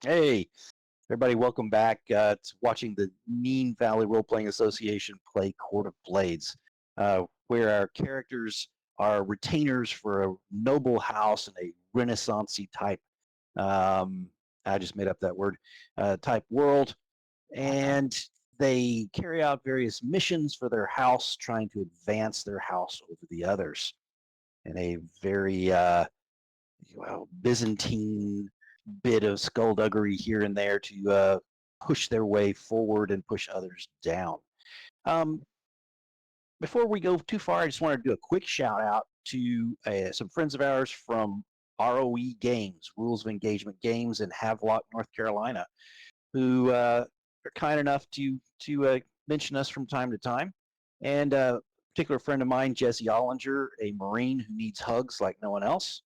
Hey, everybody, welcome back to watching the Nene Valley Roleplaying Association play Court of Blades, where our characters are retainers for a noble house in a Renaissance-y type, I just made up that word, type world, and they carry out various missions for their house, trying to advance their house over the others in a very Byzantine bit of skullduggery here and there to push their way forward and push others down. Um, Before we go too far, I just want to do a quick shout out to some friends of ours from ROE Games, Rules of Engagement Games in Havelock, North Carolina, who are kind enough to mention us from time to time. And a particular friend of mine, Jesse Ollinger, a Marine who needs hugs like no one else.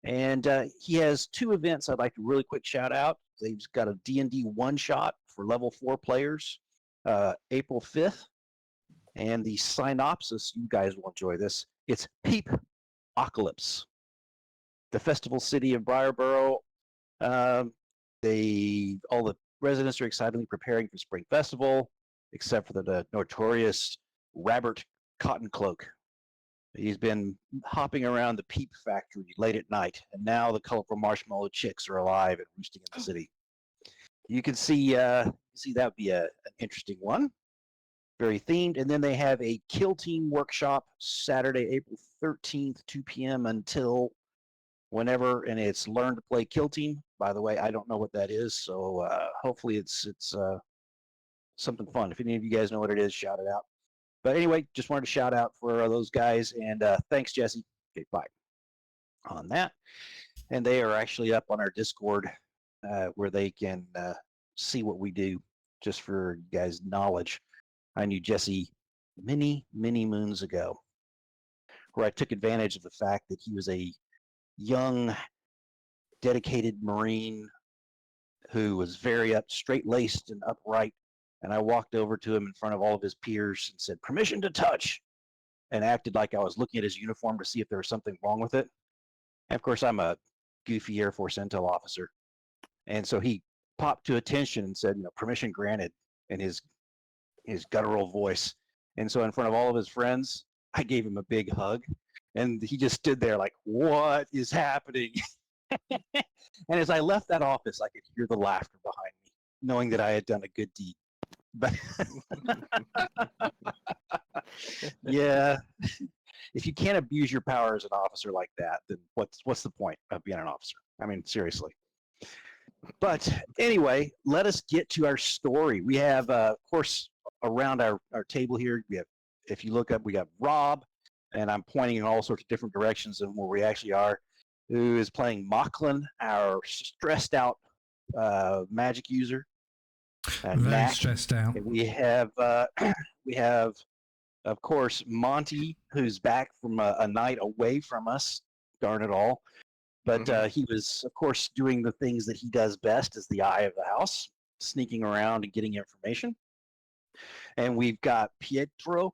And he has two events I'd like to really quick shout out. They've got a D&D one-shot for level 4 players, April 5th. And the synopsis, you guys will enjoy this. It's Peep Apocalypse. The festival city of Briarborough, all the residents are excitedly preparing for Spring Festival, except for the notorious Robert Cottoncloak. He's been hopping around the Peep factory late at night, and now the colorful marshmallow chicks are alive and roosting in the city. You can see that would be an interesting one, very themed. And then they have a Kill Team workshop Saturday, April 13th, 2 p.m. until whenever, and it's Learn to Play Kill Team. By the way, I don't know what that is, so hopefully it's something fun. If any of you guys know what it is, shout it out. But anyway, just wanted to shout out for those guys, and thanks, Jesse. Okay, bye on that. And they are actually up on our Discord where they can see what we do, just for you guys' knowledge. I knew Jesse many, many moons ago, where I took advantage of the fact that he was a young, dedicated Marine who was very straight-laced and upright. And I walked over to him in front of all of his peers and said, "Permission to touch," and acted like I was looking at his uniform to see if there was something wrong with it. And of course, I'm a goofy Air Force intel officer. And so he popped to attention and said, "Permission granted," in his guttural voice. And so in front of all of his friends, I gave him a big hug. And he just stood there like, "What is happening?" And as I left that office, I could hear the laughter behind me, knowing that I had done a good deed. But yeah, if you can't abuse your power as an officer like that, then what's the point of being an officer? I mean, seriously. But anyway, let us get to our story. We have, of course, around our table here, we have, if you look up, we got Rob, and I'm pointing in all sorts of different directions than where we actually are, who is playing Mochlain, our stressed out magic user. Very stressed out. And we have, of course, Monty, who's back from a night away from us. Darn it all! But he was, of course, doing the things that he does best as the eye of the house, sneaking around and getting information. And we've got Pietro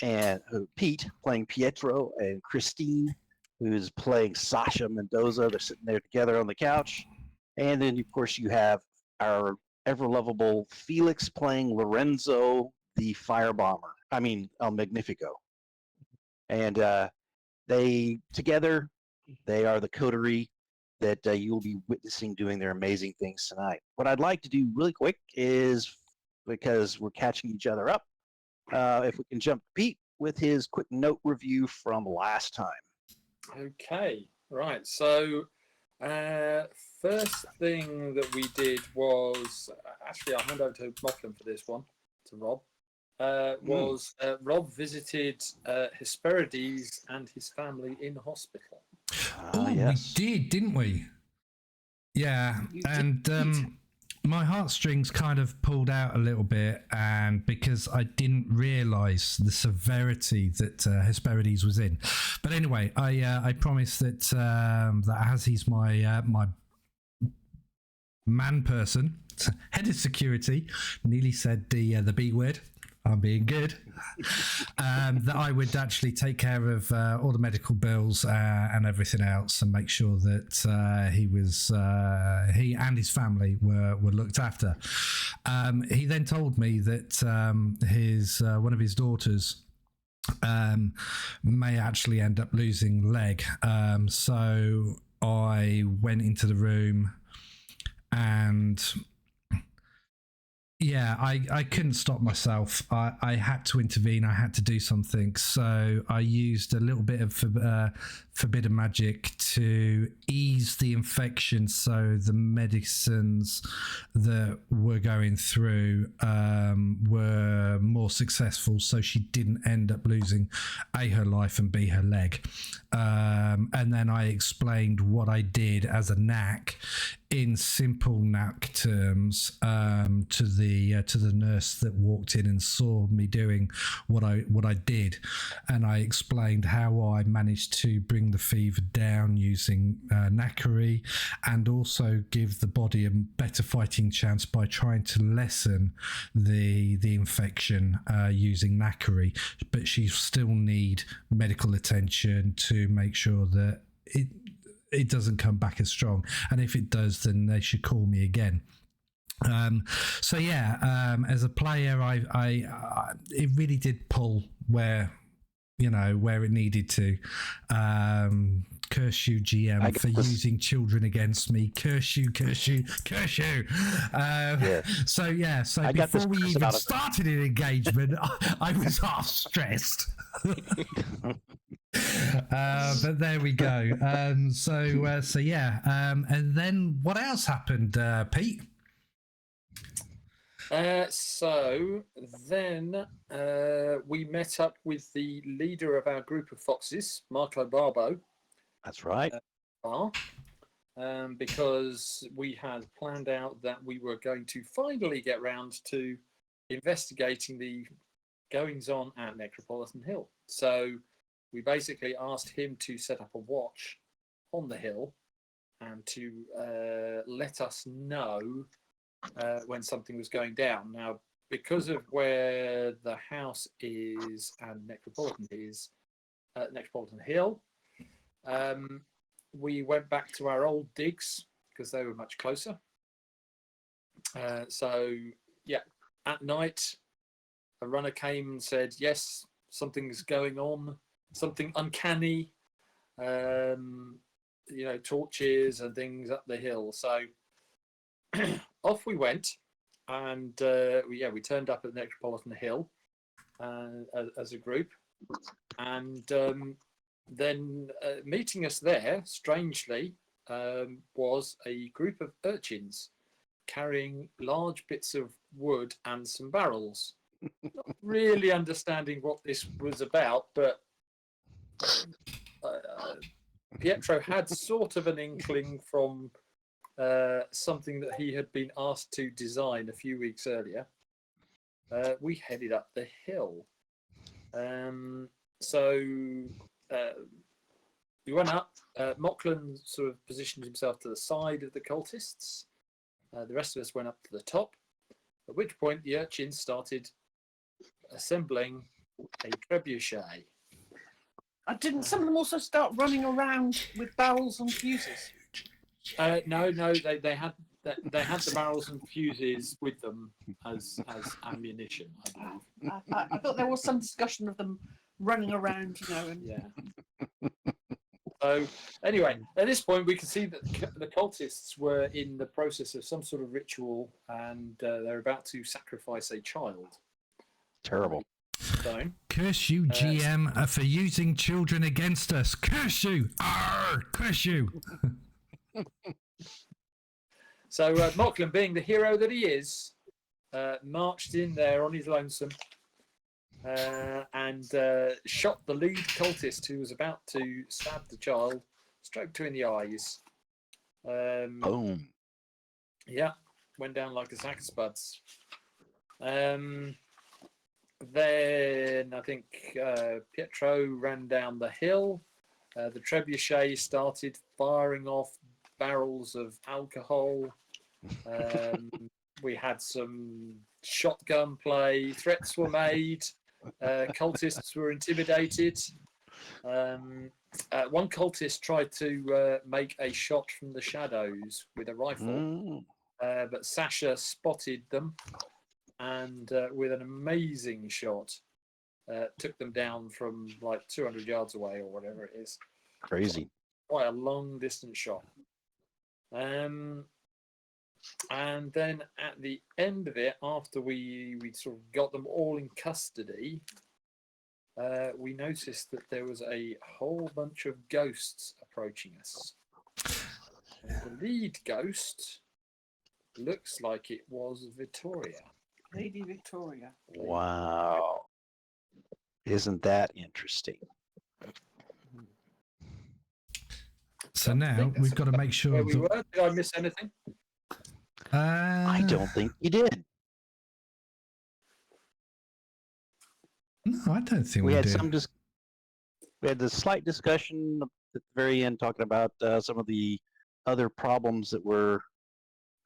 and Pete playing Pietro, and Christine, who's playing Sasha Mendoza. They're sitting there together on the couch. And then, of course, you have our ever-lovable Felix playing Lorenzo, the firebomber. I mean, El Magnifico. And they, together, they are the coterie that you'll be witnessing doing their amazing things tonight. What I'd like to do really quick is, because we're catching each other up, if we can jump to Pete with his quick note review from last time. Okay, right. So first thing that we did was, actually I'll hand over to Mochlain for this one, to Rob, Rob visited Hesperides and his family in hospital. Oh, yes. We did, didn't we? Yeah, and my heartstrings kind of pulled out a little bit, and because I didn't realise the severity that Hesperides was in. But anyway, I promised that that as he's my my man person, head of security, nearly said the B word. I'm being good. That I would actually take care of all the medical bills and everything else, and make sure that he and his family were looked after. He then told me that his one of his daughters may actually end up losing leg. So I went into the room and yeah, I couldn't stop myself. I had to intervene. I had to do something. So I used a little bit of forbidden magic to ease the infection, so the medicines that were going through were more successful, so she didn't end up losing her life and her leg. And then I explained what I did as a knack in simple knack terms to the nurse that walked in and saw me doing what I did, and I explained how I managed to bring the fever down using knackery, and also give the body a better fighting chance by trying to lessen the infection using knackery, but she still need medical attention to make sure that it doesn't come back as strong, and if it does, then they should call me again. So yeah, as a player, I it really did pull where it needed to. Curse you, GM, for using children against me. Curse you, curse you, curse you. So before we even started an engagement, I was half stressed. But there we go. So yeah. And then what else happened, Pete? So then we met up with the leader of our group of foxes, Marco Barbo. That's right. Because we had planned out that we were going to finally get round to investigating the goings-on at Necropolitan Hill. So we basically asked him to set up a watch on the hill and to let us know when something was going down. Now, because of where the house is and Necropolitan Hill, we went back to our old digs because they were much closer. So yeah, at night, a runner came and said, yes, something's going on, something uncanny, torches and things up the hill. So off we went, and we turned up at Necropolitan Hill as a group, and then meeting us there, strangely, was a group of urchins carrying large bits of wood and some barrels. Not really understanding what this was about, but Pietro had sort of an inkling from something that he had been asked to design a few weeks earlier. We headed up the hill. We went up. Mochlains sort of positioned himself to the side of the cultists. The rest of us went up to the top, at which point the urchins started assembling a trebuchet. Didn't some of them also start running around with barrels and fuses? No, they had the barrels and fuses with them as ammunition, I believe. I thought there was some discussion of them running around, and yeah. So anyway, at this point, we could see that the cultists were in the process of some sort of ritual, and they're about to sacrifice a child. Terrible. So, curse you, GM, for using children against us. Curse you! Arr! Curse you! So Mochlain, being the hero that he is, marched in there on his lonesome and shot the lead cultist who was about to stab the child straight between the eyes. Boom. Yeah, went down like a sack of spuds. Then I think Pietro ran down the hill. The trebuchet started firing off barrels of alcohol. We had some shotgun play. Threats were made. Cultists were intimidated. One cultist tried to make a shot from the shadows with a rifle, but Sasha spotted them and with an amazing shot took them down from like 200 yards away or whatever it is. Crazy. Quite a long distance shot. And then at the end of it, after we sort of got them all in custody, we noticed that there was a whole bunch of ghosts approaching us. And the lead ghost looks like it was Victoria. Lady Victoria. Wow. Isn't that interesting? So now we've got to make sure where we were. Did I miss anything? I don't think you did. No, I don't think We had did. we had this slight discussion at the very end talking about some of the other problems that were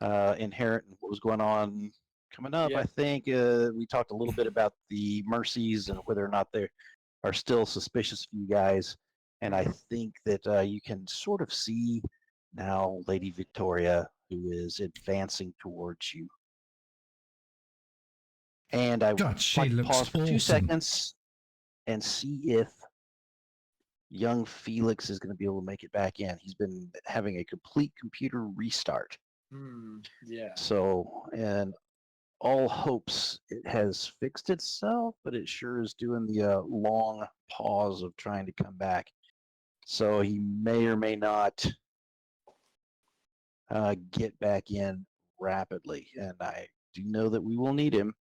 inherent in what was going on coming up. Yeah. I think we talked a little bit about the mercies and whether or not they are still suspicious of you guys. And I think that you can sort of see now Lady Victoria, who is advancing towards you. And I God, would she like to looks pause for 2 awesome. seconds and see if young Felix is going to be able to make it back in. He's been having a complete computer restart. Yeah. So, and all hopes it has fixed itself, but it sure is doing the long pause of trying to come back. So he may or may not get back in rapidly. And I do know that we will need him.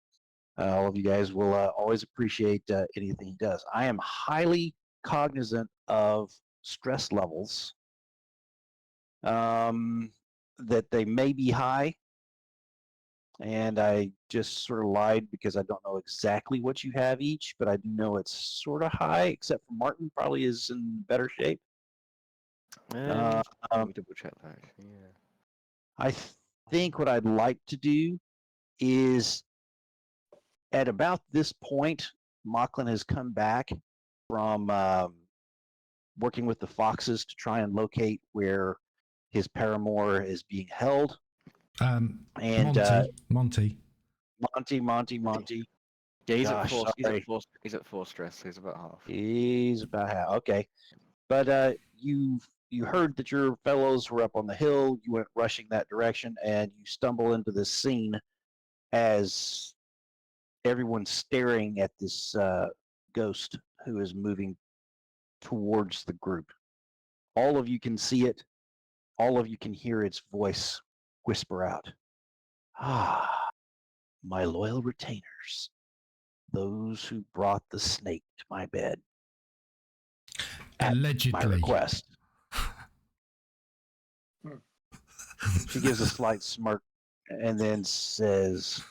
All of you guys will always appreciate anything he does. I am highly cognizant of stress levels, that they may be high. And I just sort of lied because I don't know exactly what you have each, but I do know it's sort of high, except for Martin probably is in better shape. Let me double check that. Yeah. I think what I'd like to do is at about this point, Mochlain has come back from working with the foxes to try and locate where his paramour is being held. And Monty. Yeah, he's Gosh, he's at 4 stress. So he's about half. He's about half. Okay, but you heard that your fellows were up on the hill. You went rushing that direction, and you stumble into this scene as everyone's staring at this ghost who is moving towards the group. All of you can see it. All of you can hear its voice whisper out, "Ah, my loyal retainers, those who brought the snake to my bed. At Allegedly. my request." She gives a slight smirk and then says,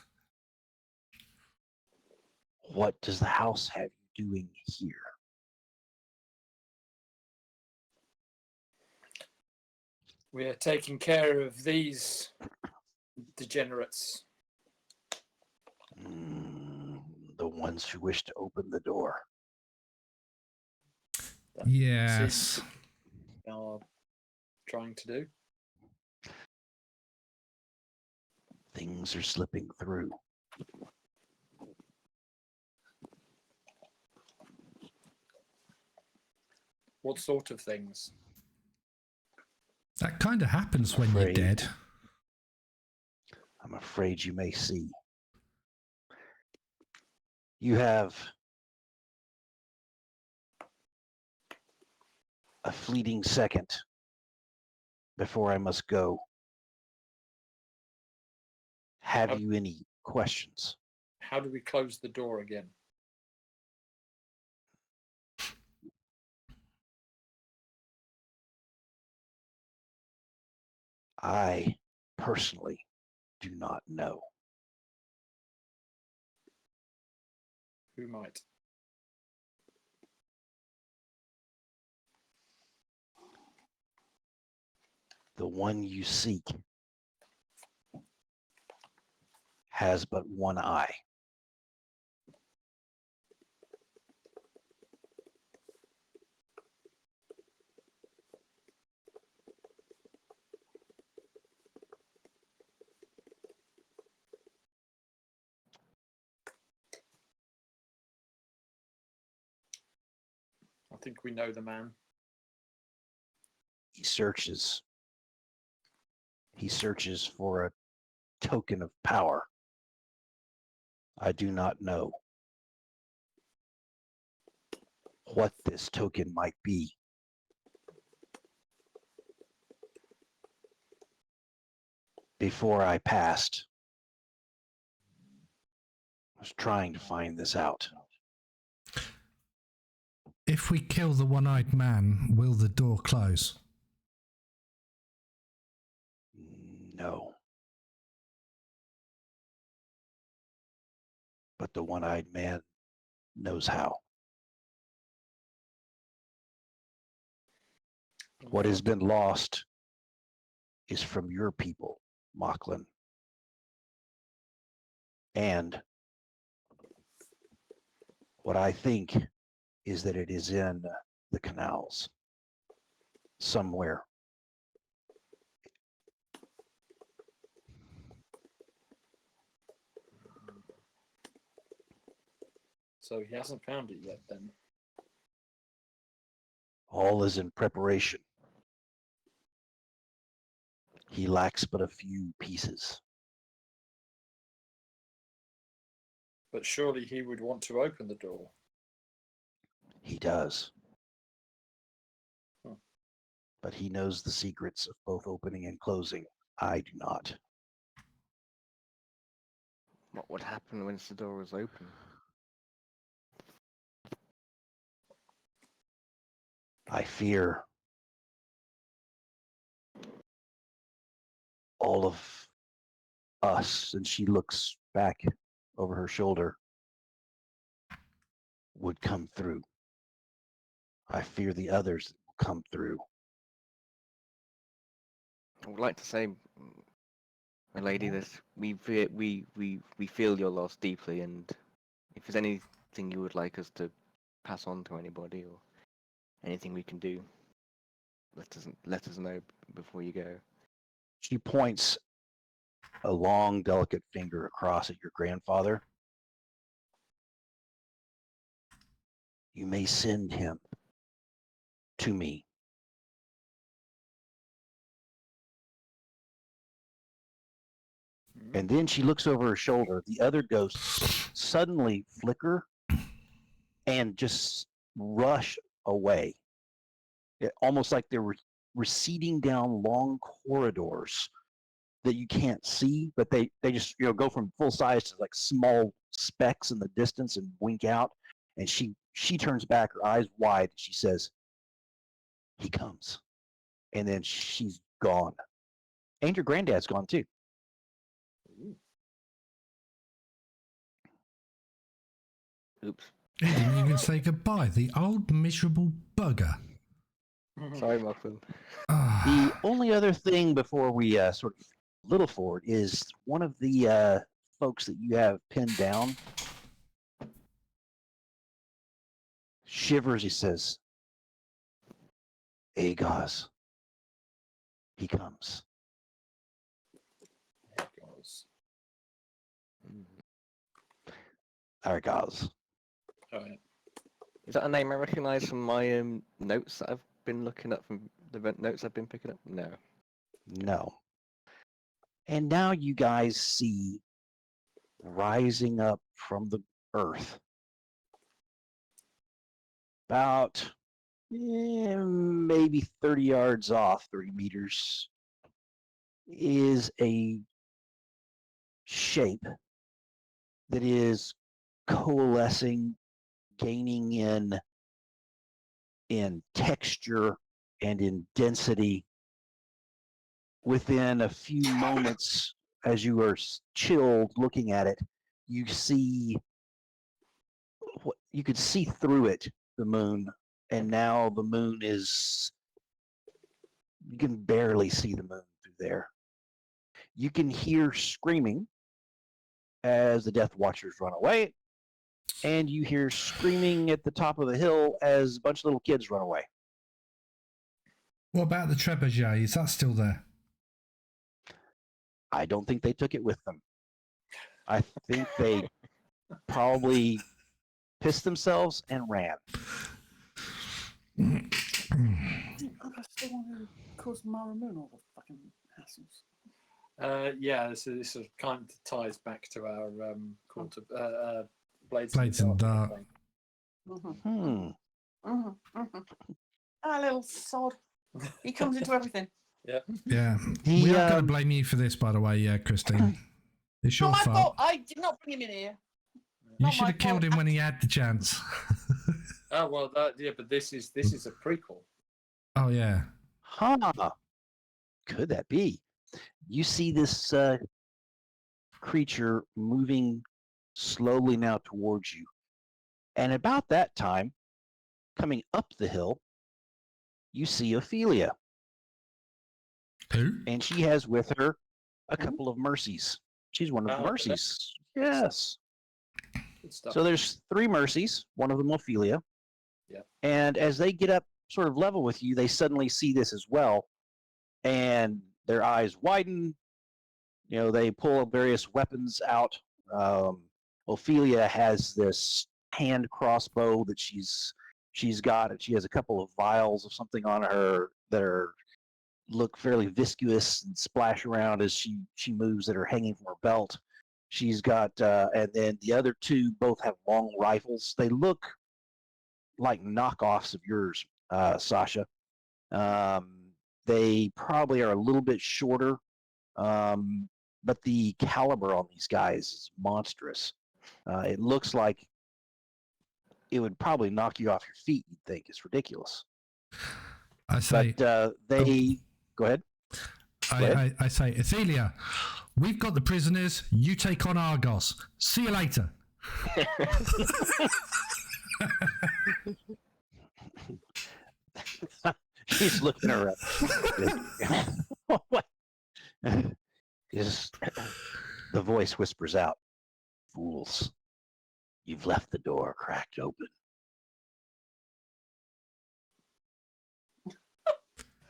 "What does the house have you doing here?" We are taking care of these degenerates. The ones who wish to open the door. Yes. Are trying to do. Things are slipping through. What sort of things? That kind of happens when you're dead. I'm afraid you may see. You have a fleeting second before I must go. Have you any questions? How do we close the door again? I personally do not know. Who might? The one you seek has but one eye. I think we know the man. He searches. He searches for a token of power. I do not know what this token might be. Before I passed, I was trying to find this out. If we kill the one-eyed man, will the door close? No. But the one-eyed man knows how. What has been lost is from your people, Mochlain. And what I think is that it is in the canals somewhere. So he hasn't found it yet then. All is in preparation. He lacks but a few pieces. But surely he would want to open the door. He does. Hmm. But he knows the secrets of both opening and closing. I do not. What would happen once the door was open? I fear all of us, and she looks back over her shoulder, would come through. I fear the others will come through. I would like to say, my lady, that we feel your loss deeply, and if there's anything you would like us to pass on to anybody, or anything we can do, let us know before you go. She points a long, delicate finger across at your grandfather. You may send him to me. And then she looks over her shoulder. The other ghosts suddenly flicker and just rush away. Almost like they're receding down long corridors that you can't see, but they just go from full size to like small specks in the distance and wink out. And she turns back, her eyes wide. She says, "He comes," and then she's gone. And your granddad's gone too. Oops. He didn't even say goodbye. The old miserable bugger. Sorry, Mochlain. The only other thing before we sort of little forward is one of the folks that you have pinned down shivers. He says, "Agaz, he comes." Argaz. Oh, yeah. Is that a name I recognise from my notes that I've been looking up, from the notes I've been picking up? No. No. And now you guys see rising up from the earth about maybe 30 yards off, 30 meters, is a shape that is coalescing, gaining in texture and in density. Within a few moments, as you are chilled looking at it, you see what you could see through it, the moon, and now the moon is, you can barely see the moon through there. You can hear screaming as the Death Watchers run away, and you hear screaming at the top of the hill as a bunch of little kids run away. What about the trebuchet? Is that still there? I don't think they took it with them. I think they probably pissed themselves and ran. I that's the one who caused Mara Moon all the fucking hassles. Yeah, so this sort of kind of ties back to our call to Blades and Dark. thing. Ah, little sod. He comes into everything. Yeah. We are going to blame you for this, by the way, Christine. It's your Not my fault. fault. I did not bring him in here. You Not should my have killed fault. him when he had the chance. Oh well, but this is a prequel. Oh, yeah. Huh. Could that be? You see this creature moving slowly now towards you. And about that time, coming up the hill, you see Ophelia. Who? And she has with her a couple of mercies. She's one of the mercies. Yes. Good stuff. So there's 3 mercies, one of them Ophelia. Yep. And as they get up sort of level with you, they suddenly see this as well. And their eyes widen. You know, they pull various weapons out. Ophelia has this hand crossbow that she's got, and she has a couple of vials of something on her that look fairly viscous and splash around as she moves, that are hanging from her belt. She's got, and then the other 2 both have long rifles. They look like knockoffs of yours, Sasha. They probably are a little bit shorter, but the caliber on these guys is monstrous. It looks like it would probably knock you off your feet, you'd think. It's ridiculous. I say... But they... Go ahead. I say, Ophelia, we've got the prisoners. You take on Argos. See you later. She's looking around. What? The voice whispers out, "Fools, you've left the door cracked open."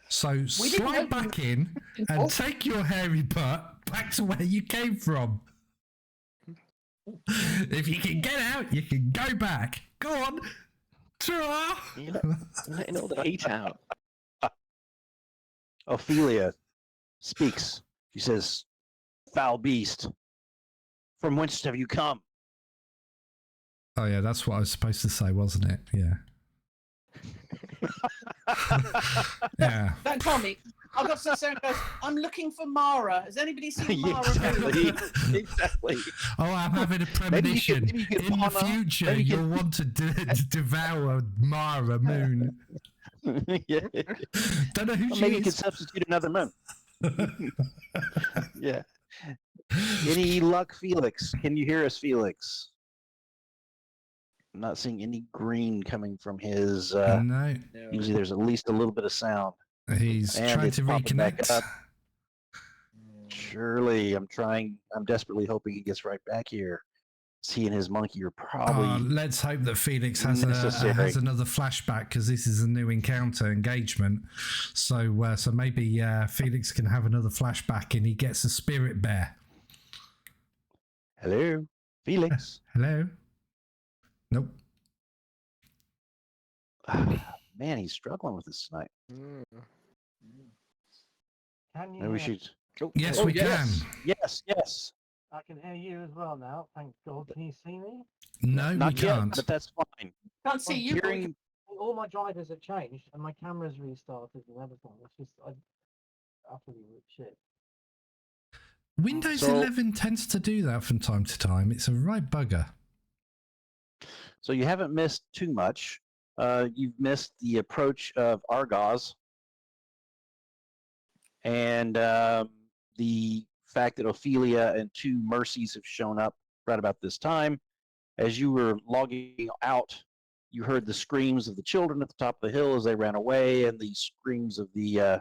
So slide back in and take your hairy butt back to where you came from. If you can get out, you can go back. Go on. Ta-ra. You're letting all the heat out. Ophelia speaks. She says, "Foul beast, from whence have you come?" Oh, yeah, that's what I was supposed to say, wasn't it? Yeah. Yeah. Don't tell me. I've got to say, I'm looking for Mara. Has anybody seen Mara? Exactly. Oh, I'm having a premonition. maybe you could In the future, you'll want to devour Mara Moon. Yeah. Don't know who she Maybe you is. could substitute another moon. Yeah. Any luck, Felix? Can you hear us, Felix? I'm not seeing any green coming from his. No, Usually there's at least a little bit of sound. he's And trying it's to popping back reconnect. up. Surely, I'm desperately hoping he gets right back here. He and his monkey are probably Let's hope that Felix has another flashback, because this is a new encounter engagement. So maybe Felix can have another flashback and he gets a spirit bear. Hello, Felix. Hello? Nope. Man, he's struggling with this tonight. Can you Maybe we hear? should. Yes, Oh, we yes. can. Yes. I can hear you as well now. Thank God. Can you see me? No, Not we yet, can't. but that's fine. Can't see you. but we Hearing, All my drivers have changed and my camera's restarted and everything. It's just utterly shit. Windows So- 11 tends to do that from time to time. It's a right bugger. so you haven't missed too much. You've missed the approach of Argos, and the fact that Ophelia and 2 mercies have shown up right about this time. As you were logging out, you heard the screams of the children at the top of the hill as they ran away, and the screams of the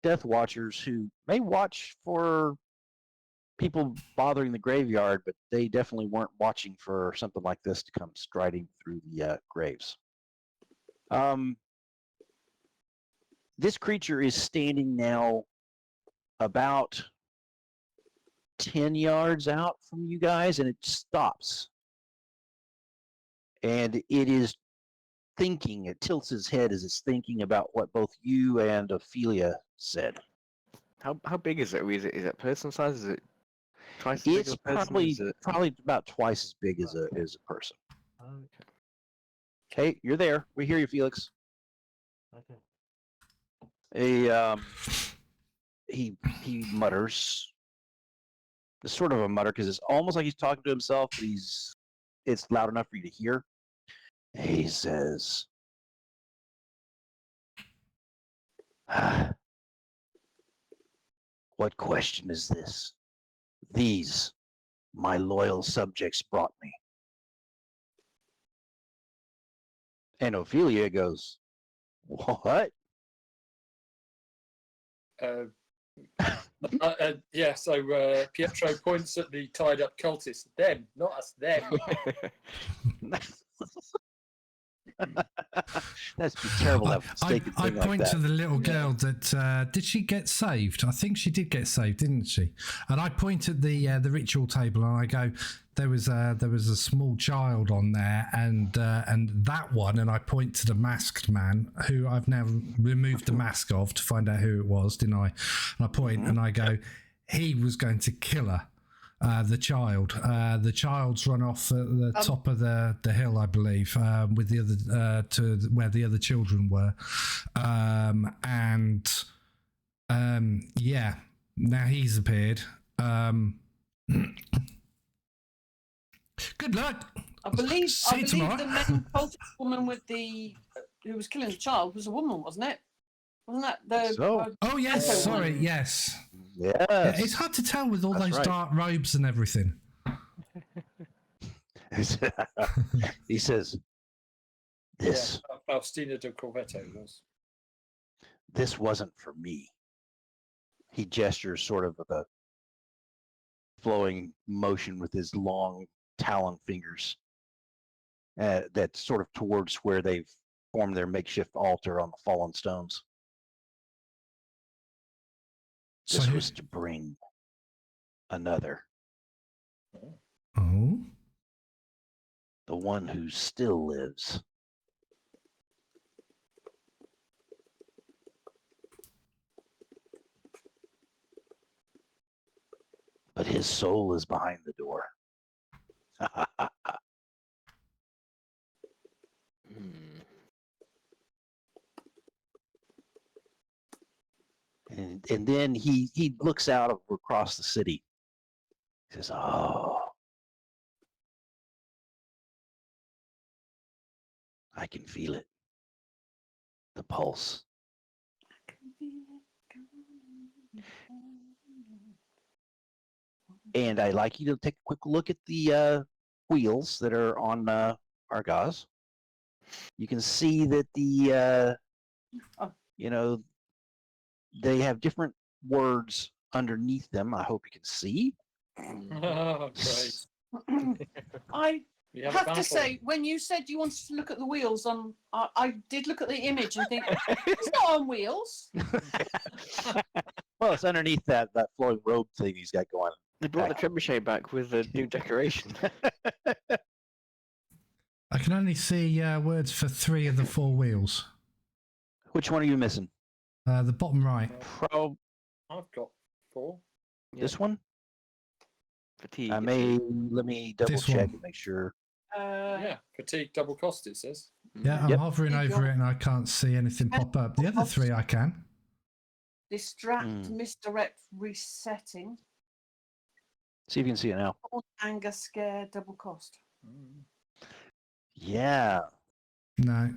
Death Watchers, who may watch for people bothering the graveyard, but they definitely weren't watching for something like this to come striding through the graves. This creature is standing now about 10 yards out from you guys, and it stops. And it is thinking, it tilts its head as it's thinking about what both you and Ophelia said. How big is it? Is it person size? Is it twice as big It's as a person? probably Is it... probably about twice as big as a person. Okay. Okay, you're there. We hear you, Felix. Okay. He mutters. It's sort of a mutter because it's almost like he's talking to himself, but it's loud enough for you to hear. He says, "What question is this? These, my loyal subjects, brought me." And Ophelia goes, "What?" Yeah, so Pietro points at the tied up cultists. Them, not us, them. That's be terrible to have a mistaken I thing like point that. to the little girl that did she get saved? I think she did get saved, didn't she? And I point at the ritual table and I go, there was a small child on there, and that one, and I point to the masked man who I've now removed the mask of to find out who it was, didn't I? And I point and I go, he was going to kill her. The child. The child's run off at the top of the hill, I believe, with the other to where the other children were, yeah. Now he's appeared. Good luck. I believe See you tomorrow. the main cultist woman with the who was killing the child was a woman, wasn't it? Wasn't that the? So. Oh yes, Echo sorry, one? yes. Yes. Yeah, it's hard to tell with all That's those right. dark robes and everything. He says, "This Faustina de Corvetto was. This wasn't for me." He gestures sort of with a flowing motion with his long talon fingers. That's sort of towards where they've formed their makeshift altar on the fallen stones. This So- was to bring another, Oh. the one who still lives. But his soul is behind the door. And then he looks out across the city. He says, "Oh, I can feel it. The pulse." And I'd like you to take a quick look at the wheels that are on Argaz. You can see that they have different words underneath them. I hope you can see. Oh, great. I We have a have to battle. say, when you said you wanted to look at the wheels, I did look at the image and think it's not on wheels. Well, it's underneath that flowing robe thing he's got going. They brought the trebuchet back with a new decoration. I can only see words for 3 of the 4 wheels. Which one are you missing? The bottom right. I've got 4. This one? Fatigue. Let me double This check one. and make sure. Yeah, fatigue double cost, it says. Yeah, I'm Yep. hovering over it and I can't see anything pop up. The other 3 I can. Distract, misdirect, resetting, See if you can see it now. anger, scare, double cost. Yeah. No.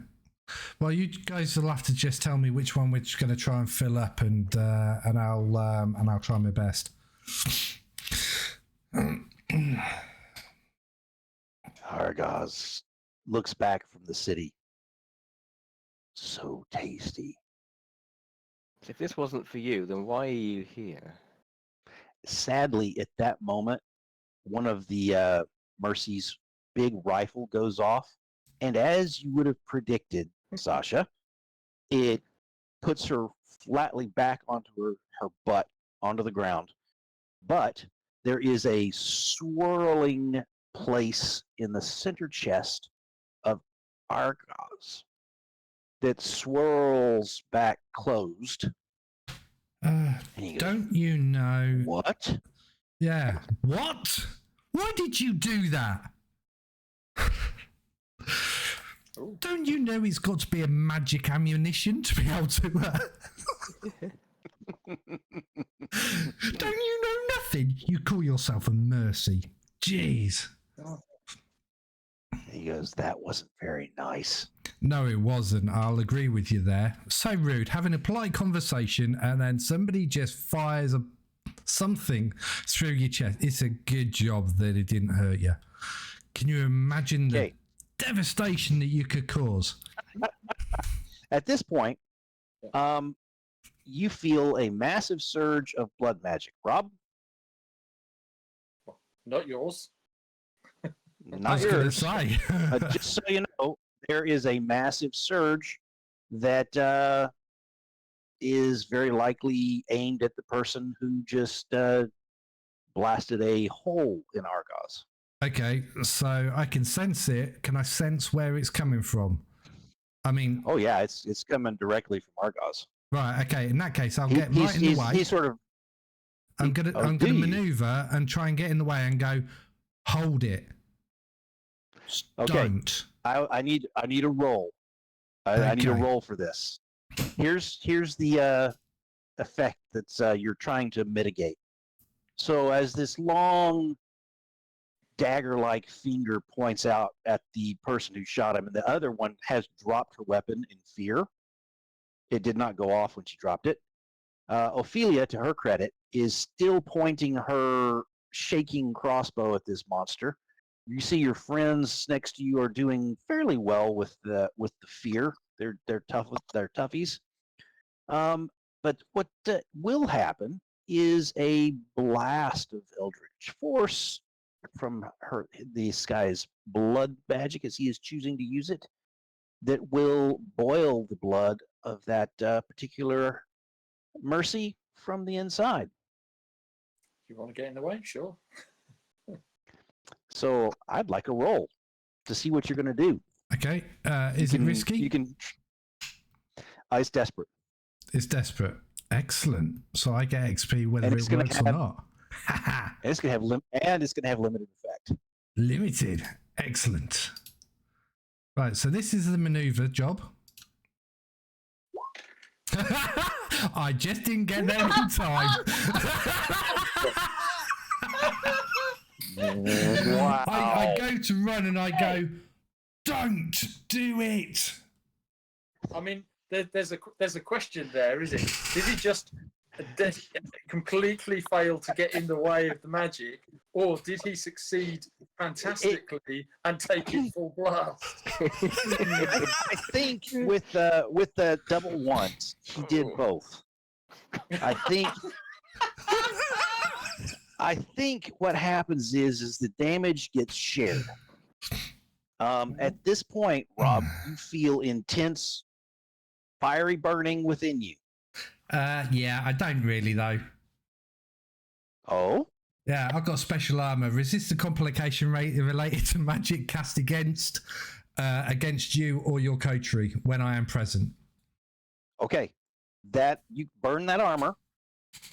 Well, you guys will have to just tell me which one we're just going to try and fill up, and I'll try my best. Argaz looks back from the city. So tasty. If this wasn't for you, then why are you here? sadly, at that moment, one of the Mercy's big rifle goes off, and as you would have predicted, Sasha, it puts her flatly back onto her butt onto the ground. But there is a swirling place in the center chest of Argos that swirls back closed. And he goes, Don't you know? what? Yeah. What? Why did you do that? Don't you know he's got to be a magic ammunition to be able to... Don't you know nothing? You call yourself a Mercy. Jeez. He goes, that wasn't very nice. No, it wasn't. I'll agree with you there. So rude. Having a polite conversation and then somebody just fires something through your chest. It's a good job that it didn't hurt you. Can you imagine the devastation that you could cause? At this point, you feel a massive surge of blood magic. Rob? Not yours. Not I was going to yours. say. Just so you know, there is a massive surge that is very likely aimed at the person who just blasted a hole in Argos. Okay, so I can sense it. Can I sense where it's coming from? I mean... Oh, yeah, it's coming directly from Argos. Right, okay. In that case, I'll get right in the way. He's sort of... I'm gonna maneuver and try and get in the way and go, hold it. Okay. Don't. I need a roll. I need a roll for this. Here's the effect that you're trying to mitigate. So as this long dagger-like finger points out at the person who shot him, and the other one has dropped her weapon in fear. It did not go off when she dropped it. Ophelia, to her credit, is still pointing her shaking crossbow at this monster. You see your friends next to you are doing fairly well with the fear. They're tough with their toughies. But what will happen is a blast of eldritch force from this guy's blood magic, as he is choosing to use it, that will boil the blood of that particular Mercy from the inside. You want to get in the way? Sure. So I'd like a roll to see what you're going to do. Okay. Is it risky? You can. It's desperate. It's desperate. Excellent. So I get XP whether it works or not. And it's going to have limited effect. Limited. Excellent. Right. So this is the maneuver job. I just didn't get there in time. Wow. I go to run and I go, don't do it. I mean, there's a question there, is it? Did he just completely fail to get in the way of the magic, or did he succeed fantastically and take it full blast? I think with the double ones, he did both. I think what happens is the damage gets shared. At this point, Rob, you feel intense, fiery burning within you. Yeah, I don't really though. Oh? Yeah, I've got special armor. Resist the complication rate related to magic cast against you or your coterie when I am present. Okay. That you burn that armor.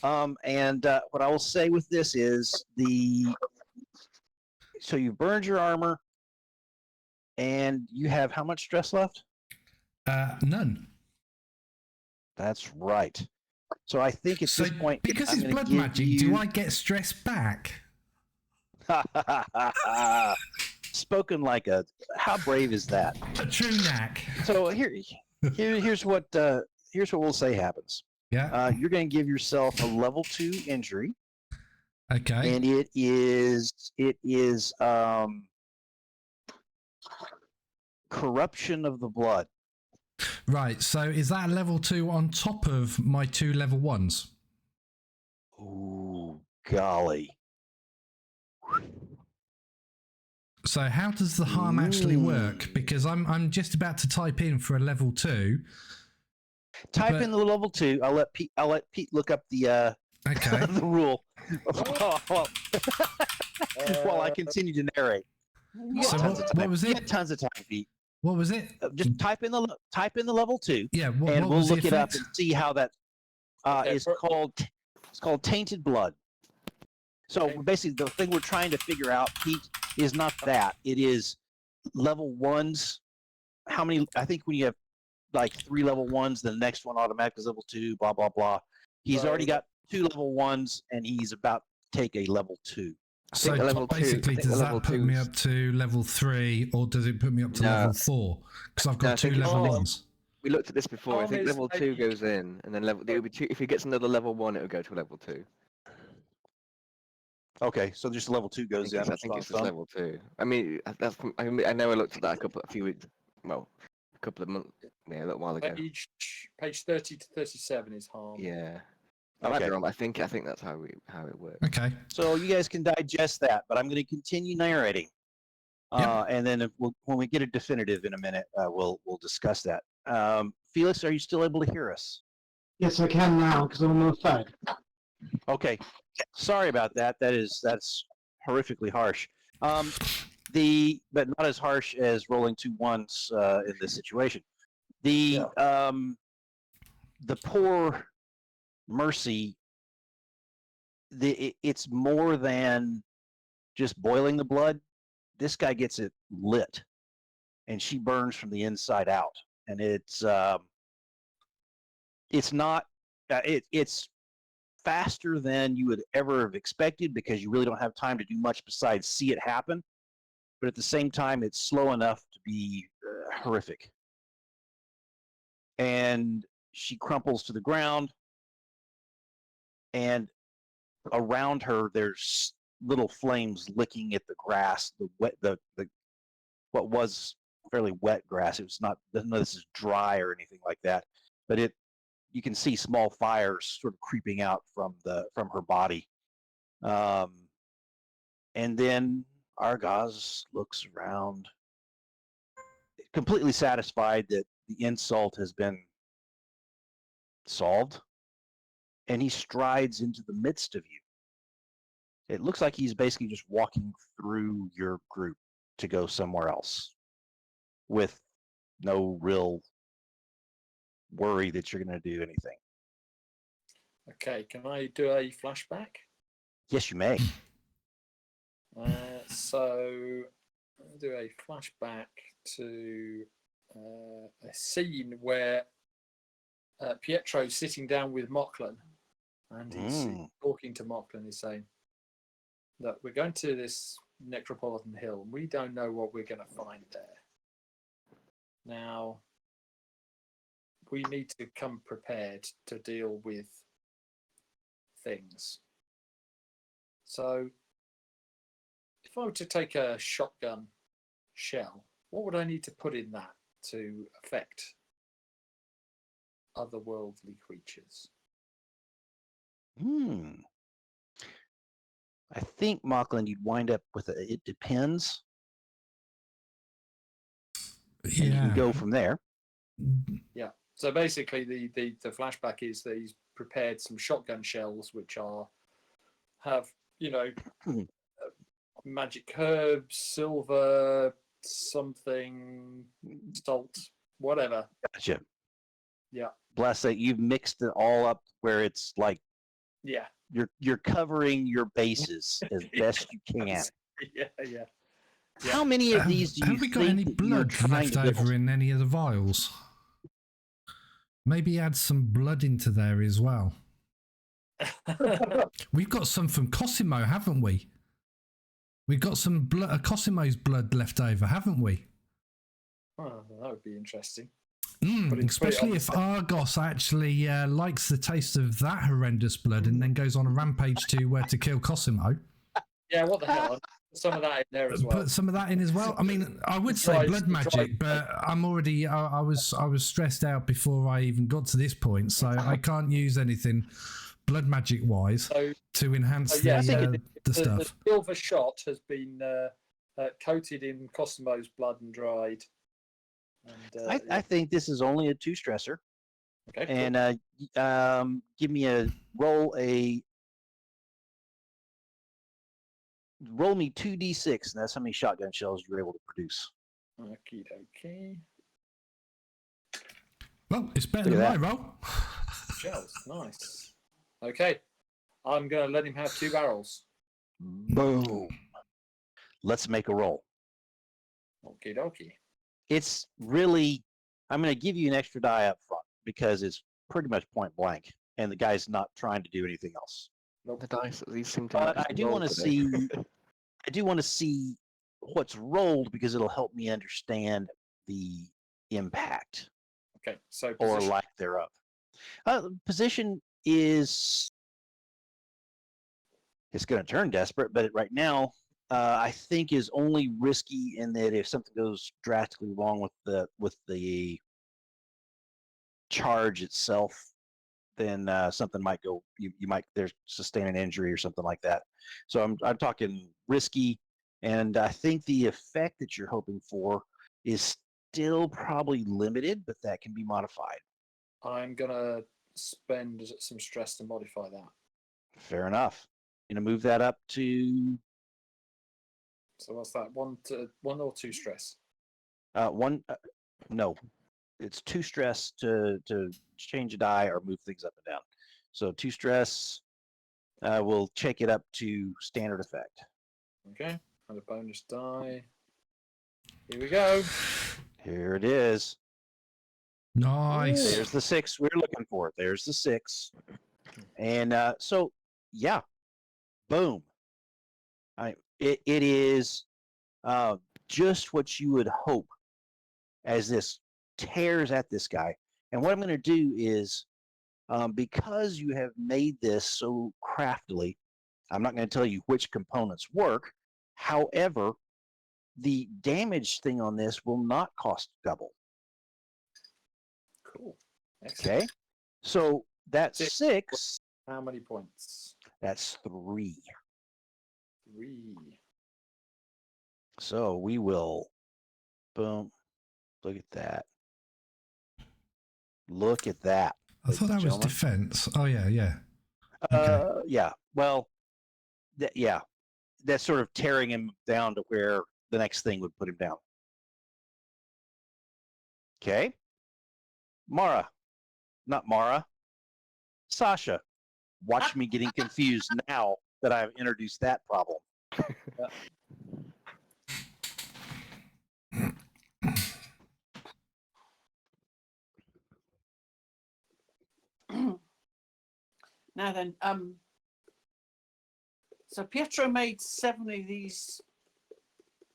And what I will say with this is so you burned your armor and you have how much stress left? None. That's right. So I think at this point, because it's blood magic, do I get stress back? Spoken like how brave is that? A true knack. So here's what we'll say happens. Yeah. You're going to give yourself a level 2 injury. Okay. And it is corruption of the blood. Right. So is that a level 2 on top of my 2 level 1s? Ooh, golly. So how does the harm actually work? Because I'm just about to type in for a level 2. Type But- in the level 2. I'll let Pete look up the Okay. the rule while I continue to narrate. You So got tons of time. what was You it? got tons of time, Pete. What was it? Just type in the level 2, Yeah. and What we'll was the look it up effect? and see how that Okay, is called. It's called tainted blood. So Okay. basically, the thing we're trying to figure out, Pete, is not that. It is level 1s. How many? I think when you have like 3 level 1s, the next one automatically is level 2. Blah blah blah. He's already got 2 level 1s, and he's about to take a level 2. So the level 2 basically, I think does the that level put me 2's up to level 3, or does it put me up to No. level 4? Because I've No, I got 2 think it's- level Oh. 1s. We looked at this before. I Harm think is level 2 maybe- goes in, and then level. It would be 2, if he gets another level 1, it would go to level 2. Okay, so just level 2 goes in. I think it's just level 2. I mean, that's. I know I looked at that a few weeks. Well, a couple of months. Yeah, a little while ago. Page 30 to 37 is harm. Yeah. I might be Okay. wrong, but I think that's how it works. Okay. So you guys can digest that, but I'm going to continue narrating, Yep. and then when we get a definitive in a minute, we'll discuss that. Felix, are you still able to hear us? Yes, I can now because I'm on the phone. Okay, sorry about that. That's horrifically harsh. But not as harsh as rolling 2 1s in this situation. The poor Mercy. It's more than just boiling the blood. This guy gets it lit, and she burns from the inside out. And it's not. It's faster than you would ever have expected because you really don't have time to do much besides see it happen. But at the same time, it's slow enough to be horrific. And she crumples to the ground, and around her there's little flames licking at the grass, the what was fairly wet grass. It was not. None of this is dry or anything like that, but you can see small fires sort of creeping out from her body. And then Argaz looks around, completely satisfied that the insult has been solved, and he strides into the midst of you. It looks like he's basically just walking through your group to go somewhere else with no real worry that you're going to do anything. Okay, can I do a flashback? Yes, you may. So I'll do a flashback to a scene where Pietro's sitting down with Mochlain, and he's talking to Mochlain. He's saying that we're going to this Necropolitan Hill, and we don't know what we're going to find there. Now, we need to come prepared to deal with things. So, if I were to take a shotgun shell, what would I need to put in that to affect otherworldly creatures? I think, Mochlain, you'd wind up with it depends. And you can go from there. Yeah. So basically, the flashback is that he's prepared some shotgun shells, which have magic herbs, silver, something, salt, whatever. Gotcha. Yeah. Bless it. You've mixed it all up where it's like Yeah. you're covering your bases as best you can. Yeah. How many of these do you have we got think any that you're blood trying left to build? over in any of the vials? Maybe add some blood into there as well. We've got some from Cosimo, haven't we? We've got some blood, Cosimo's blood left over, haven't we? Oh, that would be interesting. Put it Especially on if the- Argos actually likes the taste of that horrendous blood and then goes on a rampage to kill Cosimo. Yeah, what the hell? I'll put some of that in there as well. Put some of that in as well. I mean, I would say blood magic, but I'm already. I was stressed out before I even got to this point, so I can't use anything blood magic wise So, to enhance yeah, I think the the stuff. silver shot has been coated in Cosimo's blood and dried. And, I think this is only a 2-stressor. okay, cool. And give me a roll me 2d6, and that's how many shotgun shells you're able to produce. Okie dokie. Well, it's better Look than at my roll. Shells, nice. Okay, I'm going to let him have 2 barrels. Boom. Let's make a roll. Okie dokie. It's really, I'm going to give you an extra die up front because it's pretty much point blank, and the guy's not trying to do anything else. The dice at least seem to But match I the do roll want to today. see, I do want to see what's rolled because it'll help me understand the impact Okay, so or position. lack thereof. Position is, it's going to turn desperate, but right now, I think is only risky in that if something goes drastically wrong with the charge itself, then something might go. You might sustain an injury or something like that. So I'm talking risky, and I think the effect that you're hoping for is still probably limited, but that can be modified. I'm going to spend some stress to modify that. Fair enough. Gonna move that up to So what's that? 1 or 2 stress? one. No, it's 2 stress to change a die or move things up and down. So 2 stress. We'll check it up to standard effect. Okay, and a bonus die. Here we go. Here it is. Nice. There's the 6 we're looking for. There's the 6. And so, yeah, boom. It is just what you would hope as this tears at this guy. And what I'm going to do is, because you have made this so craftily, I'm not going to tell you which components work. However, the damage thing on this will not cost double. Cool. Excellent. Okay? So that's 6. 6. How many points? That's 3. 3. So we will, boom, look at that. Look at that. I thought that was gentlemen. defense. Oh, yeah. Okay. Yeah, well, yeah, that's sort of tearing him down to where the next thing would put him down. Okay. Sasha, watch me getting confused now that I've introduced that problem. Now then, so Pietro made 7 of these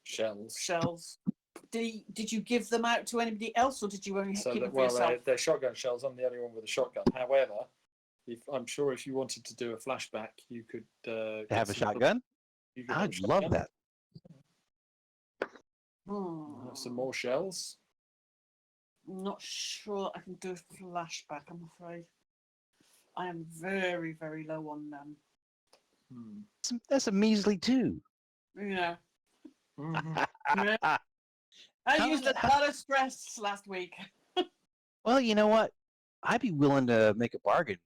Shells. Did you give them out to anybody else, or did you only So keep them for well, yourself? they're shotgun shells. I'm the only one with a shotgun. However, I'm sure if you wanted to do a flashback, you could Have a shotgun? You could have a I'd love shotgun. that. Have some more shells. I'm not sure I can do a flashback, I'm afraid. I am very, very low on them. That's a measly 2. You know, Mhm. I used a lot of stress last week. Well, you know what? I'd be willing to make a bargain.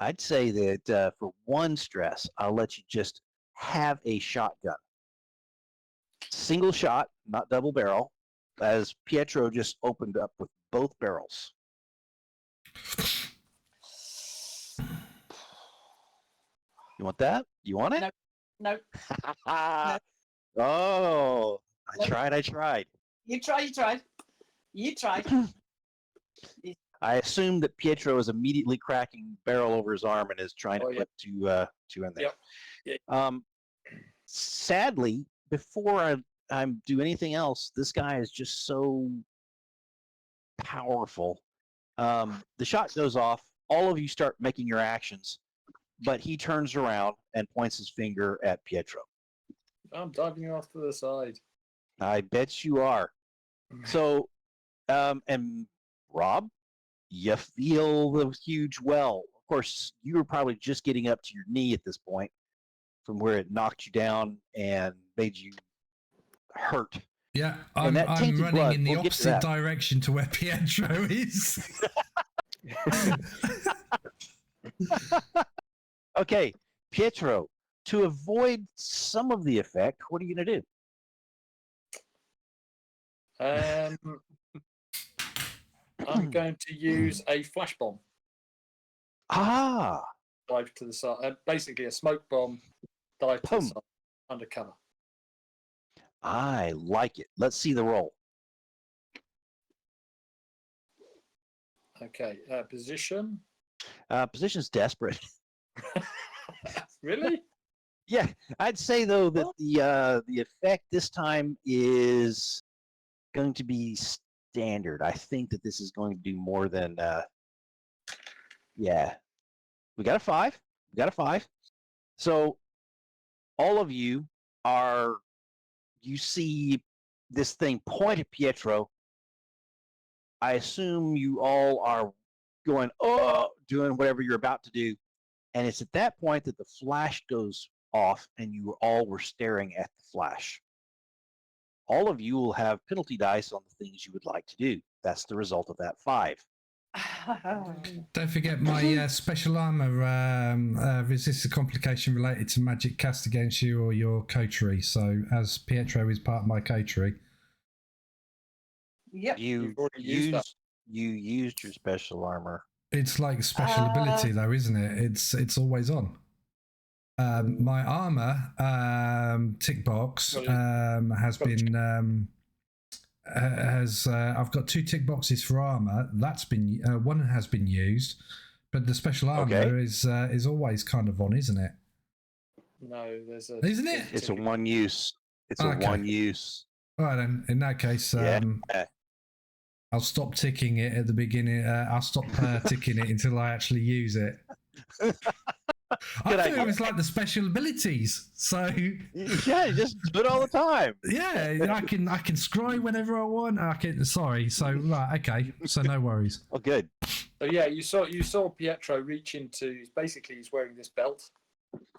I'd say that for 1 stress, I'll let you just have a shotgun. Single shot, not double barrel, as Pietro just opened up with both barrels. You want that? You want it? No. Oh, I tried. You tried. I assume that Pietro is immediately cracking barrel over his arm and is trying to put 2 in there. Yep. Sadly, before I do anything else, this guy is just so powerful. The shot goes off. All of you start making your actions, but he turns around and points his finger at Pietro. I'm diving off to the side. I bet you are. So, and Rob, you feel the huge well Of course, you were probably just getting up to your knee at this point from where it knocked you down and made you hurt. Yeah, And that I'm tainted running blood, in the we'll get to opposite that. direction to where Pietro is. Okay, Pietro, to avoid some of the effect, what are you going to do? I'm going to use a flash bomb. Ah, Dive to the side. Basically, a smoke bomb. Dive to the Boom. side. Undercover. I like it. Let's see the roll. Okay. Position. Position's desperate. Really? Yeah, I'd say though that the effect this time is going to be standard. I think that this is going to do more than. Yeah, we got a 5. We got a 5. So all of you are. You see this thing point at Pietro. I assume you all are going, oh, doing whatever you're about to do. And it's at that point that the flash goes off and you all were staring at the flash. All of you will have penalty dice on the things you would like to do. That's the result of that 5. Don't forget my special armor resists a complication related to magic cast against you or your coterie. So as Pietro is part of my coterie. Yep. You've already used that. You used your special armor. It's like special ability though, isn't it? It's always on. My armor tick box has been I've got 2 tick boxes for armor. That's been one has been used, but the special armor is always kind of on, isn't it? No, there's a. Isn't it? It's a one use. It's a one use. All right, then. In that case, I'll stop ticking it at the beginning. I'll stop ticking it until I actually use it. I thought it was like the special abilities. So yeah, just do it all the time. Yeah, I can scry whenever I want. Sorry. So right, okay. So no worries. Oh, good. So yeah, you saw Pietro reach into. Basically, he's wearing this belt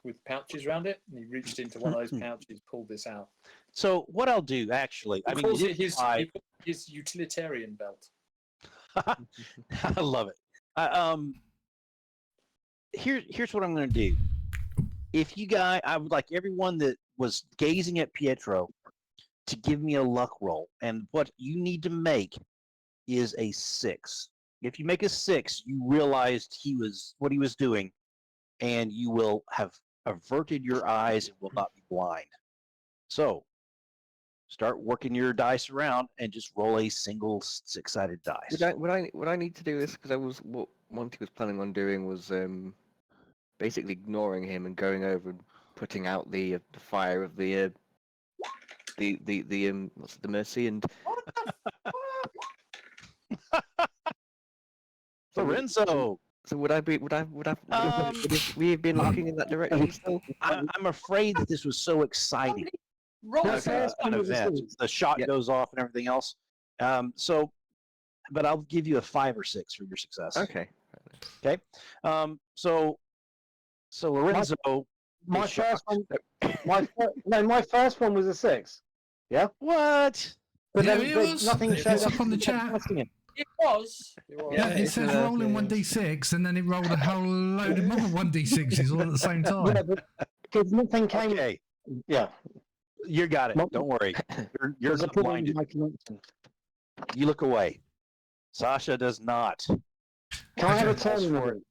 with pouches around it, and he reached into one of those pouches, pulled this out. So what I'll do, actually, He calls it his utilitarian belt. I love it. Here's what I'm going to do. If you guys, I would like everyone that was gazing at Pietro to give me a luck roll, and what you need to make is a 6. If you make a 6, you realized what he was doing, and you will have averted your eyes and will not be blind. So start working your dice around and just roll a single 6-sided dice. Would I need to do this? Because what Monty was planning on doing was basically ignoring him and going over and putting out the fire of the mercy and. Lorenzo. So would we have been looking in that direction still? I'm afraid that this was so exciting. An event. The shot goes off and everything else. But I'll give you a 5 or 6 for your success. Okay. Okay. So Lorenzo. My first one was a 6. Yeah. What? But Yeah, then it was. nothing It's showed up on the chat. It was. Yeah, it says rolling 1d6, and then it rolled a whole load of more 1d6s all at the same time. Because nothing came. Okay. Yeah. You got it. Don't worry. You're not blinded. You look away. Sasha does not. Can I have a turn in a bit?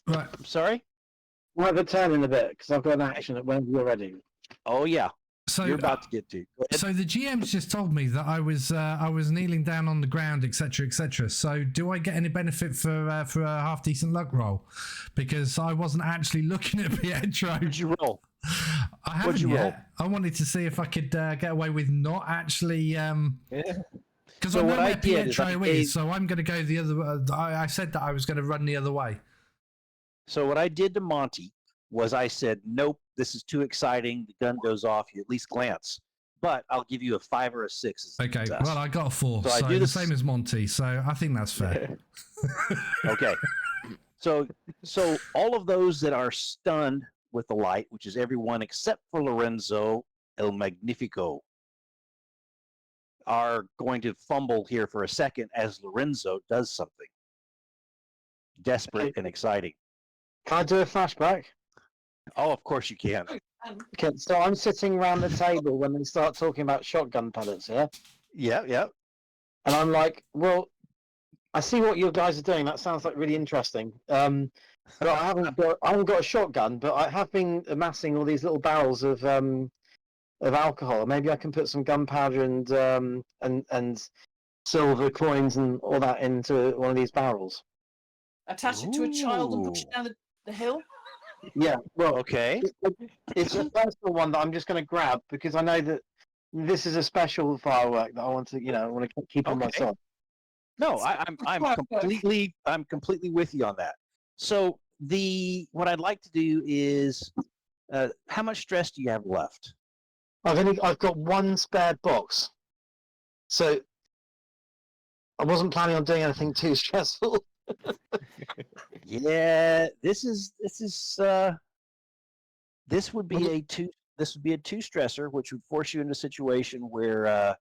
Right. I'm sorry? I have a turn in a bit because I've got an action at when you're ready. Oh yeah. So You're about to get to. Go ahead. So the GM's just told me that I was kneeling down on the ground, etc., etc. So do I get any benefit for a half decent luck roll? Because I wasn't actually looking at Pietro. What'd you roll? I haven't yet. I wanted to see if I could get away with not actually. Because I know where Pietro is, so I'm going to go the other. I said that I was going to run the other way. So what I did to Monty was I said, nope, this is too exciting. The gun goes off. You at least glance. But I'll give you a 5 or a 6. Okay, well, I got a 4. So So I do the same as Monty. So I think that's fair. Okay. So all of those that are stunned with the light, which is everyone except for Lorenzo El Magnifico, are going to fumble here for a second as Lorenzo does something desperate and exciting. Can I do a flashback? Oh, of course you can. Okay, so I'm sitting around the table when they start talking about shotgun pellets, yeah? Yeah. And I'm like, well, I see what you guys are doing. That sounds like really interesting. But I haven't got a shotgun, but I have been amassing all these little barrels of alcohol. Maybe I can put some gunpowder and silver coins and all that into one of these barrels. Attach it to a child and push it down the hill. Yeah, well, Okay. it's a personal one that I'm just going to grab because I know that this is a special firework that I want to, I want to keep on Okay. myself. No, I'm completely with you on that. So what I'd like to do is, how much stress do you have left? I've got one spare box, so I wasn't planning on doing anything too stressful. Yeah, this would be a two stressor, which would force you into a situation where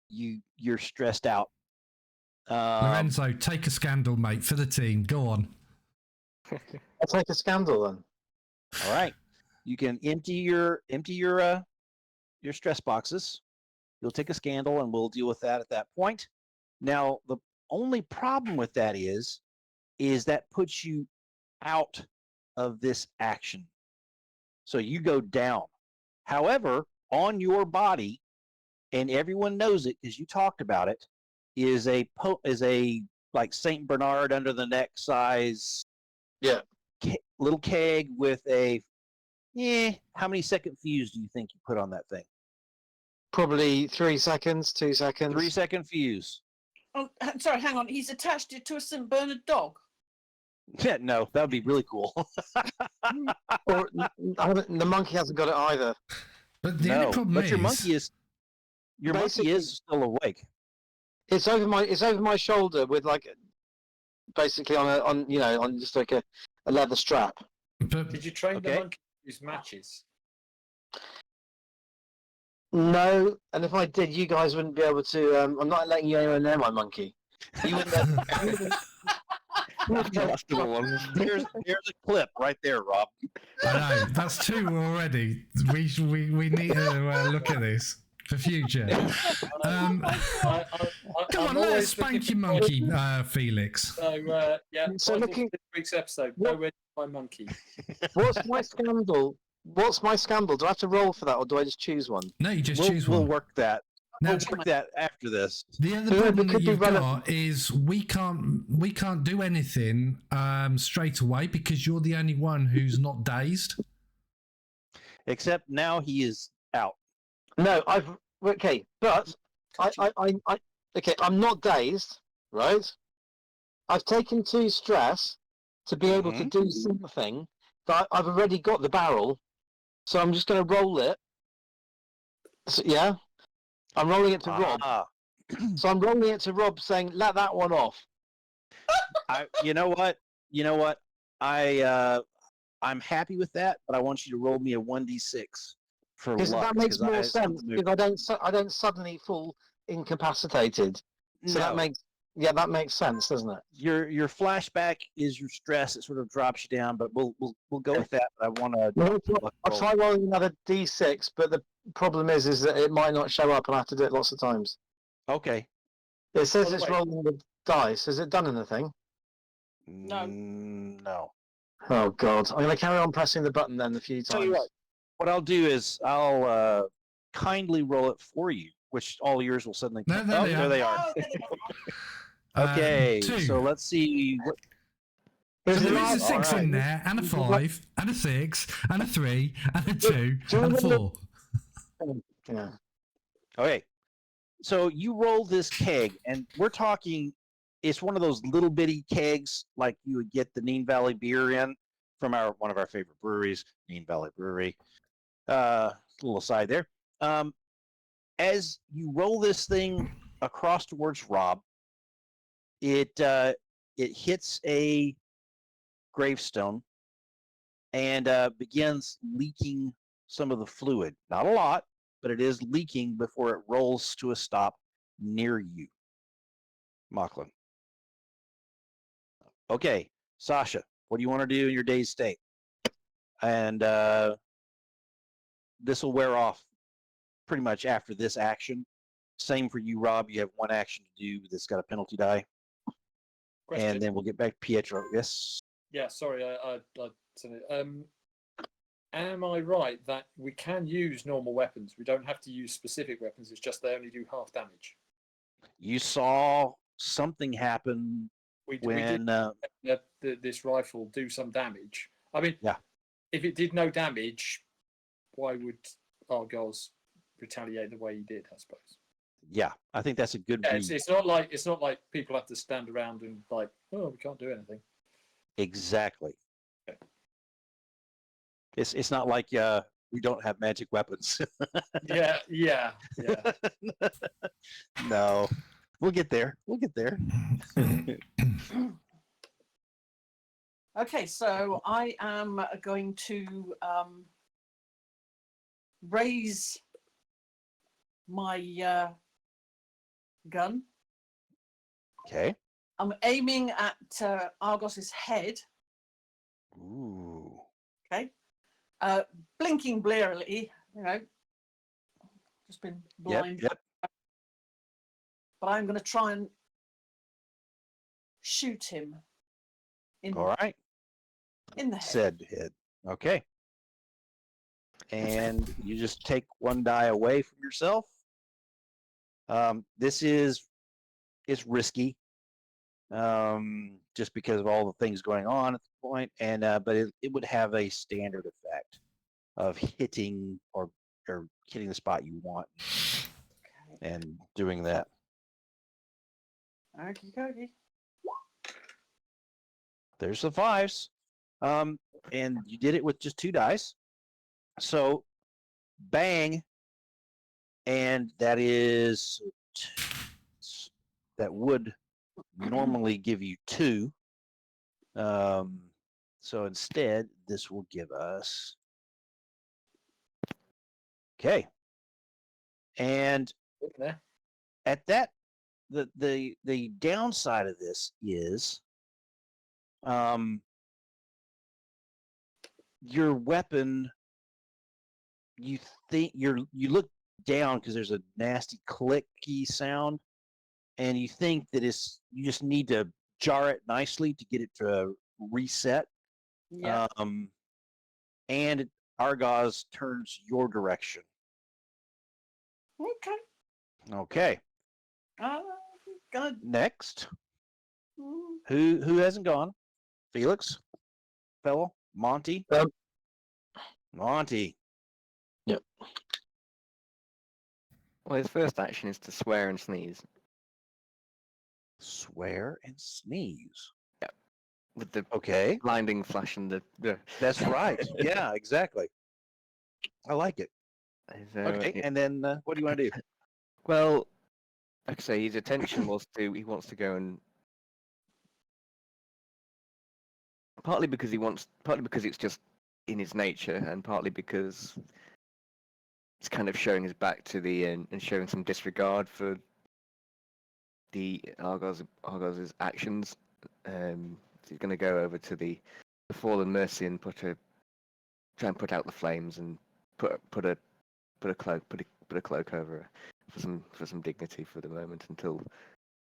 you're stressed out. Lorenzo, take a scandal, mate, for the team. Go on. I'll take a scandal then. All right, you can empty your stress boxes. You'll take a scandal, and we'll deal with that at that point. Now, the only problem with that is that puts you out of this action. So you go down. However, on your body, and everyone knows it because you talked about it, is a like Saint Bernard under the neck size, little keg with a how many second fuse do you think you put on that thing? Probably 3 seconds, 2 seconds. 3 second fuse. Oh, sorry, hang on. He's attached it to a St. Bernard dog. Yeah, no, that would be really cool. Or the monkey hasn't got it either. But the only problem but is, your monkey is still awake. It's over my shoulder with like basically on just like a leather strap. But Did you train the monkey to use matches? No, and if I did, you guys wouldn't be able to. I'm not letting you anywhere near my monkey. You wouldn't. Here's a clip right there, Rob. I know that's two already. We need to look at this for future. Come on, let us spank your monkey, Felix. So So looking this week's episode. Nowhere to find monkey. What's my scandal? What's my scandal? Do I have to roll for that, or do I just choose one? No, you just choose one. We'll work that. Now, We'll work that after this. the other problem that you've got is we can't do anything straight away because you're the only one who's not dazed. Except now he is out. No, but I'm not dazed, right? I've taken 2 stress to be able to do something, but I've already got the barrel, so I'm just going to roll it. So, yeah, I'm rolling it to Rob. So I'm rolling it to Rob, saying, "Let that one off." You know what? I'm happy with that, but I want you to roll me a 1d6 for luck. That makes more sense because I don't suddenly fall incapacitated. So that makes sense, doesn't it? Your flashback is your stress. It sort of drops you down, but we'll go with that. But I want to. I'll try rolling another d6, but the problem is that it might not show up, and I have to do it lots of times. Okay. It says it's rolling the dice. Has it done anything? No. Oh God! I'm going to carry on pressing the button then a few times. What I'll do is I'll kindly roll it for you, which all yours will suddenly. There they are. Okay, so let's see. So there is a 6 in there, and a 5, and a 6, and a 3, and a 2, and a 4. Yeah. Okay, so you roll this keg, and we're talking. It's one of those little bitty kegs like you would get the Nene Valley beer in from one of our favorite breweries, Nene Valley Brewery. Little aside there. As you roll this thing across towards Rob, it hits a gravestone and begins leaking some of the fluid. Not a lot, but it is leaking before it rolls to a stop near you. Mochlain. Okay, Sasha, what do you want to do in your dazed state? And this will wear off pretty much after this action. Same for you, Rob. You have one action to do that's got a penalty die. Question. And then we'll get back to Pietro. Yes? Yeah, sorry, I said it. Am I right that we can use normal weapons? We don't have to use specific weapons. It's just they only do half damage. You saw something happen We when... did this rifle do some damage. I mean, yeah. If it did no damage, why would Argos retaliate the way he did, I suppose? Yeah, I think that's a good Yeah, read. it's not like people have to stand around and like, oh, we can't do anything. Exactly. Okay. It's not like we don't have magic weapons. yeah. No. We'll get there. Okay, so I am going to raise my gun. Okay. I'm aiming at Argos's head. Ooh. Okay. Blinking blearily, just been blind. Yep. But I'm going to try and shoot him All right. in the head. Said head. Okay. And you just take one die away from yourself. This is risky, just because of all the things going on at the point, and but it would have a standard effect of hitting or hitting the spot you want, and doing that. Okey-dokey. There's the 5s, and you did it with just 2 dice. So, bang, and that would normally give you 2. So instead, this will give us. Okay. And at that, the downside of this is, your weapon. You think you look down because there's a nasty clicky sound, and you think that you just need to jar it nicely to get it to reset. Yeah. And Argos turns your direction. Okay. Good. Next. Who hasn't gone? Felix? Fellow? Monty? Monty. Yep. Well, his first action is to swear and sneeze. Swear and sneeze. Yeah. With the Okay. blinding flash and the That's right. Yeah, exactly. I like it. Okay, yeah. and then what do you want to do? Well, like I say, his attention he wants to go and partly because it's just in his nature, and partly because it's kind of showing his back to the and showing some disregard for the Argos's actions. So he's going to go over to the fallen mercy and try and put out the flames and put a cloak over her for some dignity for the moment until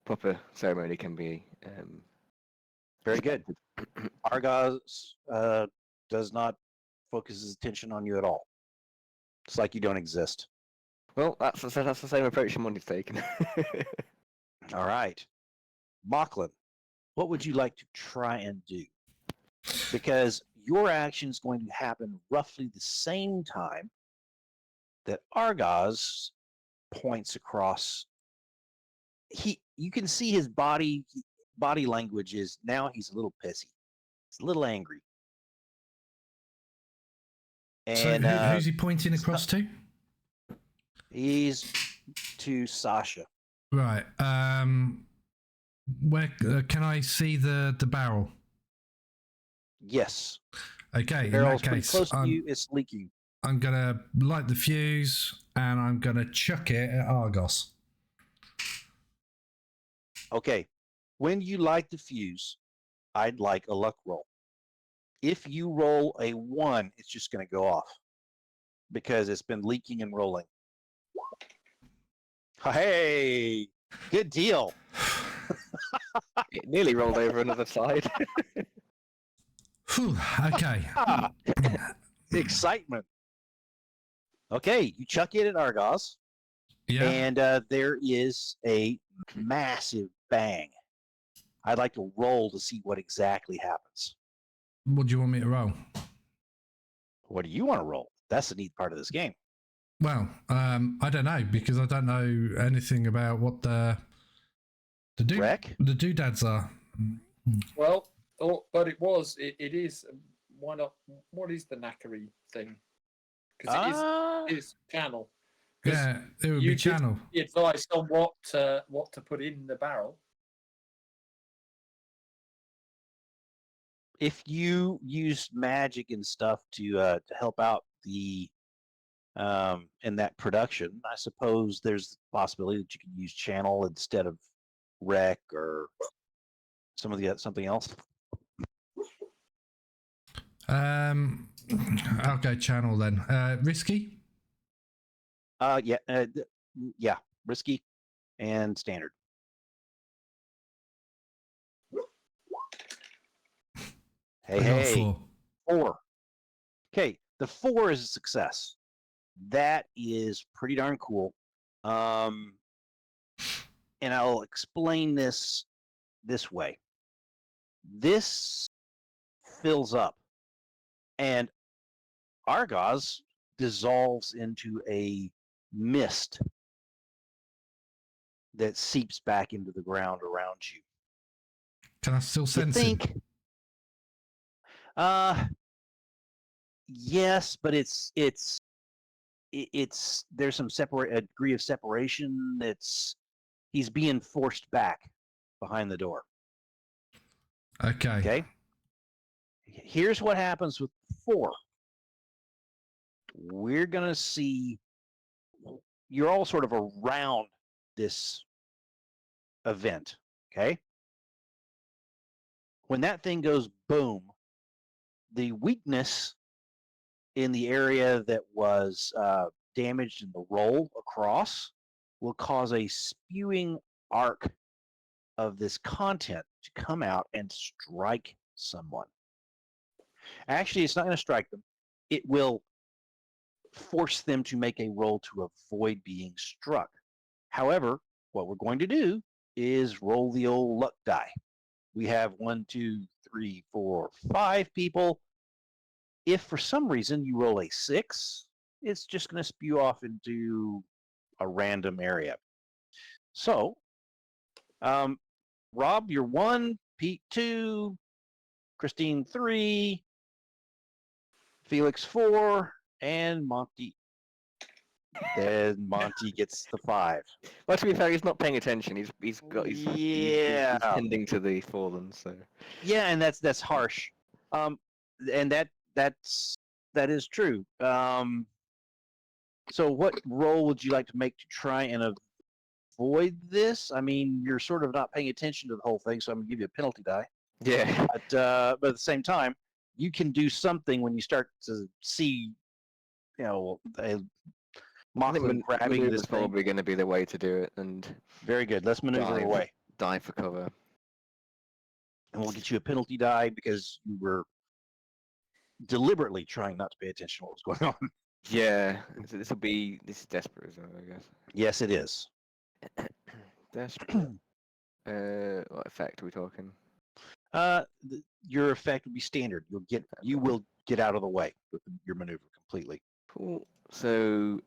proper ceremony can be. Very good. Argos does not focus his attention on you at all. It's like you don't exist. Well, that's the same approach Monty's taken. All right. Mochlain, what would you like to try and do? Because your action is going to happen roughly the same time that Argos points across. You can see his body language is now he's a little pissy. He's a little angry. And so who's he pointing across to? He's to Sasha. Right. Where can I see the barrel? Yes. Okay, The in barrel's that pretty case, close to you. It's leaking. I'm gonna light the fuse and I'm gonna chuck it at Argos. Okay. When you light the fuse, I'd like a luck roll. If you roll a 1, it's just going to go off because it's been leaking and rolling. Hey, good deal. It nearly rolled over another side. Whew, okay. Excitement. Okay, you chuck it at Argos, Yeah. and there is a massive bang. I'd like to roll to see what exactly happens. What do you want me to roll? What do you want to roll? That's the neat part of this game. Well, I don't know because I don't know anything about what the Wreck? the doodads are. Well, but it is. Why not? What is the knackery thing? Because it is channel. 'Cause Yeah, it would you be did channel. advice on what to put in the barrel. If you use magic and stuff to help out the in that production, I suppose there's the possibility that you can use channel instead of wreck or something else. I'll go channel then. Risky? Yeah, risky and standard. I got 4. 4. Okay, the 4 is a success. That is pretty darn cool. And I'll explain this way. This fills up, and Argos dissolves into a mist that seeps back into the ground around you. Can I still You sense him? think? Yes, but it's there's some a degree of separation. He's being forced back behind the door. Okay. Okay. Here's what happens with 4. We're gonna see. You're all sort of around this event. Okay. When that thing goes boom, the weakness in the area that was damaged in the roll across will cause a spewing arc of this content to come out and strike someone. Actually, it's not going to strike them. It will force them to make a roll to avoid being struck. However, what we're going to do is roll the old luck die. We have 1, 2, 3, 4, 5 people. If for some reason you roll a 6, it's just going to spew off into a random area. So, Rob, you're 1, Pete 2, Christine 3, Felix 4, and Monty. Then Monty gets the 5. Well, to be fair, he's not paying attention. He's Yeah. tending to the fallen. So Yeah, and that's harsh. And that is true. So what role would you like to make to try and avoid this? I mean, you're sort of not paying attention to the whole thing, so I'm gonna give you a penalty die. yeah, But at the same time, you can do something when you start to see, a I think mochlain grabbing maneuver's this thing. probably going to be the way to do it, and Very good. Let's maneuver away, dive for cover. and we'll get you a penalty die because you were deliberately trying not to pay attention to what was going on. Yeah, so this is desperate, isn't it? I guess. Yes, it is. Desperate. What effect are we talking? Your effect will be standard. You will get out of the way with your maneuver completely. Cool. So,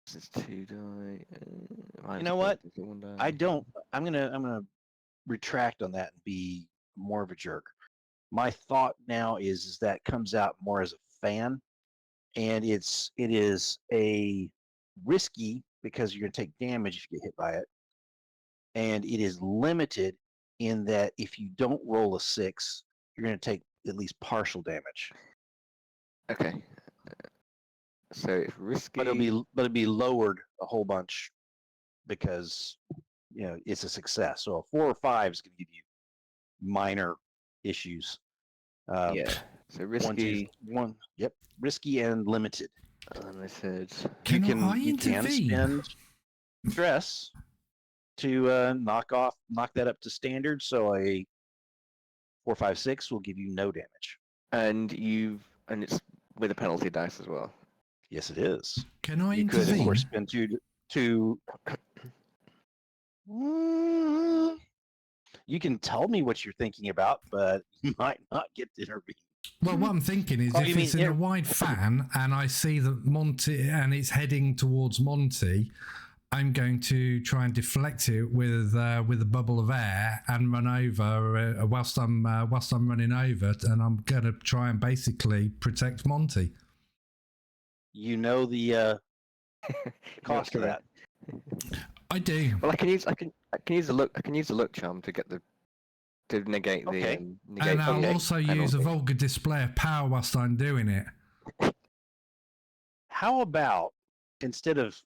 this is 2 die. You know what? I'm gonna retract on that and be more of a jerk. My thought now is that comes out more as a fan, and it is a risky because you're going to take damage if you get hit by it. And it is limited in that if you don't roll a 6, you're going to take at least partial damage. Okay. So it's risky. But it'll be lowered a whole bunch because it's a success. So a 4 or 5 is going to give you minor issues. Yeah. So risky. One. Yep. Risky and limited. Limited. You I can intervene? spend stress to knock that up to standard. So a 4, 5, 6 will give you no damage. And it's with a penalty dice as well. Yes, it is. Can I You could, of intervene? course, spend two. You can tell me what you're thinking about, but you might not get to intervene. Well, what I'm thinking is, Oh, if you it's mean in a wide fan and I see that Monty and it's heading towards Monty, I'm going to try and deflect it with a bubble of air and run over whilst I'm running over, and I'm going to try and basically protect Monty. You know the cost of that. I do. Well, I can use the look charm to negate Okay. the negate. And I'll the also use a penalty. vulgar display of power whilst I'm doing it. How about instead of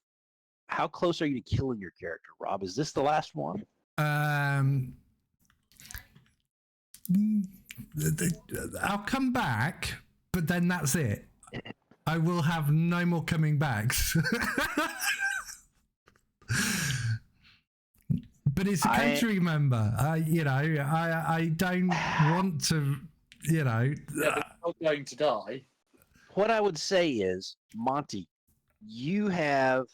how close are you to killing your character, Rob? Is this the last one? I'll come back, but then that's it. I will have no more coming backs. But it's a country member. I don't want to, Not going to die. What I would say is, Monty, you have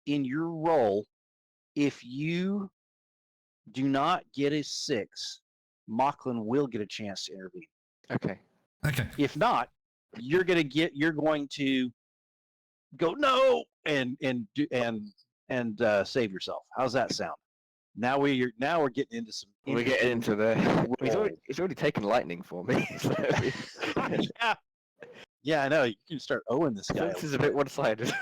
in your role, if you do not get a 6, Mochlain will get a chance to intervene. Okay. Okay. If not, you're going to go no and save yourself. How's that sound? Now we're getting into some. We're getting into the. He's already taken lightning for me. So yeah, I know. You can start owing this guy. this is a bit one-sided.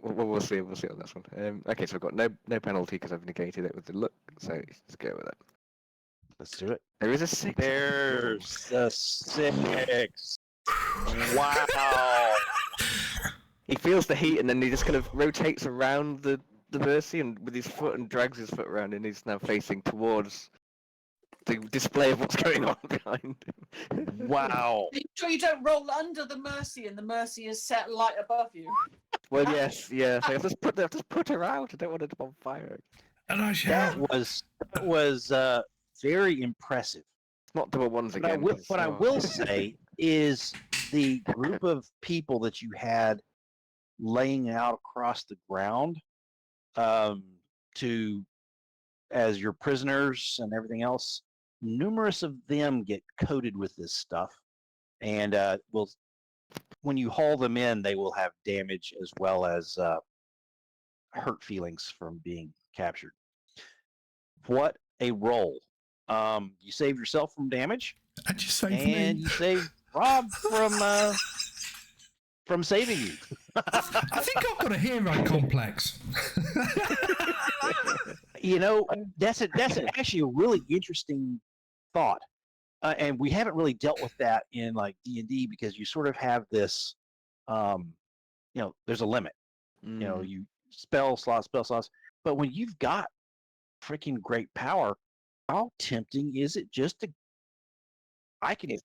We'll see on this one. Okay, so I've got no penalty because I've negated it with the look. So let's go with it. Let's do it. There is a 6. There's a 6. Wow. He feels the heat and then he just kind of rotates around the Mercy and with his foot and drags his foot around and he's now facing towards the display of what's going on behind him. Wow. Are you sure you don't roll under the Mercy and the Mercy is set light above you? Well, yes. So I've just put her out. I don't want her to on fire. And I shall. That was very impressive. It's not double ones again. What I will say is the group of people that you had laying out across the ground as your prisoners and everything else, numerous of them get coated with this stuff, and when you haul them in, they will have damage as well as hurt feelings from being captured. What a roll! You save yourself from damage, And you saved and me. you save Rob from saving you. I think I've got a hero complex. That's actually a really interesting thought, and we haven't really dealt with that in like D&D because you sort of have this, there's a limit. You spell slots, but when you've got freaking great power, how tempting is it just to? I can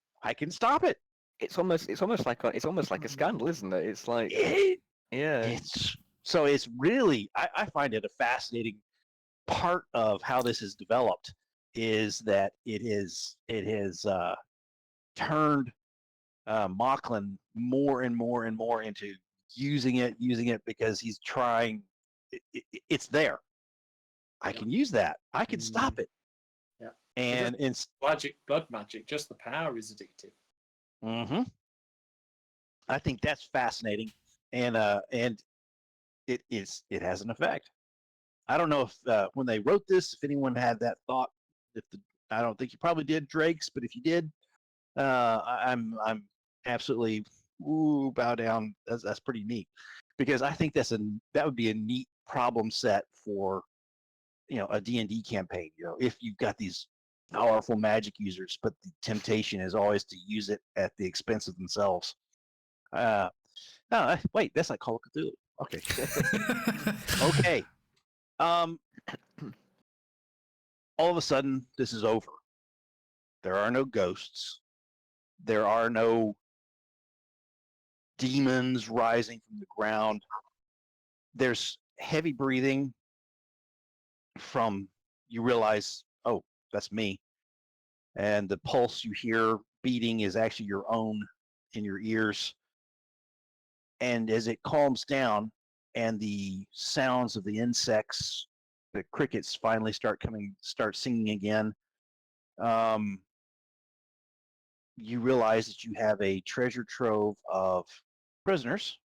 stop it. It's almost like a scandal, isn't it? It's like yeah. It's really I find it a fascinating part of how this is developed is that it has turned Mochlain more and more and more into using it because he's trying. It's there. I can use that. I can stop it. Yeah. And it's blood magic. Just the power is addictive. Mm-hmm. I think that's fascinating, and it has an effect. I don't know if when they wrote this, if anyone had that thought. I don't think you probably did, Drakes, but if you did, I'm absolutely bow down. That's pretty neat. because I think that would be a neat problem set for, a D&D campaign. If you've got these powerful magic users, but the temptation is always to use it at the expense of themselves. No, wait, that's not Call of Cthulhu. Okay. Okay. All of a sudden, this is over. There are no ghosts. There are no demons rising from the ground. There's heavy breathing from, you realize, oh, that's me. And the pulse you hear beating is actually your own in your ears. And as it calms down and the sounds of the insects, the crickets finally start singing again, you realize that you have a treasure trove of prisoners,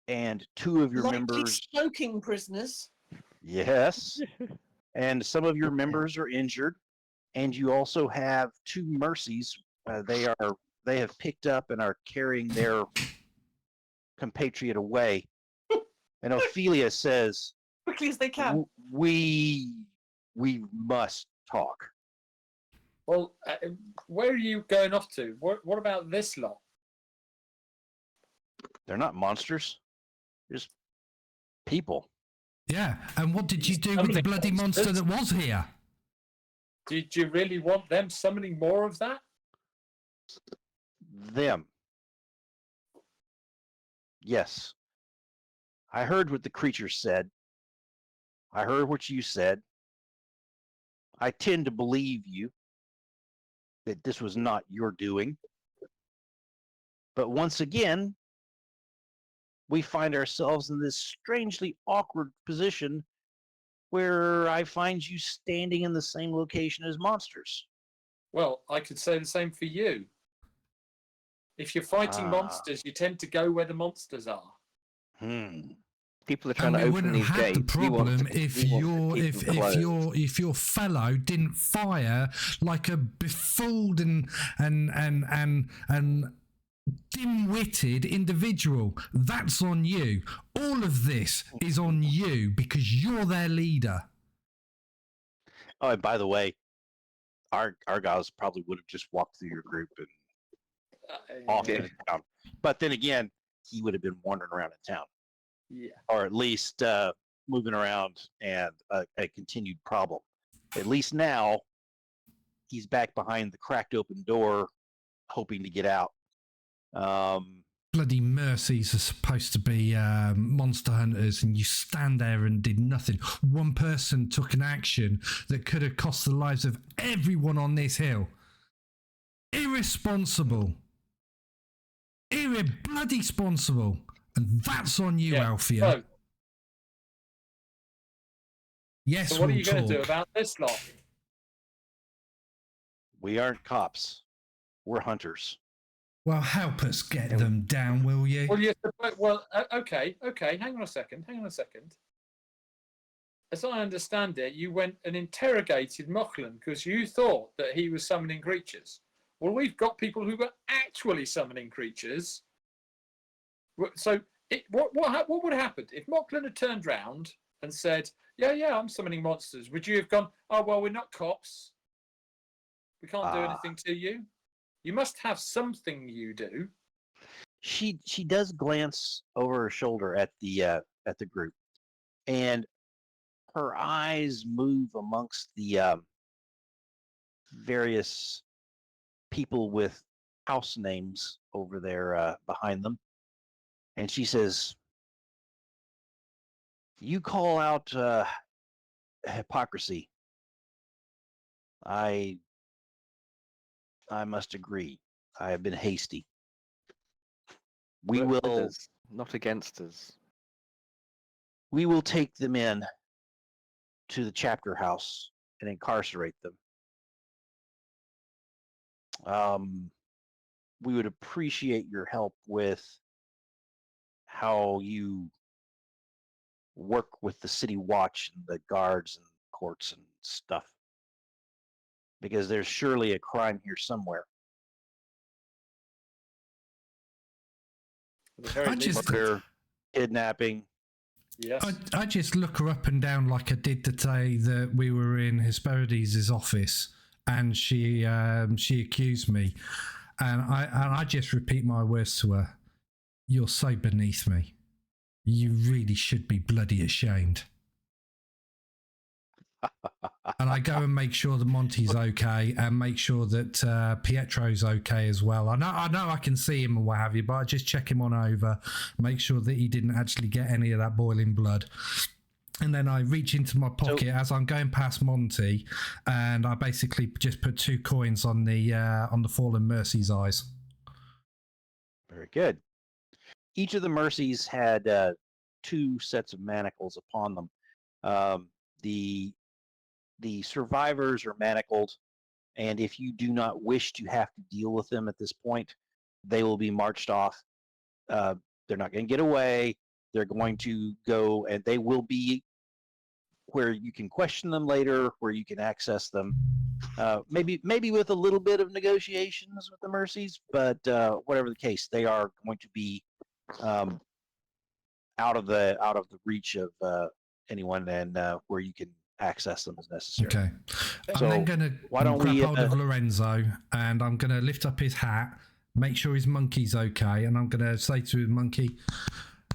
and two of your Likely members, smoking prisoners. yes, and some of your members are injured, and you also have two mercies. They have picked up and are carrying their compatriot away. And Ophelia says, Quickly as they can. we must talk. Well, where are you going off to? What about this lot? They're not monsters. They're just people. Yeah, and what did you do with the bloody monster that was here? Did you really want them summoning more of that? Them. Yes. I heard what the creature said. I heard what you said. I tend to believe you that this was not your doing. But once again, we find ourselves in this strangely awkward position where I find you standing in the same location as monsters. Well, I could say the same for you. If you're fighting monsters, you tend to go where the monsters are. People are trying to open these gates. The problem if your fellow didn't fire like a befooled and dim-witted individual. That's on you. All of this is on you because you're their leader. Oh, and by the way, our guys probably would have just walked through your group and off into town. But then again, he would have been wandering around in town. Yeah. Or at least moving around and a continued problem. At least now, he's back behind the cracked open door, hoping to get out. Bloody mercies are supposed to be monster hunters, and you stand there and did nothing. One person took an action that could have cost the lives of everyone on this hill. Irresponsible. Bloody responsible. And that's on you, Alfia. So, Yes, so what are you going to do about this lot? We aren't cops. We're hunters. Well, help us get them down, will you? Okay. Hang on a second. As I understand it, you went and interrogated Mochlain because you thought that he was summoning creatures. Well, we've got people who were actually summoning creatures. So what would have happened if Mochlain had turned round and said, yeah, I'm summoning monsters? Would you have gone, oh, well, we're not cops. We can't do anything to you. You must have something you do. She does glance over her shoulder at the group, and her eyes move amongst the various people with house names over there behind them, and she says, "You call out hypocrisy. I must agree. I have been hasty. We Work with will us, not against us. We will take them in to the chapter house and incarcerate them. We would appreciate your help with how you work with the city watch and the guards and courts and stuff, because there's surely a crime here somewhere." At the very I least, just- Murder, kidnapping. yes. I just look her up and down like I did the day that we were in Hesperides' office, and she accused me, and I just repeat my words to her. You're so beneath me. You really should be bloody ashamed. And I go and make sure that Monty's okay, and make sure that Pietro's okay as well. I know I can see him and what have you, but I just check him on over, make sure that he didn't actually get any of that boiling blood. And then I reach into my pocket as I'm going past Monty, and I basically just put 2 coins on the fallen Mercy's eyes. Very good. Each of the Mercies had 2 sets of manacles upon them. The survivors are manacled, and if you do not wish to have to deal with them at this point, they will be marched off. They're not going to get away. They're going to go, and they will be where you can question them later, where you can access them. Maybe with a little bit of negotiations with the Mercies, but whatever the case, they are going to be out of the reach of anyone, and where you can access them as necessary. Okay. So, I'm then going to why don't grab we, hold of Lorenzo, and I'm going to lift up his hat, make sure his monkey's okay, and I'm going to say to his monkey,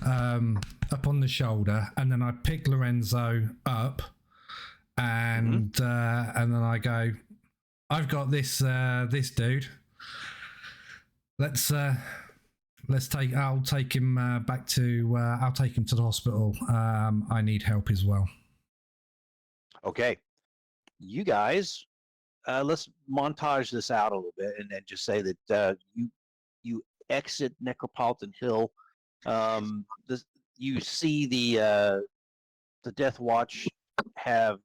up on the shoulder, and then I pick Lorenzo up, and then I go, I've got this dude. I'll take him back to I'll take him to the hospital. I need help as well. Okay, you guys, let's montage this out a little bit, and then just say that you exit Necropolitan Hill. You see the Death Watch have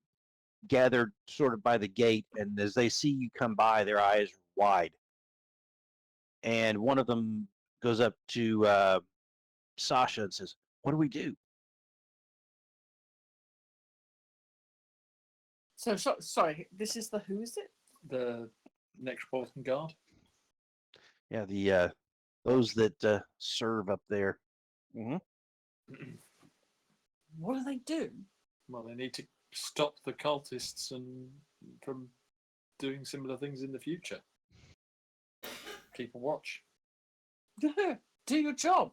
gathered sort of by the gate, and as they see you come by, their eyes are wide. And one of them goes up to Sasha and says, "What do we do?" So, sorry, this is the who is it? The Necropolitan Guard. Yeah, the those that serve up there. What do they do? Well, they need to stop the cultists and from doing similar things in the future. Keep a watch. Do your job.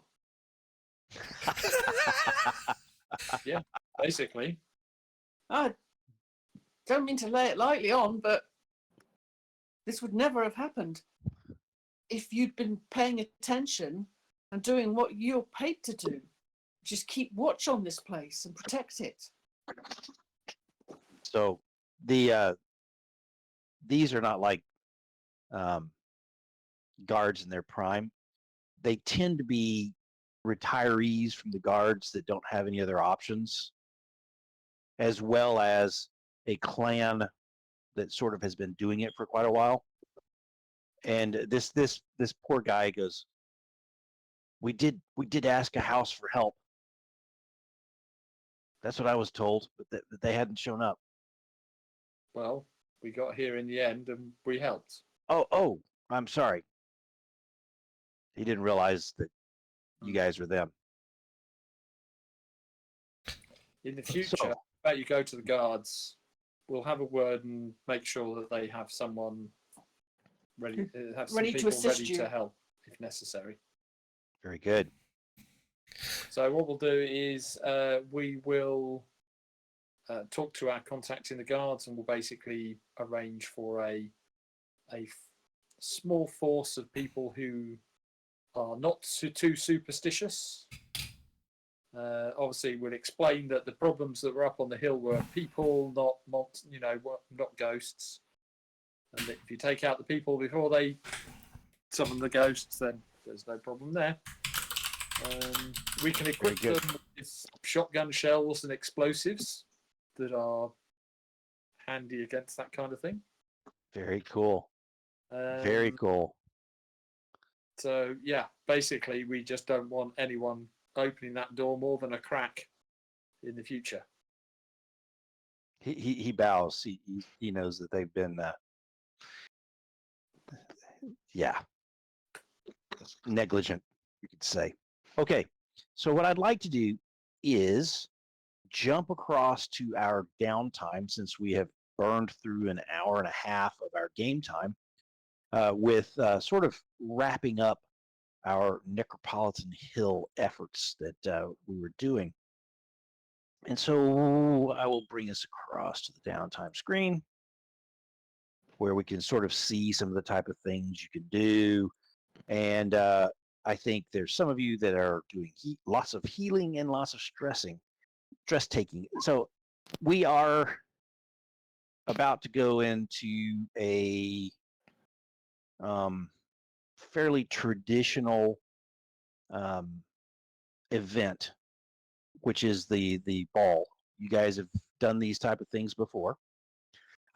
Yeah, basically. I don't mean to lay it lightly on, but this would never have happened if you'd been paying attention and doing what you're paid to do. Just keep watch on this place and protect it. So these are not like guards in their prime. They tend to be retirees from the guards that don't have any other options, as well as a clan that sort of has been doing it for quite a while. And this poor guy goes, we did ask a house for help. That's what I was told, but that they hadn't shown up. Well, we got here in the end and we helped. Oh, I'm sorry. He didn't realize that you guys were them. In the future, So- about you go to the guards, we'll have a word and make sure that they have someone ready, have some Ready to people assist ready you. to help if necessary. Very good. So what we'll do is we will talk to our contact in the guards, and we'll basically arrange for a small force of people who are not too superstitious. Obviously, we'll explain that the problems that were up on the hill were people, not ghosts. And that if you take out the people before they summon the ghosts, then there's no problem there. We can equip Very good. them with shotgun shells and explosives that are handy against that kind of thing. Very cool. Very cool. So yeah, basically, we just don't want anyone opening that door more than a crack in the future. He bows. He knows that they've been negligent, you could say. Okay, so what I'd like to do is jump across to our downtime since we have burned through an hour and a half of our game time with sort of wrapping up our Necropolitan Hill efforts that we were doing. And so I will bring us across to the downtime screen where we can sort of see some of the type of things you can do. And I think there's some of you that are doing lots of healing and lots of stress taking. So we are about to go into a fairly traditional event, which is the ball. You guys have done these type of things before.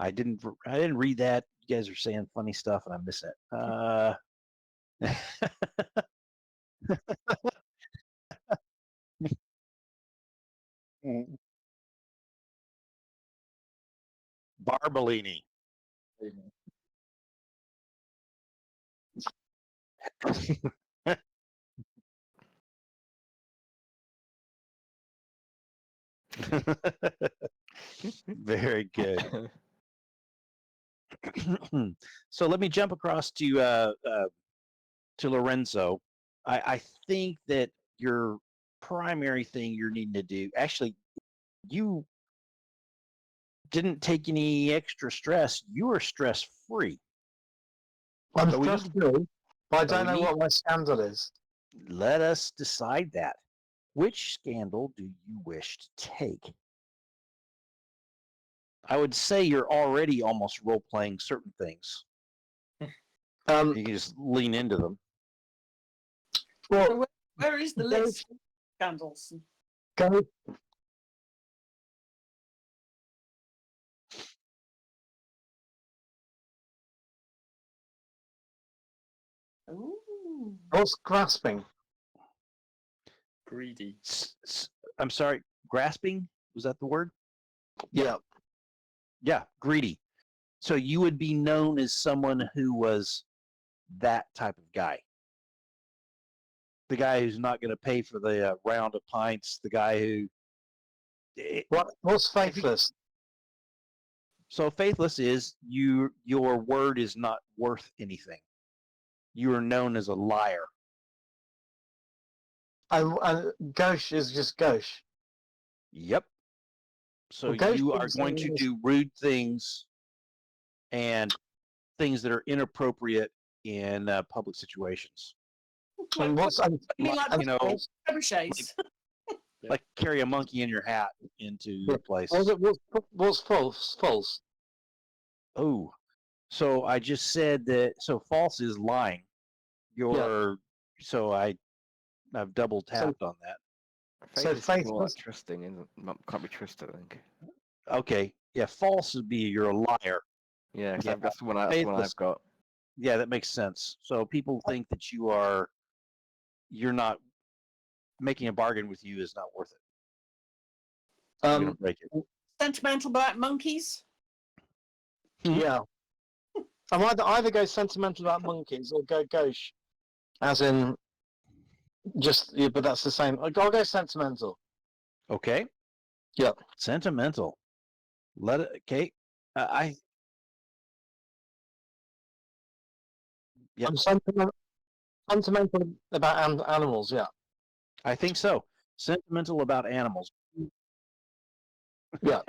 I didn't read that. You guys are saying funny stuff and I miss it. Barbolini. Very good. So let me jump across to Lorenzo. I think that your primary thing you're needing to do, actually, you didn't take any extra stress. You were stress free. I'm But we stress need- free, but I but don't we know need- what my scandal is. Let us decide that. Which scandal do you wish to take? I would say you're already almost role playing certain things. You can just lean into them. Well, So where is the Go- list? Candles. go. Ooh. What's grasping? Greedy. I'm sorry, grasping? Was that the word? Yeah. Yeah, greedy. So you would be known as someone who was that type of guy. The guy who's not going to pay for the round of pints. The guy who. What's faithless? So faithless is your word is not worth anything. You are known as a liar. And gauche is just gauche. Yep. So Well, ghost you are is going to always- do rude things and things that are inappropriate in public situations. And what's You mean like you know, trebuchets? like carry a monkey in your hat into Yeah. a place. what's false? False. Oh, so I just said that. So false is lying. So I've double tapped on that. So Faithless is more like faithless- trusting, can't be trusted, I think. Okay, yeah, false would be you're a liar. Yeah, 'cause Yeah, that's the one I've faithless. got. Yeah, that makes sense. So people think that you're not making a bargain with you is not worth it. You're gonna break it. Sentimental black monkeys. Yeah. I might either go sentimental about monkeys or go gauche, as in just. Yeah, but that's the same. I'll go sentimental. Okay. Yeah. Sentimental. Let it. Okay. Yeah. I'm sentimental about animals. Yeah. I think so. Sentimental about animals. Yeah.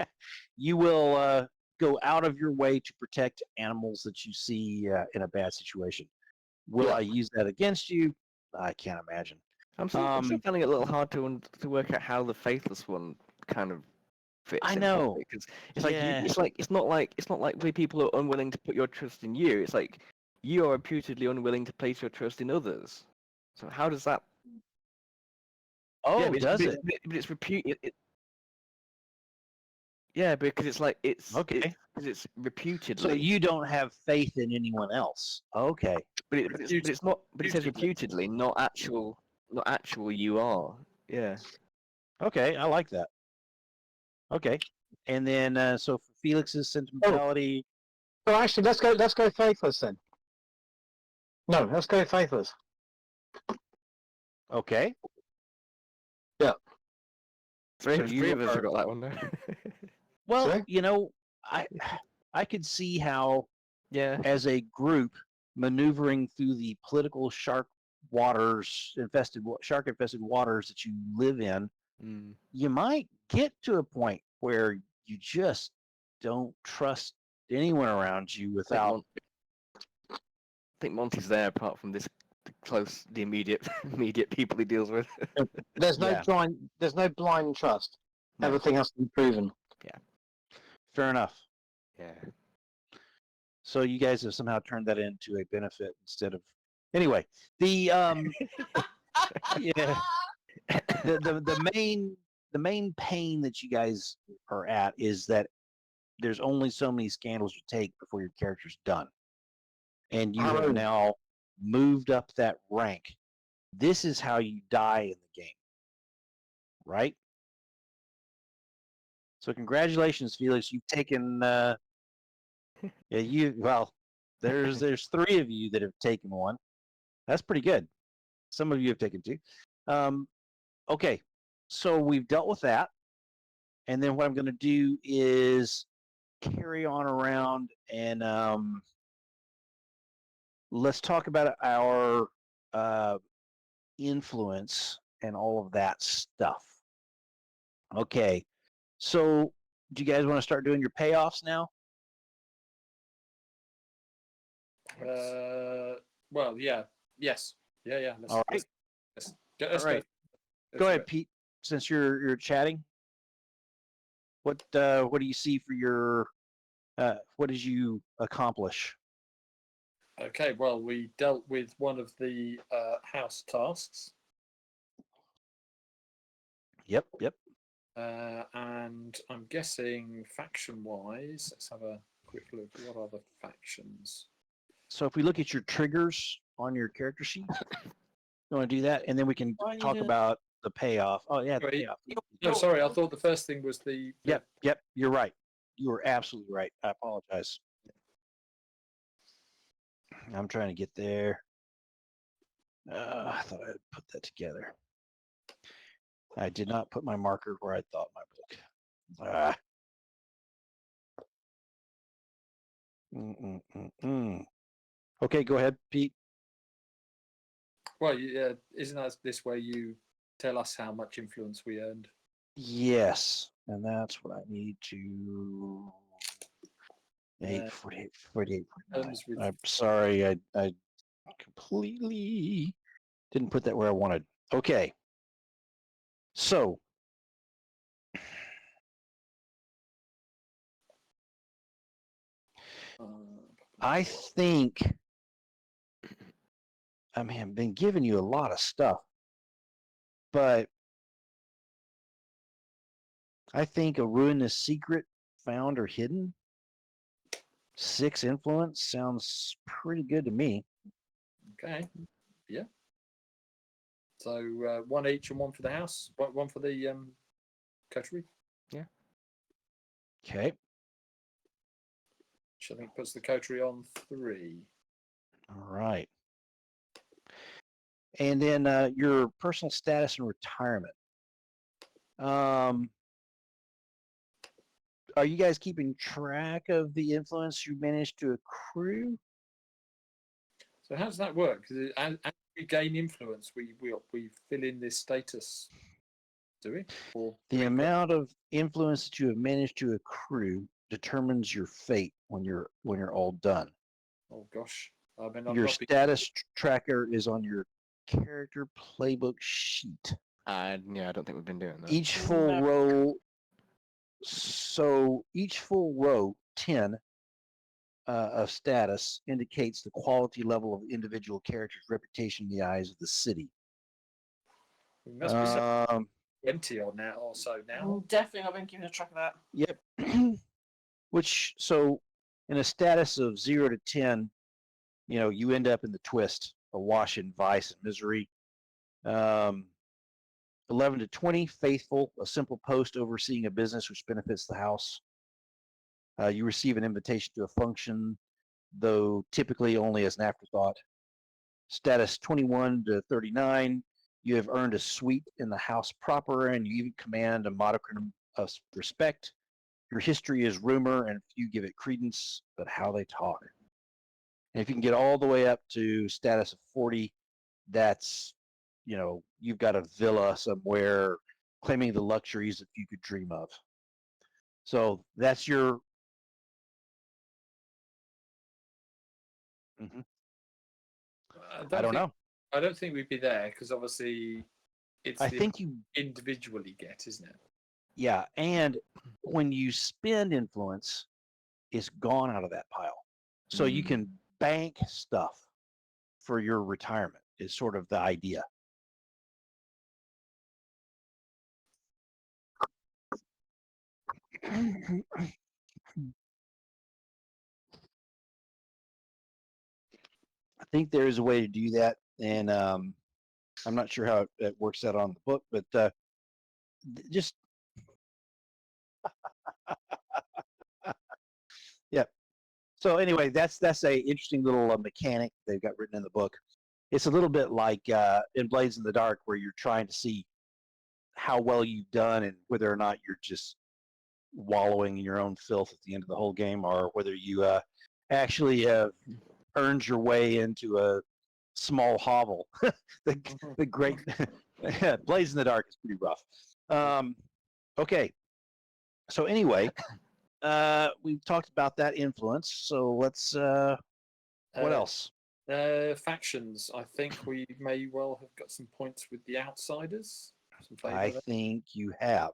You will go out of your way to protect animals that you see in a bad situation. Will Yeah. I use that against you? I can't imagine. I'm still finding it a little hard to work out how the faithless one kind of fits. I in know. properly, 'cause it's like Yeah. it's not like where people are unwilling to put your trust in you. It's like you are reputedly unwilling to place your trust in others. So how does that? Oh, but does it? But it's reputed. Yeah, because it's like Okay. because it's reputedly. So you don't have faith in anyone else. Okay. but it's not. But it says reputedly, not actual. Not actual. You are. Yeah. Okay, I like that. Okay. And then so for Felix's sentimentality, So actually, let's go faithless then. No, let's go faithless. okay. Three, So three you of us have are- got that one though. Well, Sorry? I could see how, Yeah. as a group, maneuvering through the political shark infested waters that you live in, Mm. you might get to a point where you just don't trust anyone around you without. I think Monty's there apart from the immediate immediate people he deals with. There's no Yeah. blind trust. No. Everything has to be proven. Fair enough. Yeah. So you guys have somehow turned that into a benefit instead of. Anyway, the yeah, the main pain that you guys are at is that there's only so many scandals you take before your character's done, and you have Oh. now moved up that rank. This is how you die in the game, right? So congratulations, Felix. You've taken. There's 3 of you that have taken one. That's pretty good. Some of you have taken 2. Okay, so we've dealt with that, and then what I'm going to do is carry on around and let's talk about our influence and all of that stuff. Okay, so do you guys want to start doing your payoffs now? Well, yeah, yes, yeah. All right. Let's All right. Go ahead, Pete. Since you're chatting, what do you see for your what did you accomplish? Okay, well, we dealt with one of the house tasks. Yep. And I'm guessing faction-wise, let's have a quick look. What are the factions? So if we look at your triggers on your character sheet, you want to do that, and then we can Why are you talk doing- about the payoff. Oh yeah, the Sorry. payoff. No, sorry, I thought the first thing was the Yep. You're right. You were absolutely right. I apologize. I'm trying to get there. I thought I'd put that together. I did not put my marker where I thought my book. Okay, go ahead, Pete. Well, yeah, isn't that this way you tell us how much influence we earned? Yes, and that's what I need to. 8, 48, 48, 49. Earns with I'm sorry, I completely didn't put that where I wanted. Okay. So I think I've been giving you a lot of stuff, but I think a ruinous secret found or hidden, 6 influence sounds pretty good to me. Okay, yeah. So 1 each and 1 for the house, 1 for the coterie. Okay. Which I think puts the coterie on 3. All right. And then your personal status and retirement. Are you guys keeping track of the influence you managed to accrue? So how does that work? Because as we gain influence, we fill in this status. Do we? Or The amount of influence that you have managed to accrue determines your fate when you're all done. oh gosh, I mean, I'm Your not being- status tracker is on your character playbook sheet. Yeah, I don't think we've been doing that. Each full No. row. So each full row, 10 of status indicates the quality level of the individual character's reputation in the eyes of the city. we must be saying 20 or now or so now. I'm definitely not been keeping a track of that. Yep. So in a status of 0 to 10, you end up in the twist, awash in vice and misery. 11 to 20, faithful, a simple post overseeing a business which benefits the house. You receive an invitation to a function, though typically only as an afterthought. Status 21 to 39, You have earned a suite in the house proper, and you even command a modicum of respect. Your history is rumor, and few give it credence, but how they talk. And if you can get all the way up to status of 40, that's, you've got a villa somewhere claiming the luxuries that you could dream of. So that's your. Mhm. I don't know. I don't think we'd be there because obviously it's I the think you. individually get, isn't it? Yeah, and when you spend influence, it's gone out of that pile. So you can bank stuff for your retirement is sort of the idea. I think there is a way to do that, and I'm not sure how it works out on the book, but just yeah. So anyway, that's a interesting little mechanic they've got written in the book. It's a little bit like in Blades in the Dark, where you're trying to see how well you've done and whether or not you're just wallowing in your own filth at the end of the whole game, or whether you actually have earned your way into a small hovel. the great Blades in the Dark is pretty rough. Okay, so anyway, we've talked about that influence. So let's. What else? Factions. I think we may well have got some points with the outsiders. Some favour I there. think you have.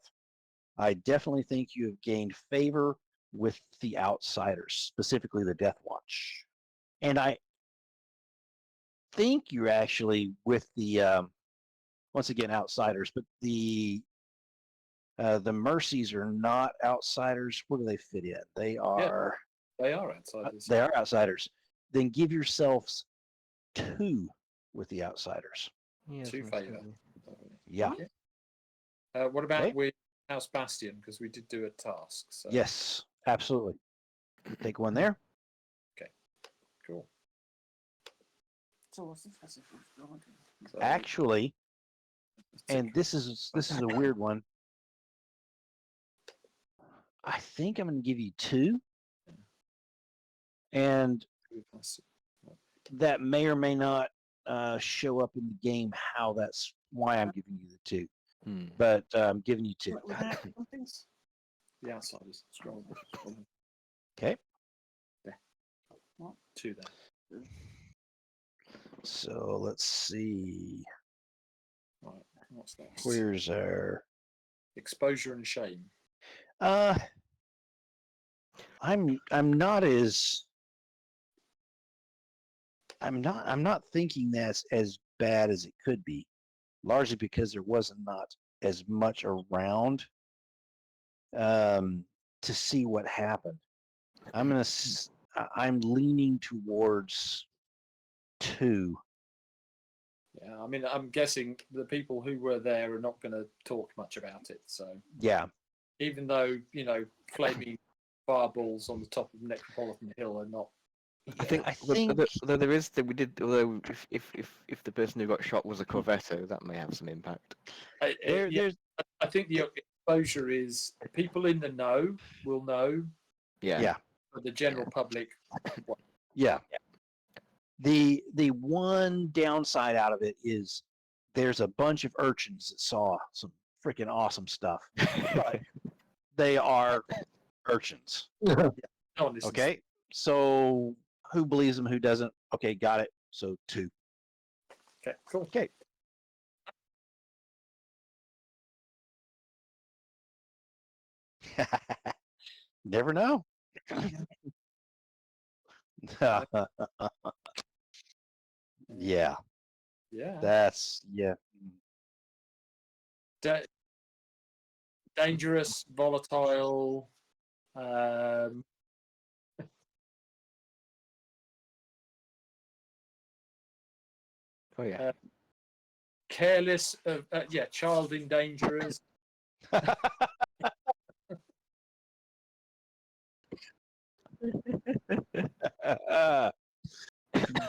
I definitely think you have gained favor with the outsiders, specifically the Death Watch. And I think you're actually with the, once again, outsiders, but the Mercies are not outsiders. Where do they fit in? They are. They are outsiders. They are outsiders. Then give yourselves 2 with the outsiders. Yeah, Two most favour. certainly. Yeah. What about Okay. with House Bastion? Because we did do a task. So. Yes, absolutely. Take one there. Cool. So what's the first one? So, Actually, and this is a weird one. I think I'm going to give you 2, and that may or may not show up in the game. How that's why I'm giving you the 2, but I'm giving you 2. the outsiders. Scroll. Okay. What? 2 there. So let's see. Right. What's next? Where's our Exposure and shame. I'm not as I'm not thinking that's as bad as it could be, largely because there wasn't not as much around to see what happened. I'm leaning towards 2. Yeah, I mean, I'm guessing the people who were there are not going to talk much about it. So Yeah. even though flaming fireballs on the top of Necropolitan Hill are not. I think although there is we did although if the person who got shot was a Corvetto, that may have some impact. I think the exposure is people in the know will know. Yeah. But the general public. Yeah. The one downside out of it is there's a bunch of urchins that saw some freaking awesome stuff. But they are urchins. Okay, so who believes them? Who doesn't? Okay, got it. So 2. Okay, cool. Okay. Never know. Yeah. Yeah. That's Dangerous, volatile. Oh yeah. Careless. Child endangerers.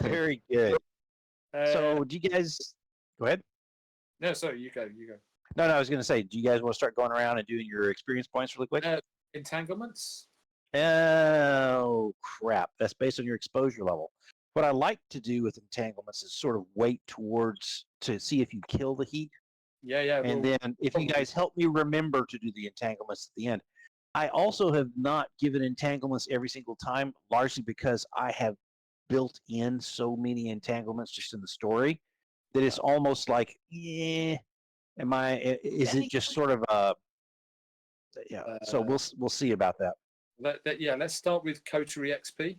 Very good. So, do you guys go ahead? No, sorry, you go. You go. No, I was going to say, do you guys want to start going around and doing your experience points really quick? Entanglements. Oh, crap. That's based on your exposure level. What I like to do with entanglements is sort of wait towards to see if you kill the heat. Yeah. And then if you guys help me remember to do the entanglements at the end. I also have not given entanglements every single time, largely because I have built in so many entanglements just in the story that it's almost like, is it just sort of so we'll see about that. Let's start with coterie XP.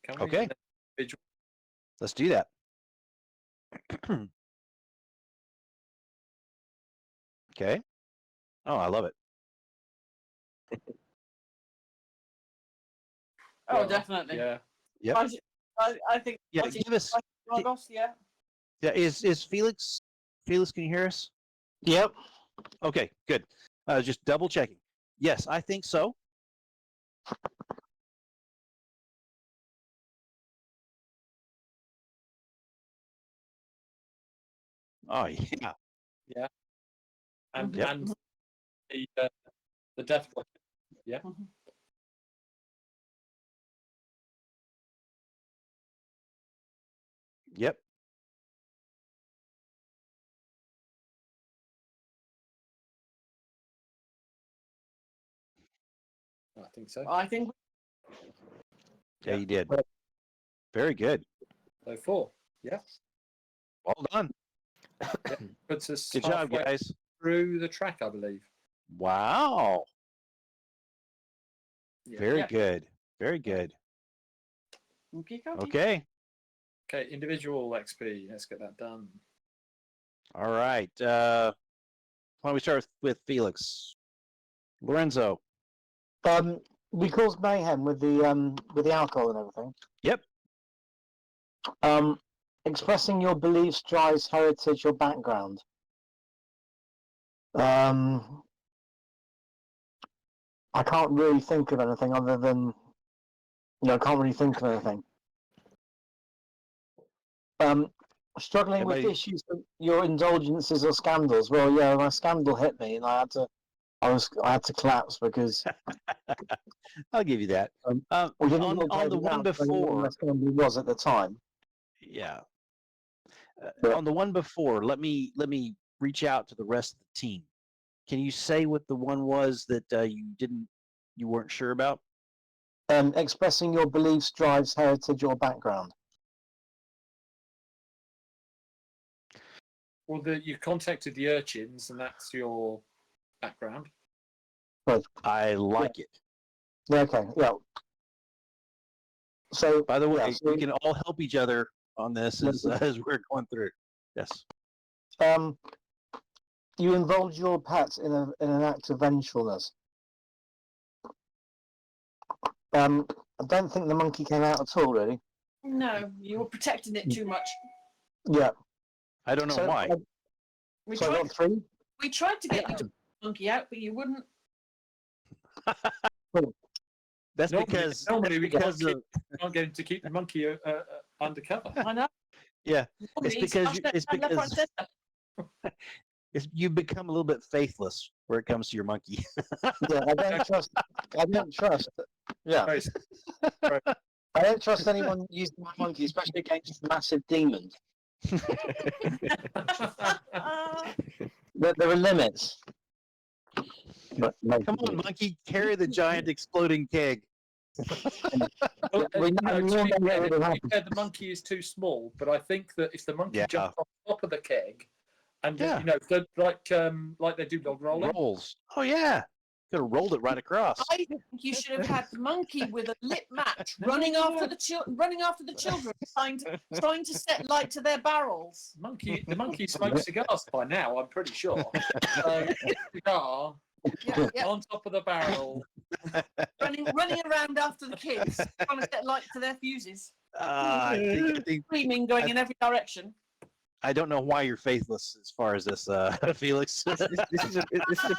Can we? Okay. Let's do that. Okay. Oh, I love it. Oh, definitely. Yeah. Yep. I think. Yeah, give us. Yeah. Yeah, is Felix? Felix, can you hear us? Yep. Okay, good. Just double checking. Yes, I think so. Oh yeah. Yeah. And Yep. and the death weapon. Yeah. Yep. I think so. I think. Yeah, you did. Very good. So 4. Yeah. Well done. Puts us Good job, halfway guys. through the track, I believe. Wow. Yeah. Very good. Very good. Okay. Okay, individual XP. Let's get that done. All right. Why don't we start with Felix? Lorenzo. We caused mayhem with the alcohol and everything. Yep. Expressing your beliefs, drives, heritage, or background. I can't really think of anything other than, I can't really think of anything. Struggling with issues with your indulgences or scandals. Well, yeah, my scandal hit me, and I had to collapse because I'll give you that. we didn't on the one before, what scandal was at the time. Yeah. On the one before, let me reach out to the rest of the team. Can you say what the one was that you weren't sure about? Expressing your beliefs, drives, heritage, or background. Well, you contacted the urchins, and that's your background. Right. I like it. Okay. Yeah. So, by the way, yeah, so, we can all help each other on this as we're going through. Yes. You involved your pet in an act of vengefulness. I don't think the monkey came out at all, really. No, you were protecting it too much. Yeah. I don't know why. We So I got 3. We tried to get you to put the monkey out, but you wouldn't. That's normally we because can't get him to keep the monkey undercover. I know. Yeah, it's because you've become a little bit faithless where it comes to your monkey. Yeah, I don't trust. Yeah. Right. I don't trust anyone using my monkey, especially against massive demons. There are limits. But, come on, monkey, carry the giant exploding keg. Well, the monkey is too small, but I think that if the monkey jumped on top of the keg, and like they do log rolling. Rolls. Oh yeah, could have rolled it right across. I think you should have had the monkey with a lit match running after the children, trying to set light to their barrels. The monkey smokes cigars by now, I'm pretty sure. Cigar on top of the barrel, running around after the kids, trying to set light to their fuses. I think screaming, going in every direction. I don't know why you're faithless as far as this, Felix. This is a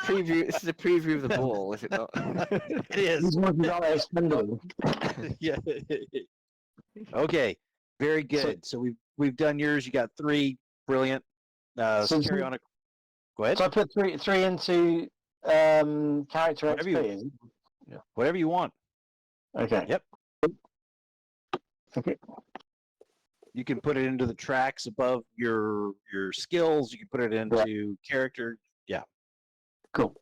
preview. This is a preview of the ball, is it not? It is. Yeah. Okay. Very good. So we've done yours. You got 3. Brilliant. So carry on. Go ahead. So I put three into character Whatever XP. you- is it? Whatever you want. Okay. Yep. Okay. You can put it into the tracks above your skills. You can put it into character. Yeah. Cool.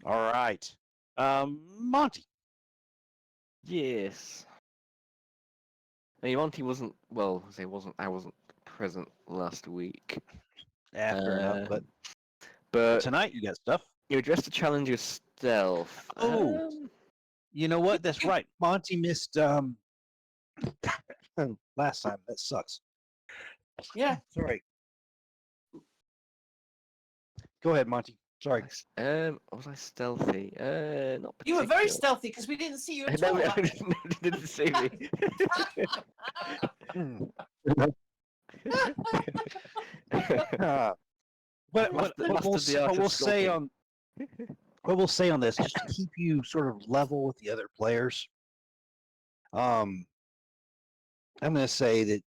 All right. Monty. Yes. I mean, Monty wasn't. Well, I wasn't present last week. Yeah, fair enough. But But tonight you got stuff. you addressed the challenge of stealth. Oh. You know what? That's right. Monty missed last time. That sucks. Yeah. Sorry. Go ahead, Monty. Sorry. Was I stealthy? Not You were very particularly. stealthy because we didn't see you at No, all. no, didn't see me. But Mastered what we'll the art of say skulking. on what we'll say on this, just to keep you sort of level with the other players. I'm going to say that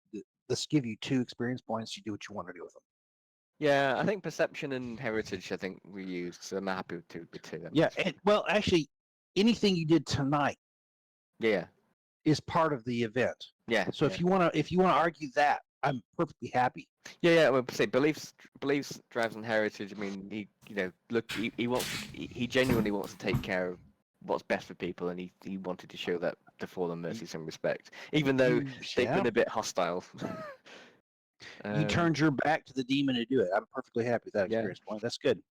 let's give you 2 experience points. You do what you want to do with them. Yeah, I think perception and heritage. I think we used, so I'm happy with two. Yeah, and, well, actually, anything you did tonight Yeah, is part of the event. yeah. So if you want to argue that, I'm perfectly happy. Yeah. I would say beliefs, drives, and heritage. I mean, he genuinely wants to take care of what's best for people, and he wanted to show that to Fallen Mercy some respect, even though they've been a bit hostile. You turned your back to the demon to do it. I'm perfectly happy with that Yeah. experience point. That's good.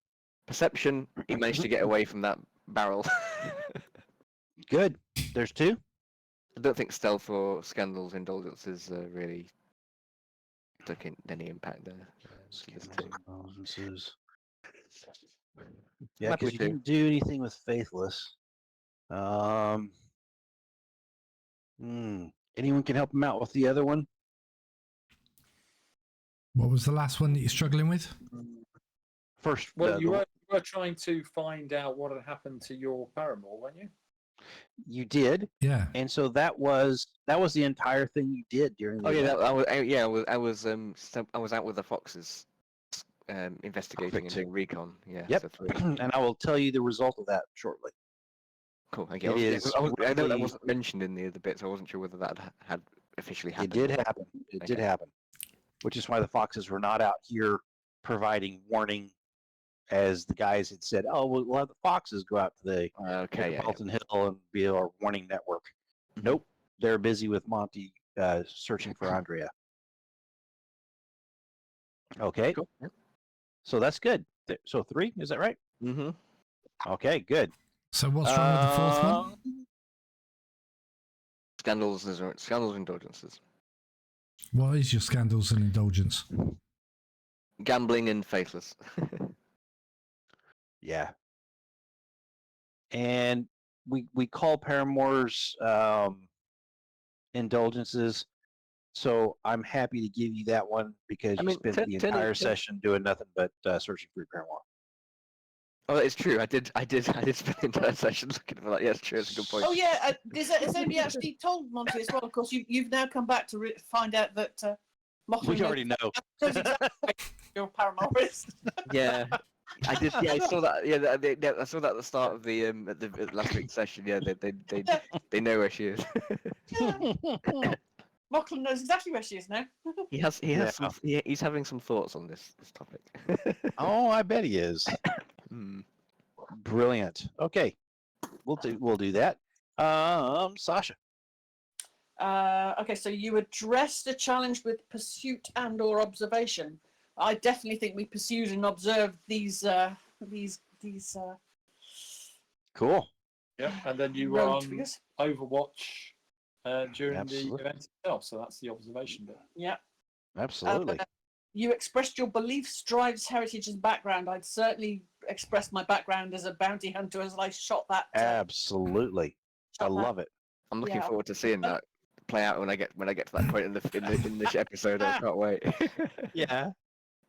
Perception. He managed to get away from that barrel. Good. There's 2. I don't think stealth or scandals indulgences really took any impact there. Just two. Yeah, Happy because you to. didn't do anything with faithless. Anyone can help him out with the other one? What was the last one that you're struggling with? First, Well, you were trying to find out what had happened to your paramour, weren't you? you did, Yeah. and so that was the entire thing you did during the Oh yeah, event. I was out with the foxes, investigating Perfect. and doing recon. Yeah. Yep. So 3. And I will tell you the result of that shortly. Cool. Okay. It is I know that really- wasn't mentioned in the other bits. I wasn't sure whether that had officially It happened. did happen. It did Okay. happen, which is why the foxes were not out here providing warning, as the guys had said. Oh, we'll have the foxes go out to the Okay. Yeah. Metropolitan Hill and be our warning network. Mhm. Nope, they're busy with Monty searching for Andrea. Okay, Cool. Yeah. so that's good. So 3, is that right? Mm-hmm. Okay, good. So what's wrong with the fourth one? Scandals indulgences. What is your scandals and indulgence? Gambling and faithless. Yeah. And we call paramours indulgences, so I'm happy to give you that one because I you mean, spent turn- the turn it- entire turn- session doing nothing but searching for your paramour. Oh, it's true. I did spend the entire session looking for that. Yeah, it's true. It's a good point. Oh yeah, has anybody actually told Monty as well? Of course, you've now come back to find out that Mochlains We already know. knows exactly where your paramour is. Yeah, I did. Yeah, I saw that. Yeah, I saw that at the start of the at the last week's session. Yeah, they know where she is. Mochlains knows exactly where she is now. He's having some thoughts on this topic. Oh, I bet he is. Hmm. Brilliant. Okay, we'll do that. Sasha. Okay, so you addressed the challenge with pursuit and/or observation. I definitely think we pursued and observed these. Cool. Yeah, and then you were road on triggers. Overwatch during Absolutely. the event itself, so that's the observation bit. Yeah. Absolutely. You expressed your beliefs, drives, heritage, and background. I'd certainly expressed my background as a bounty hunter as I shot that. Absolutely. I shot that. love it. I'm looking Yeah. forward to seeing that play out when I get to that point in this episode. I can't wait. Yeah.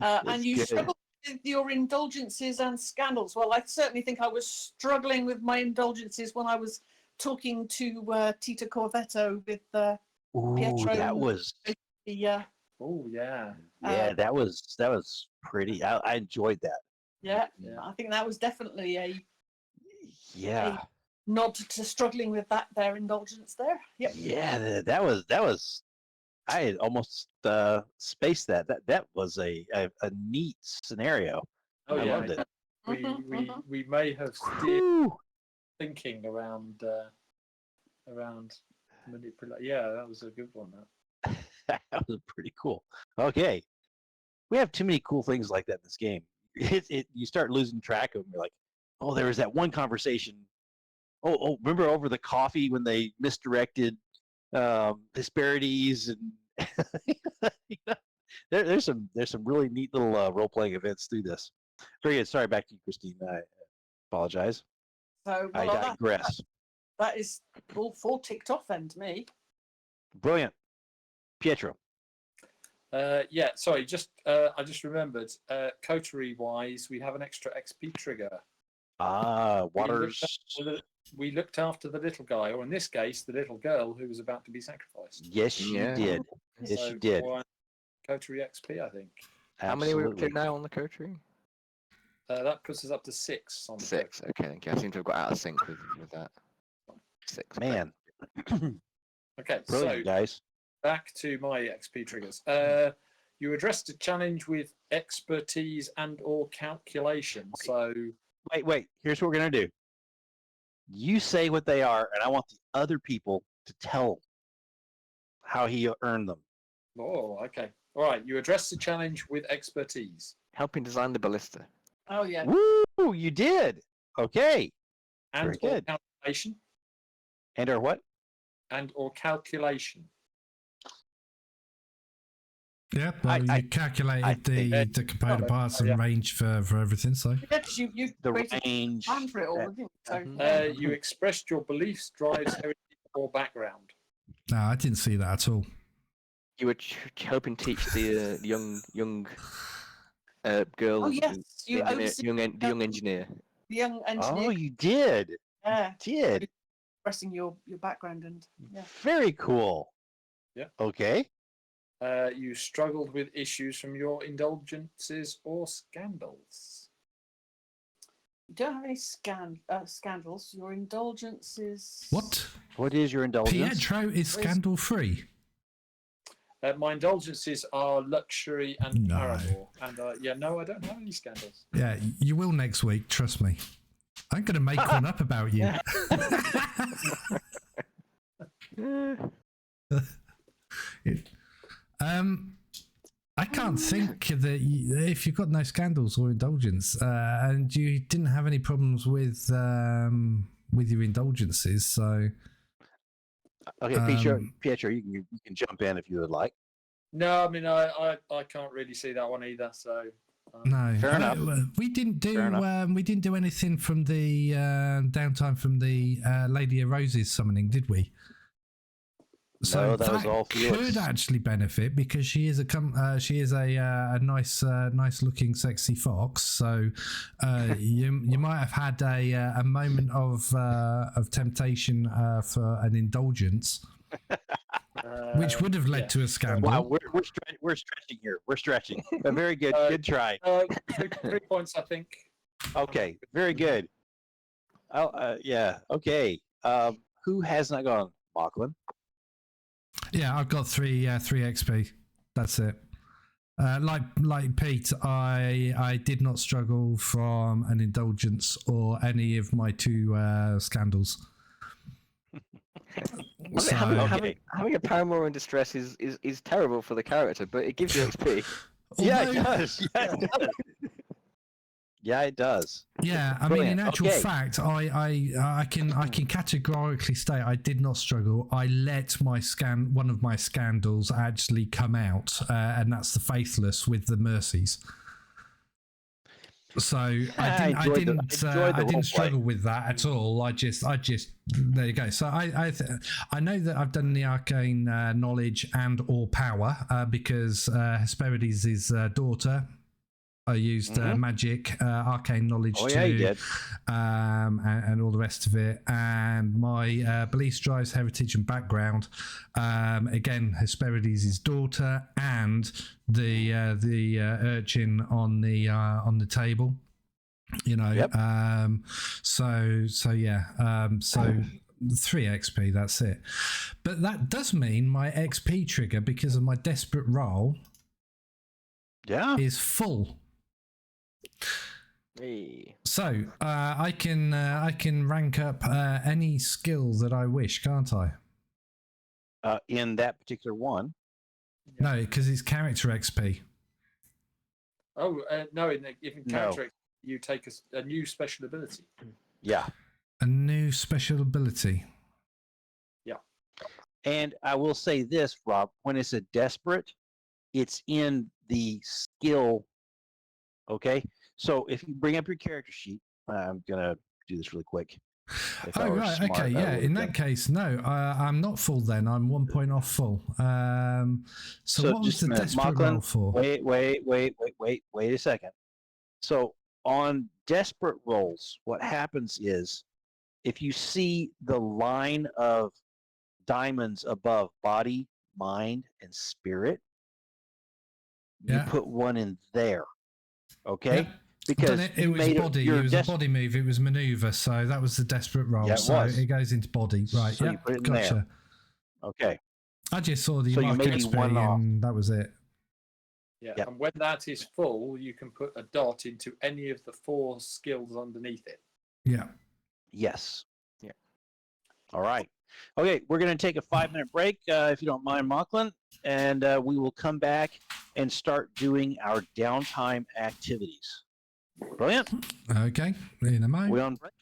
And you good. struggled with your indulgences and scandals. Well, I certainly think I was struggling with my indulgences when I was talking to Tita Corvetto with Ooh, Pietro. that was the Oh yeah. Yeah, that was pretty. I enjoyed that. Yeah, Yeah. I think that was definitely a Yeah, nod to struggling with their indulgence there. Yep. yeah, that was. I had almost spaced that. That was a neat scenario. Oh I yeah. loved it. We may have steered Whew. thinking around manipulate. Yeah, that was a good one. That. That was pretty cool. Okay, we have too many cool things like that in this game. You start losing track of them. You're like, oh, there was that one conversation. Oh, remember over the coffee when they misdirected disparities and there's some really neat little role playing events through this. Very good. Sorry, back to you, Christine. I apologize. So I digress. that is all 4 ticked off then to me. Brilliant, Pietro. Yeah, sorry, I just remembered, coterie wise, we have an extra XP trigger. Waters. We looked after the little guy, or in this case, the little girl who was about to be sacrificed. Yes, she did. Yes, So she did. Coterie XP, I think. How many are we up Absolutely. to now on the coterie? That puts us up to 6 on the 6. Okay, thank you. I seem to have got out of sync with that. 6. great. Man, Okay, brilliant, so guys. back to my XP triggers. You addressed a challenge with expertise and or calculation. So Wait. Here's what we're gonna do. You say what they are, and I want the other people to tell how he earned them. oh, okay. All right, you addressed the challenge with expertise Helping design the ballista. Oh yeah. Woo! You did. Okay. and Very or good. calculation And or what? and or calculation. Yeah, well, I you calculated I the component parts and yeah. range for everything, so. Yeah, 'cause you The created a range. plan for it all, didn't you? So, Mhm. You expressed your beliefs, drives, heritage, or background. No, I didn't see that at all. You were helping teach the young girl. Oh, yes, the you engineer, oversee the young engineer. the young engineer, Oh, you did. yeah, Did. expressing your background and yeah. Very cool. Yeah. Okay. You struggled with issues from your indulgences or scandals. You don't have any scandals. Your indulgence is What? What is your indulgence? Pietro is scandal free. My indulgences are luxury and No. paramour. And no, I don't have any scandals. Yeah, you will next week, trust me. I'm going to make one up about you. I can't think that if you've got no scandals or indulgence, and you didn't have any problems with your indulgences, so Okay, Pietro, you can jump in if you would like. No, I mean I can't really see that one either. So no. Fair enough. We didn't do Fair enough. we didn't do anything from the downtime from the Lady of Roses summoning, did we? So No, that was all Felix. could actually benefit because she is a nice looking sexy fox. So you might have had a moment of temptation for an indulgence, which would have led to a scandal. Wow, we're stretching here. We're stretching. But very good. Good try. 3 points, I think. Okay, very good. Oh, yeah. Okay. Who has not gone? Mochlain. Yeah, I've got three XP. That's it. Like Pete, I did not struggle from an indulgence or any of my 2 scandals. So, Having a paramour in distress is terrible for the character, but it gives you XP. Yeah, it although- does. Yeah, it does. Yeah, it does. Yeah, I mean, Brilliant. in actual Okay. fact, I can categorically state I did not struggle. I let one of my scandals actually come out, and that's the Faithless with the Mercies. So I didn't struggle with that at all. I just there you go. So I know that I've done the arcane knowledge and or power because Hesperides' daughter I used magic, arcane knowledge Oh, too, yeah, you did. and all the rest of it. And my beliefs, drives, heritage, and background. Again, Hesperides' daughter, and the urchin on the table. You know, Yep. so 3 XP. That's it. But that does mean my XP trigger, because of my desperate roll, Yeah. is full. Hey. So I can rank up any skill that I wish, can't I? In that particular one. No, because it's character XP. Oh, no, if in No. character, you take a new special ability. Yeah. A new special ability. Yeah. And I will say this, Rob, when it's a desperate, it's in the skill. Okay. So if you bring up your character sheet, I'm going to do this really quick. If I Oh, were right. smart, Okay. I Yeah. would've In done- that case, no, I'm not full then. I'm 1 point off full. So what was just a the minute. desperate Mochlain, roll for? Wait a second. So on desperate rolls, what happens is if you see the line of diamonds above body, mind, and spirit, you Yeah. put one in there. Okay? Yeah. Because It you was made body. It was a body move. It was maneuver. So that was the desperate roll. Yeah, it so was. it goes into body. Right. So you Yeah. put it in there. Gotcha. Okay. I just saw the So you mark may be XP one off. and that was it. Yeah. Yep. And when that is full, you can put a dot into any of the 4 skills underneath it. Yeah. Yes. Yeah. All right. Okay, we're going to take a 5-minute break, if you don't mind, Mochlain, and we will come back and start doing our downtime activities. Brilliant. Okay. In a moment. We on break?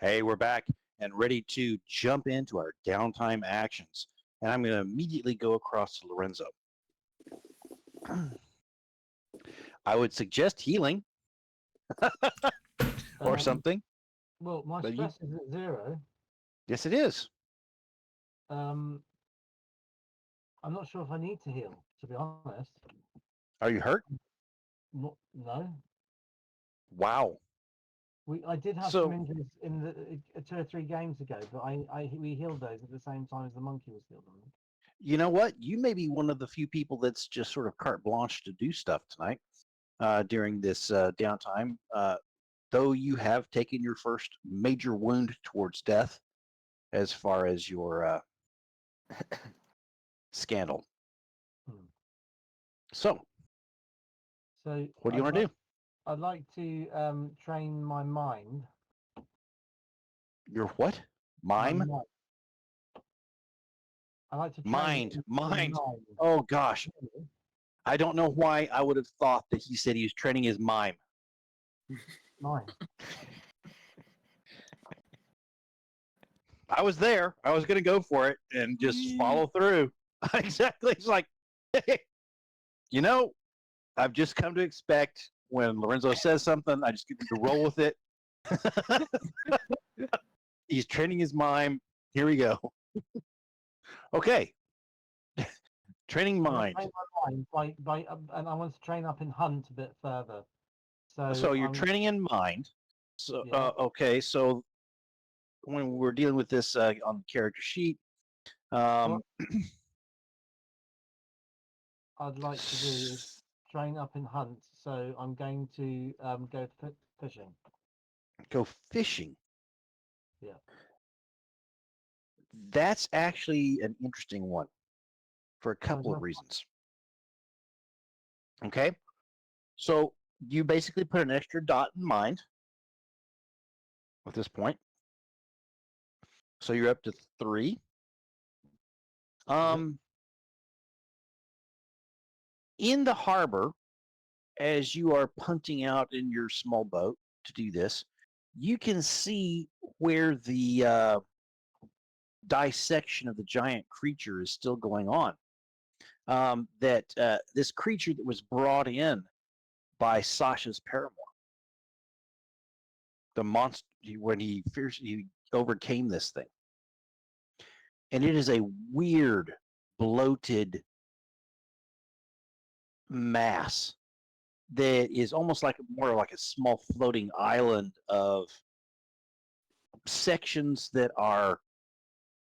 Hey, we're back and ready to jump into our downtime actions. And I'm going to immediately go across to Lorenzo. I would suggest healing or something. Well, my But you- stress is at 0. Yes, it is. I'm not sure if I need to heal, to be honest. Are you hurt? No. Wow. I did have So- some injuries in the 2 or 3 games ago, but we healed those at the same time as the monkey was healed. You know what? You may be one of the few people that's just sort of carte blanche to do stuff tonight during this downtime. Though you have taken your first major wound towards death as far as your scandal. Hmm. So, So what do you want to do? I'd like to train my mind. Your what? My Mime? mind. I like to train Mind. in Mind. mind. Oh, gosh. I don't know why I would have thought that he said he was training his mime. Mind. I was there. I was going to go for it and just follow through. Exactly. It's like, hey, you know, I've just come to expect when Lorenzo says something, I just get to roll with it. He's training his mime. Here we go. Okay. Training mind. I train my mind and I want to train up in hunt a bit further. So you're I'm- training in mind. So Yeah. okay. So when we're dealing with this on the character sheet, What I'd like to do is train up in hunt. So I'm going to go fishing. go fishing. Yeah. That's actually an interesting one for a couple of enough. reasons. Okay. So you basically put an extra dot in mind at this point. So you're up to 3. In the harbor, as you are punting out in your small boat to do this, you can see where the dissection of the giant creature is still going on. This creature that was brought in by Sasha's paramour, the monster, when he overcame this thing, and it is a weird, bloated mass that is almost like more like a small floating island of sections that are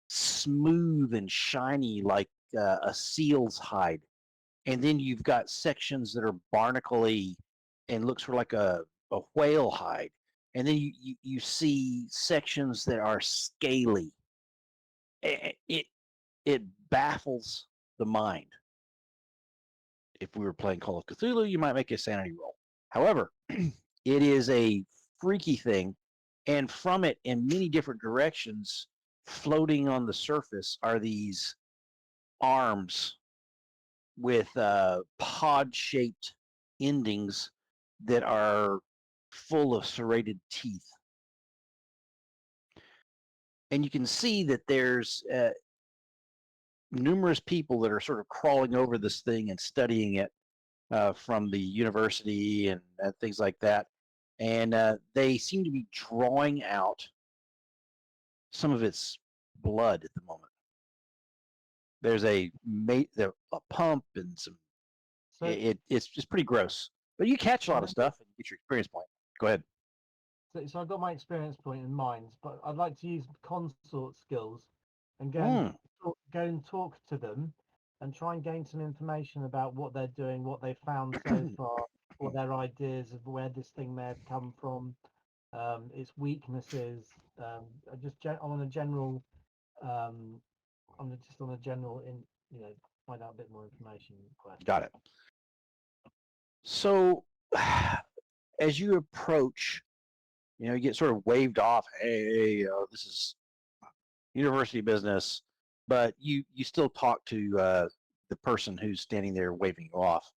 smooth and shiny like a seal's hide, and then you've got sections that are barnacle-y and looks like a whale hide, and then you see sections that are scaly. It baffles the mind. If we were playing Call of Cthulhu, you might make a sanity roll. However, it is a freaky thing, and from it, in many different directions, floating on the surface are these arms with pod-shaped endings that are full of serrated teeth. And you can see that there's numerous people that are sort of crawling over this thing and studying it from the university and things like that. And they seem to be drawing out some of its blood at the moment. There's a pump and some. So, It's just pretty gross. But you catch a lot of stuff and get your experience point. Go ahead. so I've got my experience point in mind, but I'd like to use consort skills and go and talk to them and try and gain some information about what they're doing, what they've found so far, what their ideas of where this thing may have come from, its weaknesses. I'm on a general, find out a bit more information. Got it. So as you approach, you get sort of waved off. Hey, this is university business, but you still talk to the person who's standing there waving you off,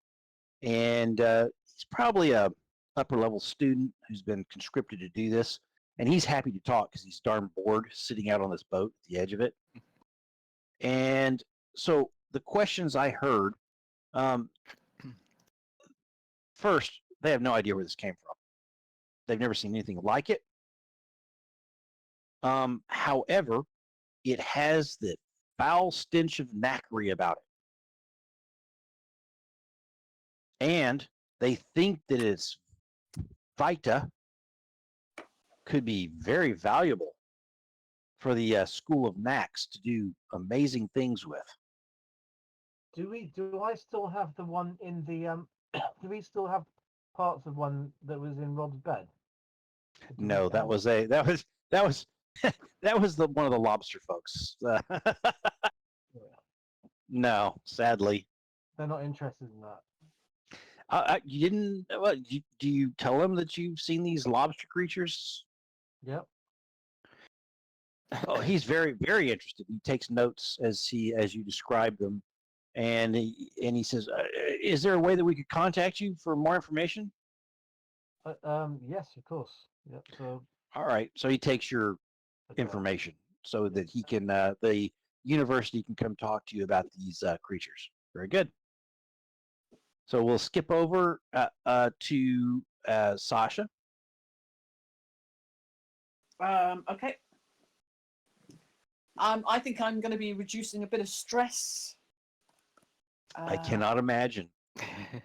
and he's probably a upper level student who's been conscripted to do this, and he's happy to talk because he's darn bored sitting out on this boat at the edge of it. And so the questions I heard, first, they have no idea where this came from. They've never seen anything like it. However, it has the foul stench of knackery about it. And they think that its vita could be very valuable for the School of Knacks to do amazing things with. Do I still have the one in the do we still have parts of one that was in Rob's bed? No, that was one of the lobster folks. No, sadly. They're not interested in that. You didn't. Do you tell them that you've seen these lobster creatures? Yep. Oh, he's very, very interested. He takes notes as you describe them, and he says, "Is there a way that we could contact you for more information?" Yes, of course. Yep. So. All right. So he takes your information so that he can the university can come talk to you about these creatures. Very good. So we'll skip over to Sasha. Okay. I think I'm going to be reducing a bit of stress. I cannot imagine. I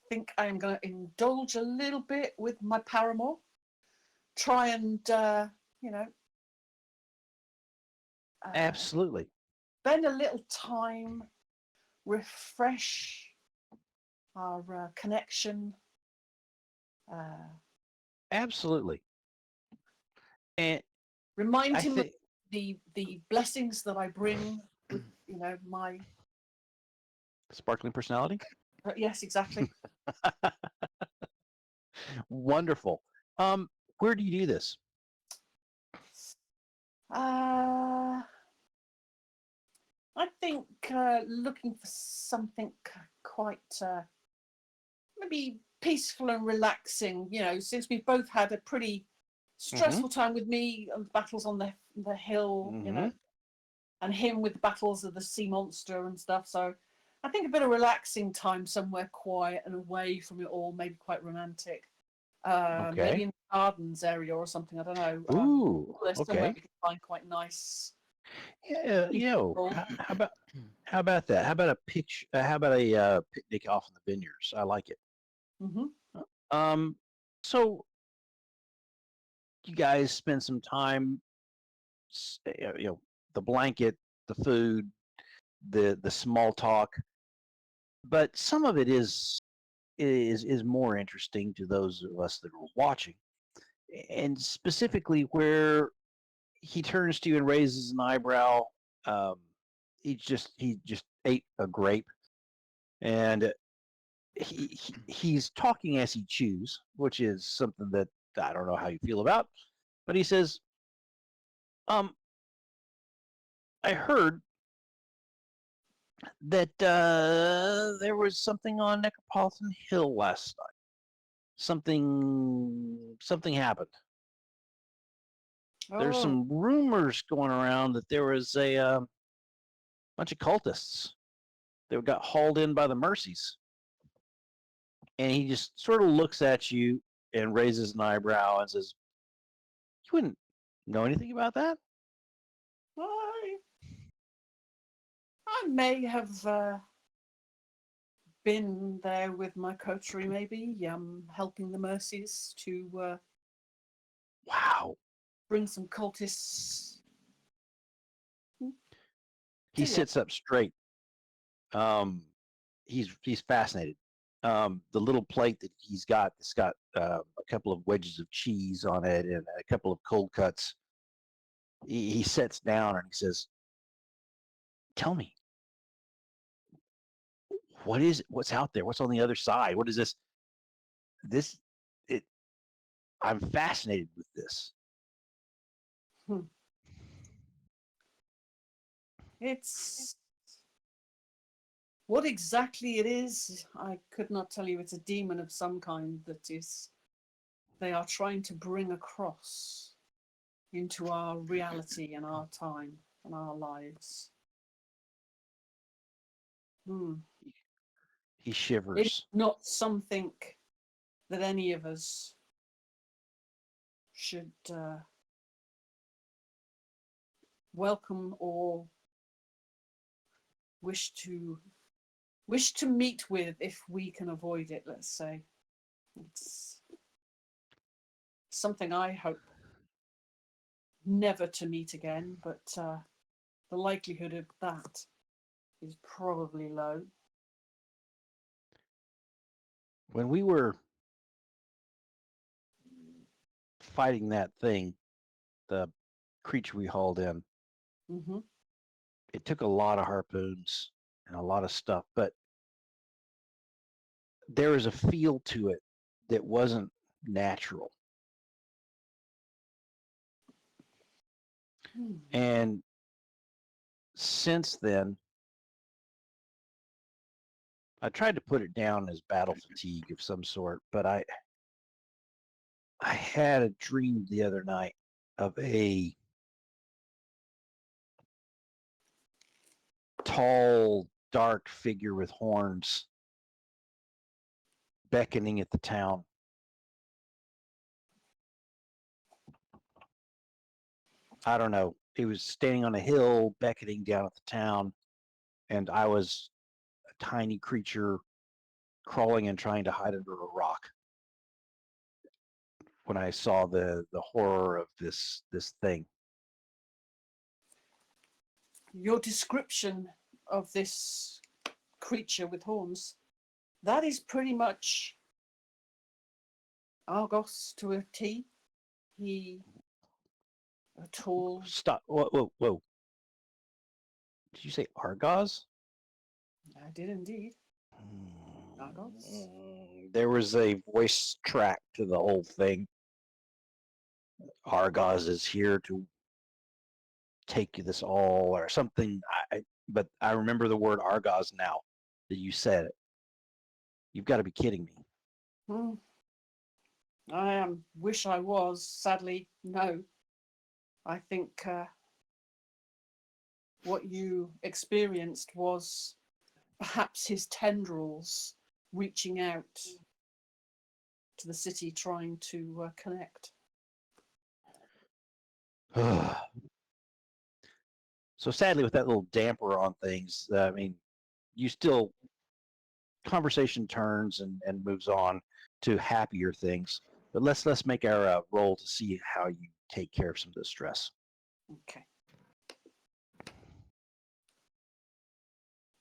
think I'm going to indulge a little bit with my paramour. Try and, Absolutely. Spend a little time, refresh our connection. Absolutely. And remind him of the blessings that I bring with, my sparkling personality. Yes, exactly. Wonderful. Where do you do this? I think looking for something quite maybe peaceful and relaxing. Since we've both had a pretty stressful time with me and battles on the hill, and him with the battles of the sea monster and stuff. So I think a bit of relaxing time somewhere quiet and away from it all, maybe quite romantic. Maybe in the gardens area or something. I don't know. Ooh, somewhere we can find quite nice. Yeah, how about that? How about a picnic off in the vineyards? I like it. So you guys spend some time, the blanket, the food, the small talk, but some of it is more interesting to those of us that are watching, and specifically where he turns to you and raises an eyebrow. He just ate a grape, and he's talking as he chews, which is something that I don't know how you feel about, but he says, I heard that there was something on Necropolitan Hill last night. Something happened. There's some rumors going around that there was a bunch of cultists that got hauled in by the Mercies. And he just sort of looks at you and raises an eyebrow and says, "You wouldn't know anything about that?" I may have been there with my coterie, maybe, helping the Mercies to bring some cultists. He sits up straight. He's fascinated. The little plate that he's got, it's got a couple of wedges of cheese on it and a couple of cold cuts. He sits down and he says, "Tell me, what is it? What's out there? What's on the other side? What is this? I'm fascinated with this." It's what exactly it is, I could not tell you. It's a demon of some kind that is they are trying to bring across into our reality and our time and our lives. He It's shivers. not something that any of us should welcome or wish to meet with if we can avoid it, let's say. It's something I hope never to meet again, but the likelihood of that is probably low. When we were fighting that thing, the creature we hauled in, Mm-hmm. it took a lot of harpoons and a lot of stuff, but there was a feel to it that wasn't natural. And since then, I tried to put it down as battle fatigue of some sort, but I had a dream the other night of a tall, dark figure with horns beckoning at the town. I don't know. He was standing on a hill beckoning down at the town, and I was a tiny creature crawling and trying to hide under a rock when I saw the horror of this thing. Your description of this creature with horns, that is pretty much Argos to a T. He, a tall, Stop. Whoa. Did you say Argos? I did indeed. Argos? There was a voice track to the whole thing. Argos is here to take you this all or something. But I remember the word Argos now that you said it. You've got to be kidding me. I wish I was. Sadly, no. I think what you experienced was perhaps his tendrils reaching out to the city, trying to connect. So sadly, with that little damper on things, I mean, you still conversation turns and moves on to happier things. But let's make our roll to see how you take care of some of the stress. Okay.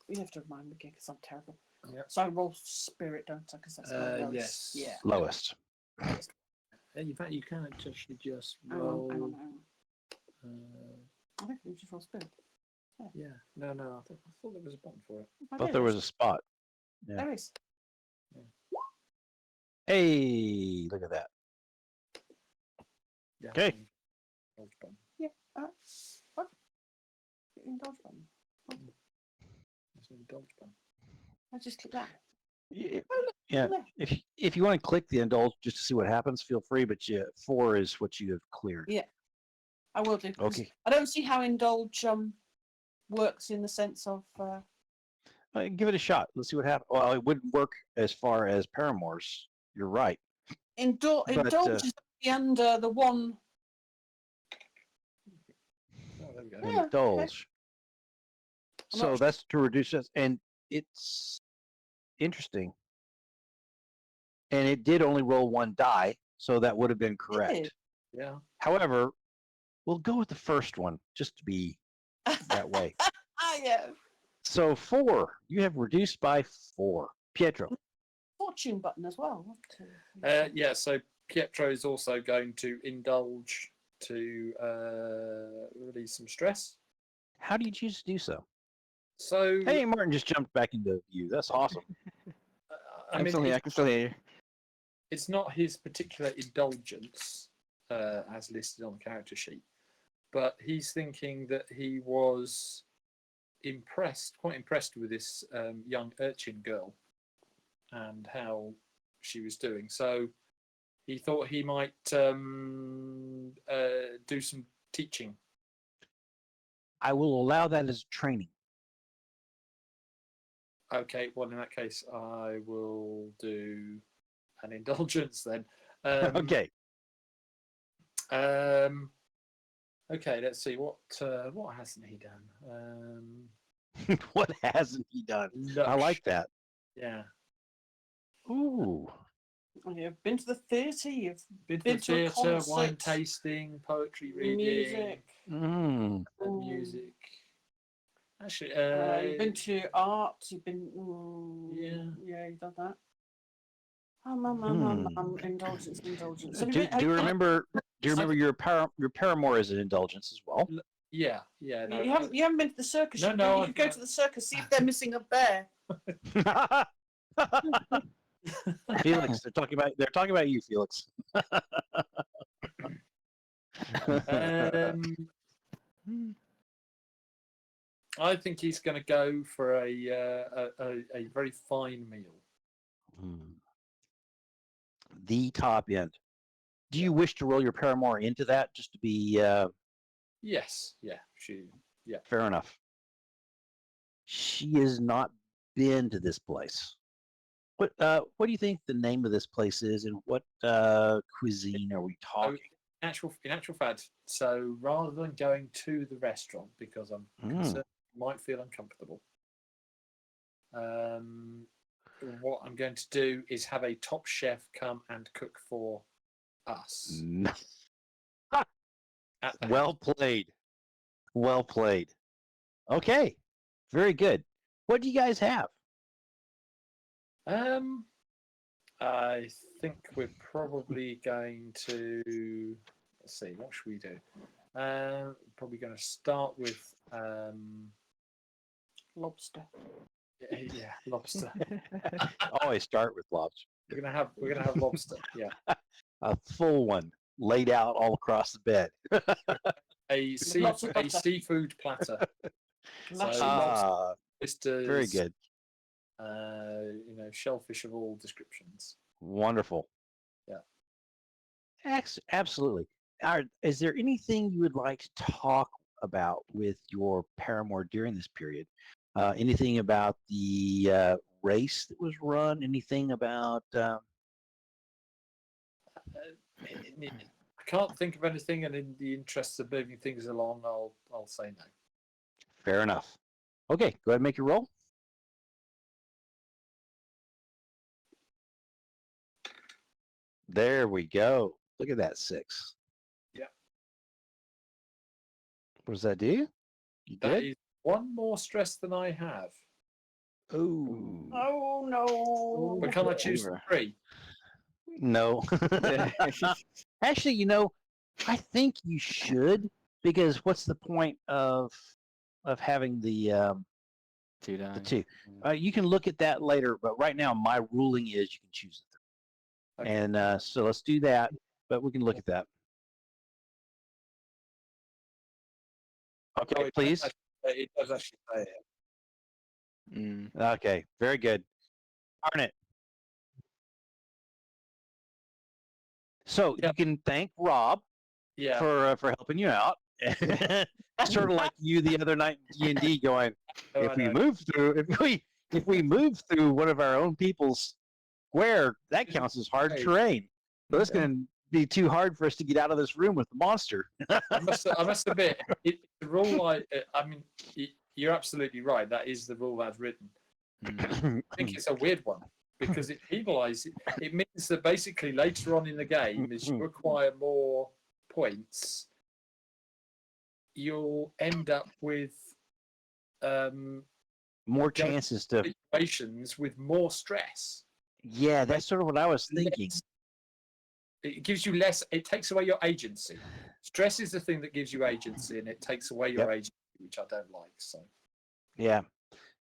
You have to remind me again because I'm terrible. Yep. So I roll spirit, don't I? Because that's my lowest. Yes. Yeah. Lowest. In fact, you can actually just Hang roll. on. Uh, I think you just roll spirit. yeah. No. I thought there was a button for it. Thought there was a spot. Yeah. There is. Hey, look at that. Yeah. Okay. Dodge button. Yeah. What? Indulge button. There's no dodge button. I just click that. Yeah. Yeah. If you want to click the indulge just to see what happens, feel free. But 4 is what you have cleared. Yeah. I will do. Okay. I don't see how indulge works in the sense of. Give it a shot. Let's see what happens. Well, it wouldn't work as far as Paramore's. You're right. Indulge is under the one. Oh, there we go. Yeah, Indulge. I'm So not that's to reduce it, and it's interesting. And it did only roll 1 die, so that would have been correct. Yeah. However, we'll go with the first one just to be that way. Yeah. So 4, you have reduced by 4. Pietro. Fortune button as well. Yeah. So Pietro is also going to indulge to release some stress. How do you choose to do so? So Hey, Martin just jumped back into view. That's awesome. I mean, I can still hear you. it's not his particular indulgence as listed on the character sheet, but he's thinking that he was quite impressed with this young urchin girl and how she was doing. So he thought he might do some teaching. I will allow that as training. Okay, well, in that case, I will do an indulgence then. Okay. Okay, let's see. What hasn't he done? What hasn't he done? I like that. Yeah. Ooh. You've been to the theatre. You've Been been to to a theatre, wine concert, tasting, poetry reading, music. Mm. music. Actually, You've been to art. You've been. Yeah. You've done that. Indulgence. Have Do you remember? Do you remember your paramour as an indulgence as well? yeah. No, you haven't been to the circus. No, you no, You could go to the circus, see if they're missing a bear. Felix, they're talking about you, Felix. I think he's going to go for a very fine meal. The top end. Do you wish to roll your paramour into that just to be Yes. Yeah. fair enough? She has not been to this place. What do you think the name of this place is, and what cuisine are we talking? In actual fact, so rather than going to the restaurant because I'm concerned you might feel uncomfortable, what I'm going to do is have a top chef come and cook for us. Well played. Well played. Okay. Very good. What do you guys have? I think we're probably going to, let's see, what should we do? Probably going to start with Lobster. Yeah, lobster. Always start with lobster. We're gonna have lobster. Yeah, A full one laid out all across the bed. a seafood platter. Oysters, very good. Shellfish of all descriptions. Wonderful. Yeah. Absolutely. Is there anything you would like to talk about with your paramour during this period? Anything about the race that was run? Anything about? I can't think of anything, and in the interest of moving things along, I'll say no. Fair enough. Okay, go ahead and make your roll. There we go. Look at that 6. Yeah. What does that do? You That good? is one more stress than I have. Oh. Oh no! But can I choose 3? No. Actually, I think you should, because what's the point of having the 2 die. the 2? You can look at that later, but right now my ruling is you can choose it. Okay. And so let's do that, but we can look at that. Okay, Oh, please. It does actually say it. Okay, very good. Darn it. So you can thank Rob Yeah. for helping you out. Sort of like you the other night in D&D going, if we move through one of our own people's square, that counts as hard terrain. So it's going to be too hard for us to get out of this room with the monster. I must admit, the rule. You're absolutely right. That is the rule as written. I think it's a weird one because it penalises. It means that basically later on in the game, as you acquire more points, you'll end up with more chances to situations with more stress. Yeah, that's sort of what I was thinking. It gives you less. It takes away your agency. Stress is the thing that gives you agency, and it takes away your agency, which I don't like. So, yeah,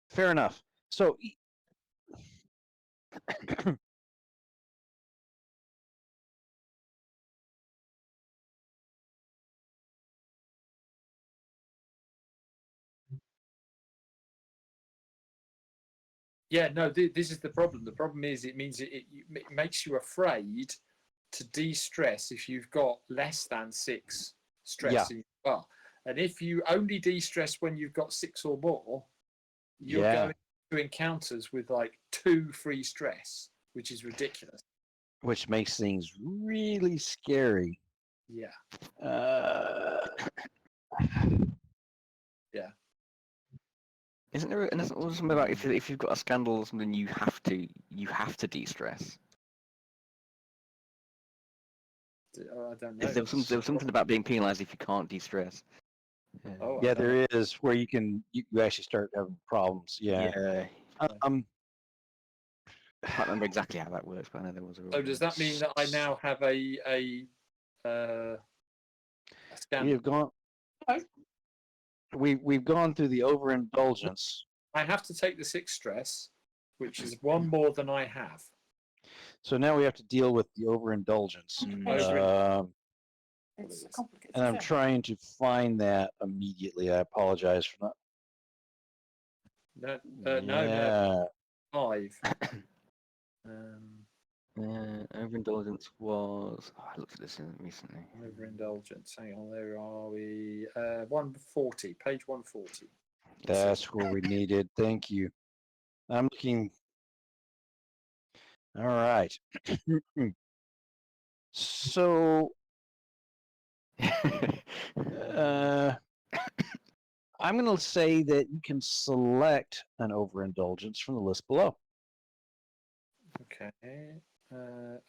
fair enough. So, yeah, no, this is the problem. The problem is it means it makes you afraid to de-stress if you've got less than 6 stress Yeah. in your bar. And if you only de-stress when you've got 6 or more, you're Yeah. going to encounters with like 2 free stress, which is ridiculous. Which makes things really scary. Yeah. Isn't there something about if you've got a scandal or something, you have to de-stress? I don't know. There was something about being penalised if you can't de-stress. Oh, I Yeah, don't know. there is where you actually start having problems. Yeah. Yeah. Um. I can't remember exactly how that works, but I know there was a. So does that mean that I now have a We scandal? have gone. No. We've gone through the overindulgence. I have to take the 6 stress, which is 1 more than I have. So now we have to deal with the overindulgence. It's a complicated And I'm thing. trying to find that immediately. I apologize for No, that. no, Yeah. 5. Overindulgence was. Oh, I looked at this recently. Overindulgence. Hang on, there are we. 140, page 140. That's where we needed. Thank you. I'm looking. All right. So I'm going to say that you can select an overindulgence from the list below. Okay.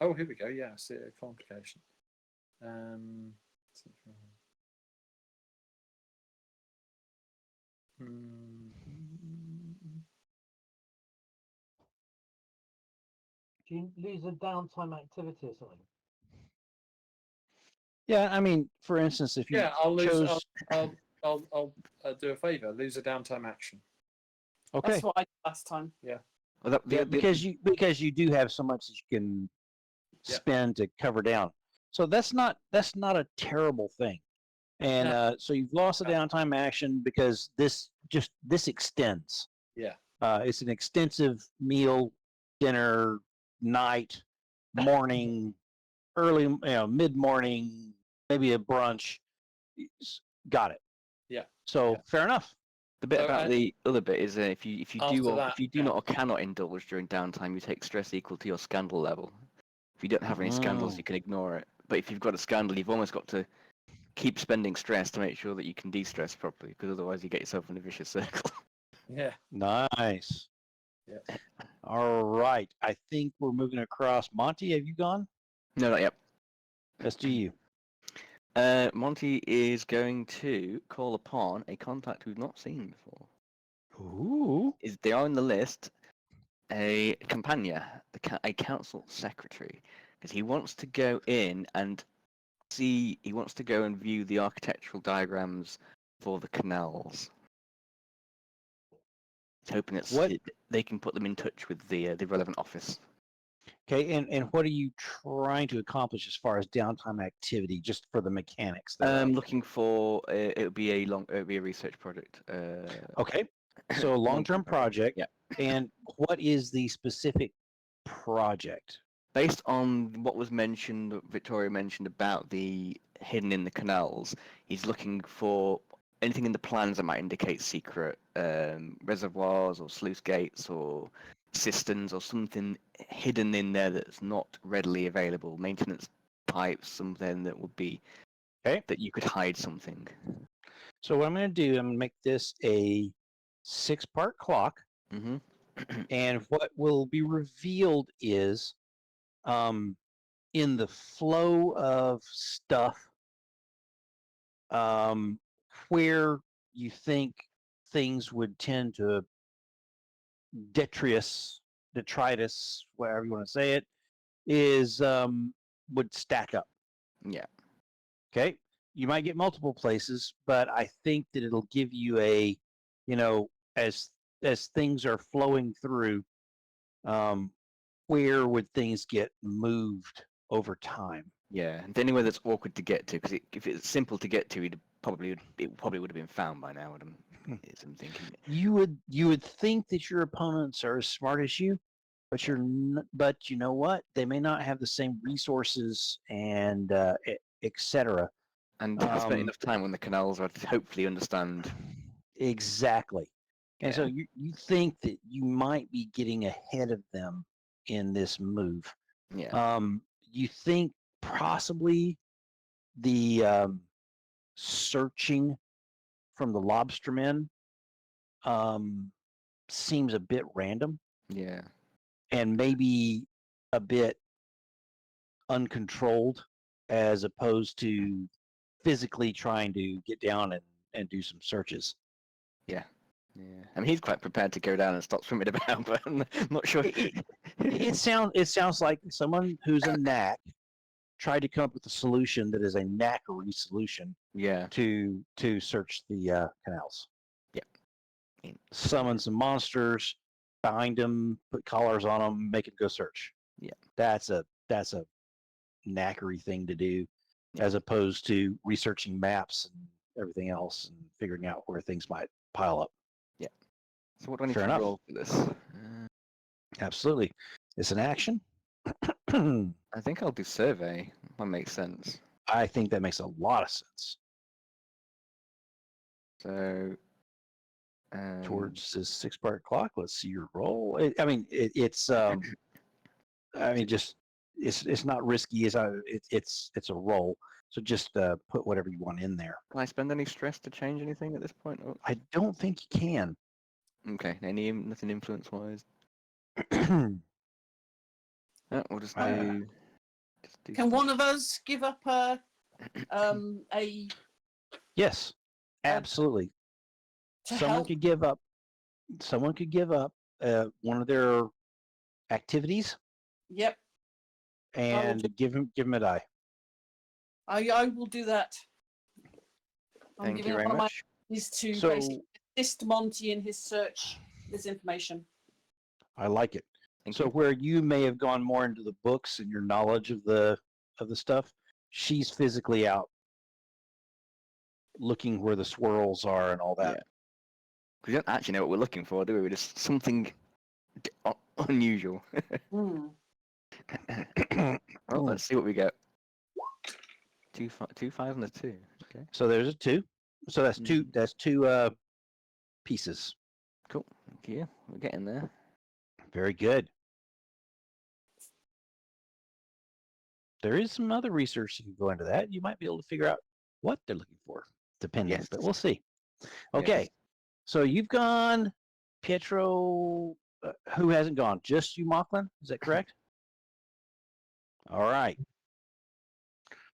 Oh, here we go. Yeah, I see a complication. Do you lose a downtime activity or something? Yeah, I mean, for instance, if you Yeah, I'll lose. chose, I'll do a favor. Lose a downtime action. okay, That's what I did last time. Well, yeah, because you do have so much that you can Yeah. spend to cover down. So that's not a terrible thing. And so you've lost a downtime action because this extends. Yeah. It's an extensive meal, dinner, night, morning, early, mid-morning, maybe a brunch. Got it. Yeah. So Yeah. fair enough. The bit So, about the other bit is if you do not or cannot indulge during downtime, you take stress equal to your scandal level. If you don't have any scandals, you can ignore it. But if you've got a scandal, you've almost got to keep spending stress to make sure that you can de-stress properly, because otherwise you get yourself in a vicious circle. Yeah. Nice. Yeah. All right. I think we're moving across. Monty, have you gone? No, not yet. Let's do you. Monty is going to call upon a contact we've not seen before. Ooh. They are on the list. A companion, a council secretary, because he wants to go in and see. He wants to go and view the architectural diagrams for the canals. He's hoping they can put them in touch with the relevant office. Okay, and what are you trying to accomplish as far as downtime activity, just for the mechanics? Looking for it would be a research project. Okay, so a long-term project. Yeah. And what is the specific project? Based on what was mentioned, Victoria mentioned about the hidden in the canals, he's looking for anything in the plans that might indicate secret reservoirs or sluice gates or cisterns or something hidden in there that's not readily available. Maintenance pipes, something that would be that you could hide something. So what I'm going to do, I'm going to make this a 6-part clock. Mm-hmm. And what will be revealed is in the flow of stuff where you think things would tend to detritus, whatever you want to say it, is would stack up. Yeah. Okay. You might get multiple places, but I think that it'll give you a, as things are flowing through, where would things get moved over time? Yeah, and anywhere that's awkward to get to, because if it's simple to get to, it probably would have been found by now. I'm thinking. You would think that your opponents are as smart as you, but but you know what? They may not have the same resources and etc. And I spent enough time on the canals, I'd hopefully understand. Exactly. And so Yeah. you think that you might be getting ahead of them in this move. Yeah. You think possibly the searching from the lobstermen seems a bit random Yeah. and maybe a bit uncontrolled as opposed to physically trying to get down and do some searches. Yeah. Yeah. I mean, he's quite prepared to go down and stop swimming about, but I'm not sure. It sounds like someone who's a knack tried to come up with a solution that is a knackery solution Yeah. to search the canals. Yeah. Summon some monsters, bind them, put collars on them, make it go search. Yeah. That's a knackery thing to do, Yeah. as opposed to researching maps and everything else and figuring out where things might pile up. Yeah. So what do I need Fair to enough. roll for this? Absolutely. It's an action. I think I'll do survey. That makes sense. I think that makes a lot of sense. So. Towards this 6-part clock, let's see your roll. It's not risky. It's a roll. So just put whatever you want in there. Can I spend any stress to change anything at this point? Or... I don't think you can. Okay, nothing influence wise. We'll just do. Can one of us give up a Yes, absolutely. to Someone help? could give up. Someone could give up one of their activities Yep, and give him a die. I will do that. I'm Thank giving you up very one of my much. is to So basically assist Monty in his search this information. I like it. Thank So you. where you may have gone more into the books and your knowledge of the stuff, she's physically out looking where the swirls are and all that. Yeah. We don't actually know what we're looking for, do we? We're just something unusual. Well, let's see what we get. 2 5 and a 2. Okay. So there's a 2. So that's two. That's 2 pieces. Cool. Thank you. We're getting there. Very good. There is some other research you can go into that. You might be able to figure out what they're looking for, depending. Yes. But we'll see. Okay. Yes. So you've gone, Pietro. Who hasn't gone? Just you, Mochlain? Is that correct? All right.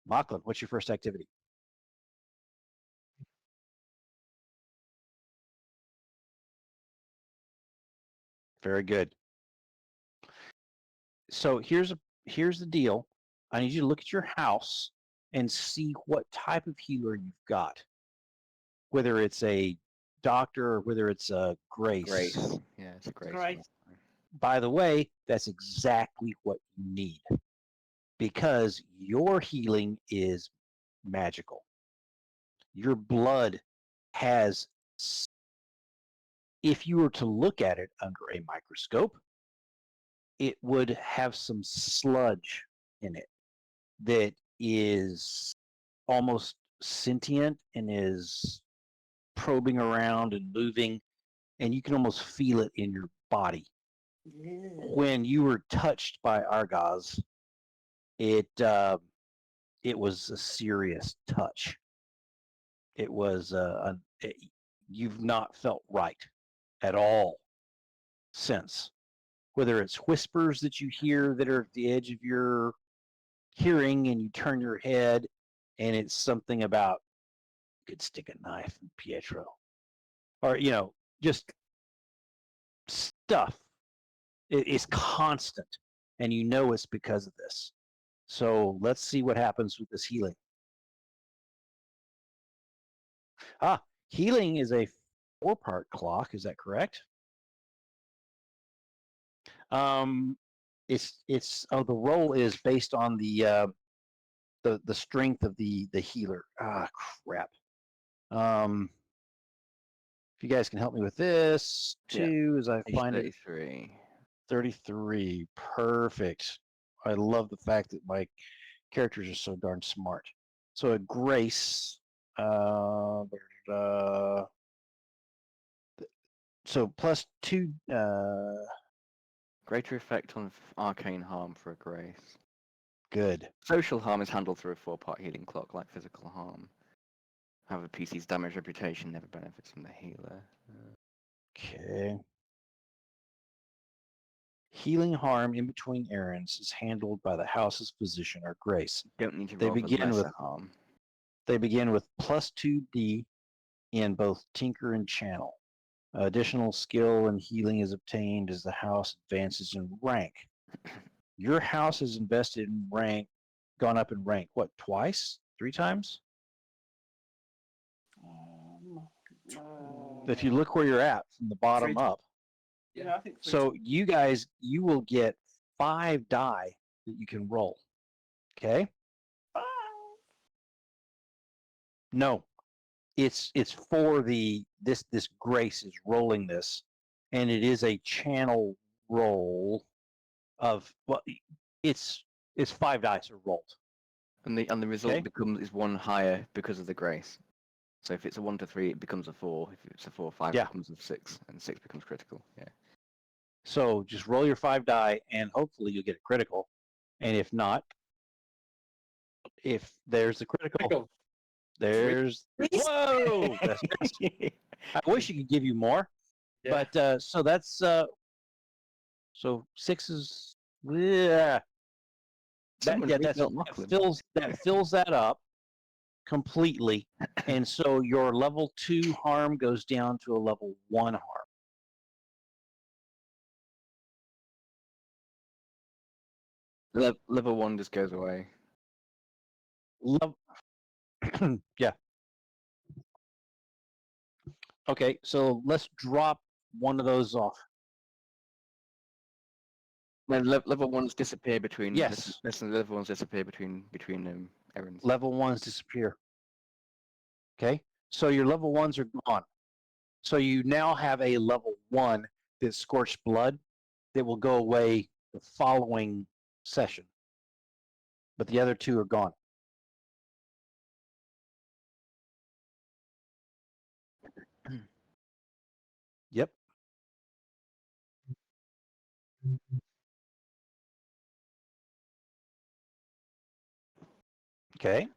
Mochlain, what's your first activity? Very good. So here's the deal. I need you to look at your house and see what type of healer you've got. Whether it's a doctor or whether it's a grace. Grace. Yeah, it's a grace. Grace. By the way, that's exactly what you need, because your healing is magical. Your blood has, if you were to look at it under a microscope, it would have some sludge in it that is almost sentient and is probing around and moving, and you can almost feel it in your body. When you were touched by Argaz, it was a serious touch. It was you've not felt right at all since. Whether it's whispers that you hear that are at the edge of your hearing and you turn your head and it's something about you could stick a knife in Pietro, or just stuff. It's constant, and it's because of this. So let's see what happens with this healing. Healing is a 4-part clock. Is that correct? It's the roll is based on the strength of the healer. Crap. If you guys can help me with this, 2 as I find it. 33. 33. Perfect. I love the fact that my characters are so darn smart. So a grace. So +2. Greater effect on arcane harm for a grace. Good. Social harm is handled through a 4-part healing clock, like physical harm. However, PC's damage reputation never benefits from the healer. Okay. Healing harm in between errands is handled by the house's physician or grace. Don't need to They roll for begin lesser with- harm. They begin with +2D in both Tinker and Channel. Additional skill and healing is obtained as the house advances in rank. Your house has invested in rank, gone up in rank, what, twice? 3 times? If you look where you're at from the bottom Three up. Yeah, I think So you guys, you will get 5 die that you can roll. Okay? No. It's for this grace is rolling this, and it is a channel roll of, well, it's 5 dice are rolled. And the result Okay. is 1 higher because of the grace. So if it's a 1 to 3, it becomes a 4. If it's a 4 5, Yeah. it becomes a 6, and 6 becomes critical. Yeah. So just roll your 5 die, and hopefully you'll get a critical. And if not, if there's the critical, there's whoa. That's nice. I wish you could give you more, Yeah. but so that's so 6 is yeah. Someone rebuilt Lachlan. That fills that up completely, and so your level 2 harm goes down to a level 1 harm. Level 1 just goes away. Yeah. Okay, so let's drop one of those off. When level 1s disappear between. Yes. Listen, level 1s disappear between errands. Level 1s disappear. Okay, so your level 1s are gone. So you now have a level 1 that's scorched blood that will go away the following session. But the other 2 are gone. Yep. Okay.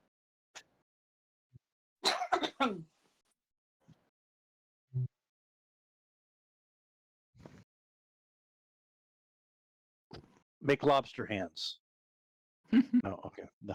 Make lobster hands. No, okay. No.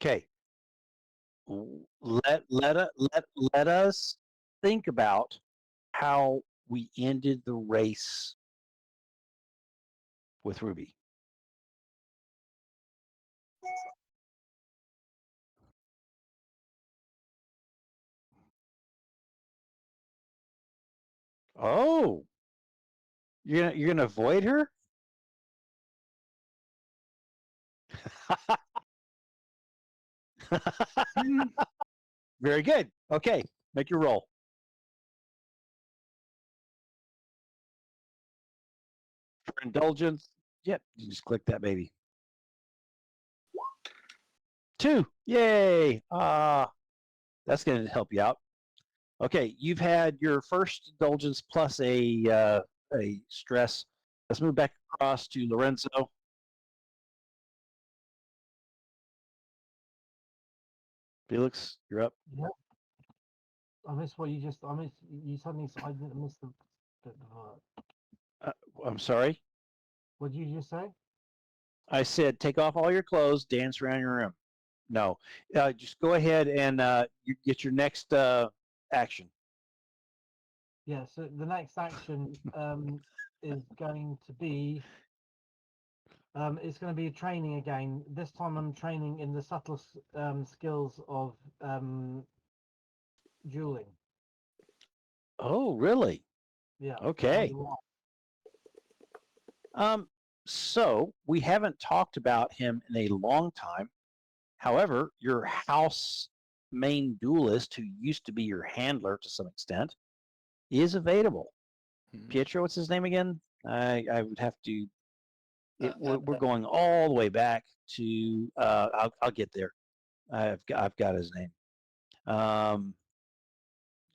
Okay. Let us think about how we ended the race with Ruby. Oh, you're gonna avoid her? Very good. Okay, make your roll. For indulgence, yep, you just click that baby. 2, yay! That's going to help you out. Okay, you've had your first indulgence plus a stress. Let's move back across to Lorenzo. Felix, you're up. Yep. I missed what you just. I missed. You suddenly. I didn't miss the. I'm sorry. What did you just say? I said take off all your clothes, dance around your room. No, just go ahead and you get your next action. Yeah. So the next action is going to be. It's going to be training again. This time I'm training in the subtle skills of dueling. Oh, really? Yeah. I Okay. wonder why. So we haven't talked about him in a long time. However, your house main duelist, who used to be your handler to some extent, is available. Pietro, what's his name again? I would have to. We're going all the way back to. I'll get there. I've got his name.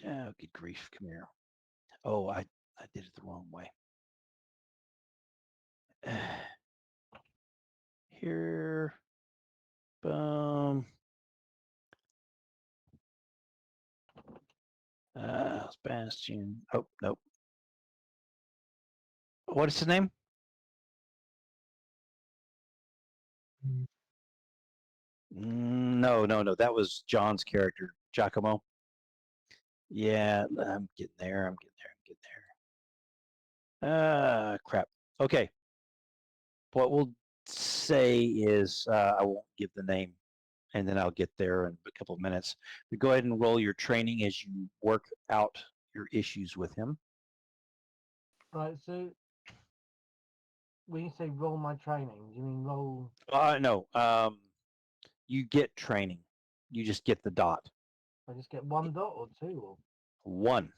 Oh, good grief! Come here. Oh, I did it the wrong way. Here. Boom. Sebastian. Oh, nope. What is his name? No. That was John's character, Giacomo. Yeah, I'm getting there. Crap. Okay. What we'll say is I won't give the name, and then I'll get there in a couple of minutes. But go ahead and roll your training as you work out your issues with him. Right. So when you say roll my training, do you mean roll? No. You get training. You just get the dot. I just get 1 dot or 2 or? 1,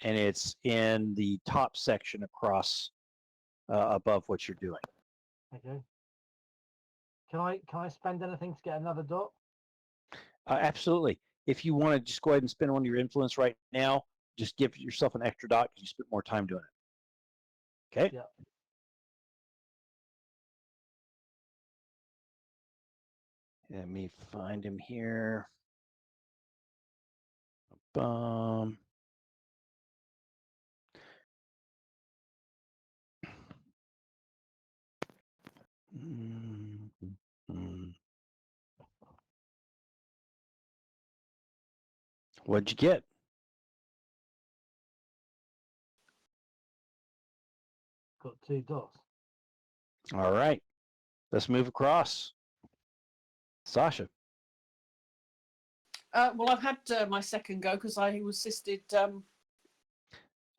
and it's in the top section across above what you're doing. Okay. Can I spend anything to get another dot? Absolutely. If you want to just go ahead and spend one of your influence right now, just give yourself an extra dot because you spent more time doing it. Okay? Yeah. Let me find him here. Bum. What'd you get? Got 2 dots. All right. Let's move across. Sasha. Well, I've had my second go because I was assisted. Do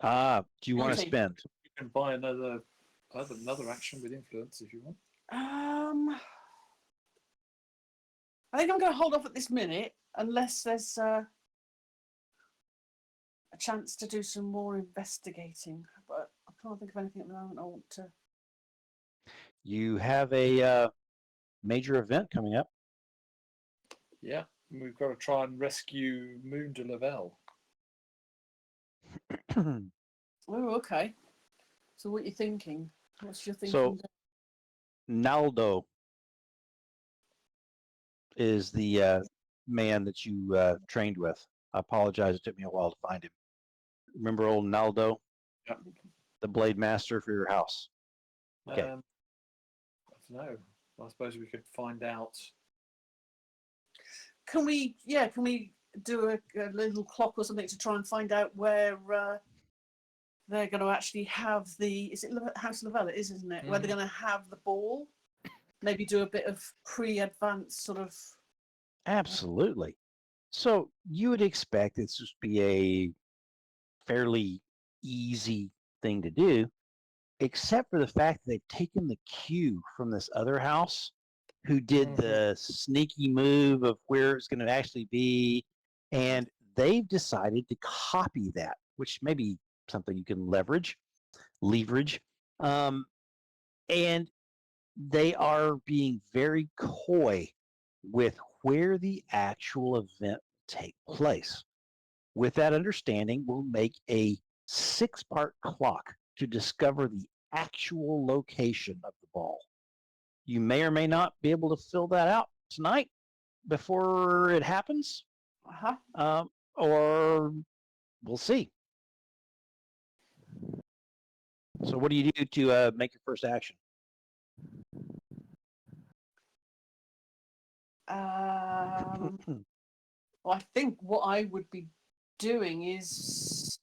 you want to Okay. spend? You can buy another action with influence if you want. I think I'm going to hold off at this minute unless there's a chance to do some more investigating. But I can't think of anything at the moment I want to. You have a major event coming up. Yeah, we've got to try and rescue Moon de Lavelle. Oh, okay. So what are you thinking? What's your thinking? So Naldo is the man that you trained with. I apologize. It took me a while to find him. Remember old Naldo? Yep. The blade master for your house. Okay. I don't know. I suppose we could find out. Can we do a little clock or something to try and find out where they're going to actually have is it House Lavelle? It is, isn't it? Where they're going to have the ball? Maybe do a bit of pre-advanced sort of. Absolutely. So you would expect this to be a fairly easy thing to do, except for the fact that they've taken the cue from this other house who did the sneaky move of where it's going to actually be, and they've decided to copy that, which may be something you can leverage, and they are being very coy with where the actual event will take place. With that understanding, we'll make a 6-part clock to discover the actual location of the ball. You may or may not be able to fill that out tonight before it happens, or we'll see. So what do you do to make your first action? Well, I think what I would be doing is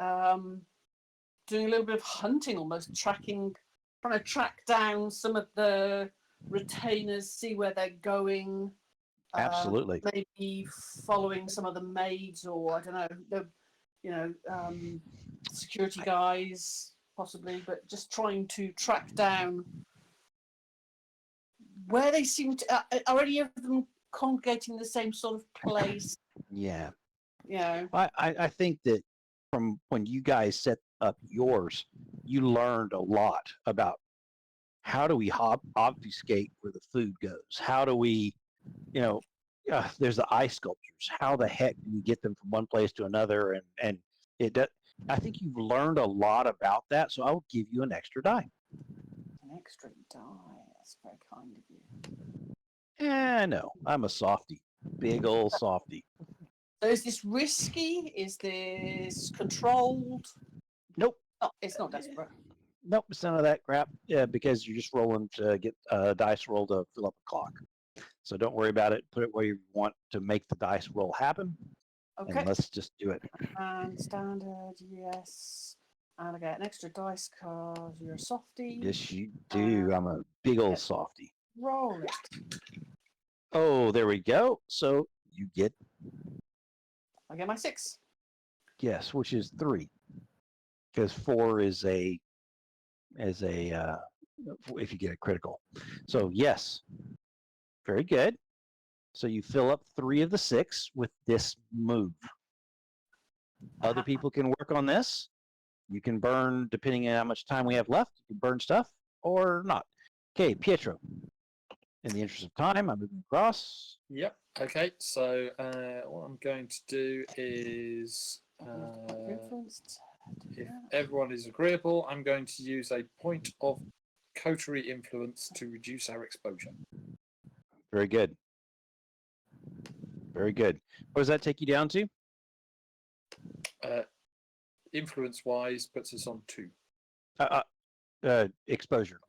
doing a little bit of hunting, almost trying to track down some of the retainers, see where they're going. Absolutely. Maybe following some of the maids, or I don't know. security guys, possibly, but just trying to track down where they seem to. Are any of them congregating in the same sort of place? Yeah. You know, I think that from when you guys set up yours, you learned a lot about how do we obfuscate where the food goes? How do we, there's the ice sculptures. How the heck do we get them from one place to another? And it does. I think you've learned a lot about that, so I will give you an extra die. an extra die. That's very kind of you. No, I'm a softie, big old softie. So is this risky? Is this controlled? Nope. Oh, it's not desperate. Nope, it's none of that crap. Yeah, because you're just rolling to get a dice roll to fill up a clock. So don't worry about it. Put it where you want to make the dice roll happen. Okay. And let's just do it. And standard, yes. And I get an extra dice because you're a softie. Yes, you do. I'm a big old softie. Roll it. Oh, there we go. So you get, I get my 6. yes, which is 3. Because 4 is a if you get a critical. So yes, very good. So you fill up 3 of the 6 with this move. Other people can work on this. You can burn, depending on how much time we have left, you can burn stuff or not. Okay, Pietro. In the interest of time, I'm moving across. Yep. Okay. So what I'm going to do is, if everyone is agreeable, I'm going to use a point of coterie influence to reduce our exposure. Very good. Very good. What does that take you down to? Influence-wise, puts us on 2. Exposure.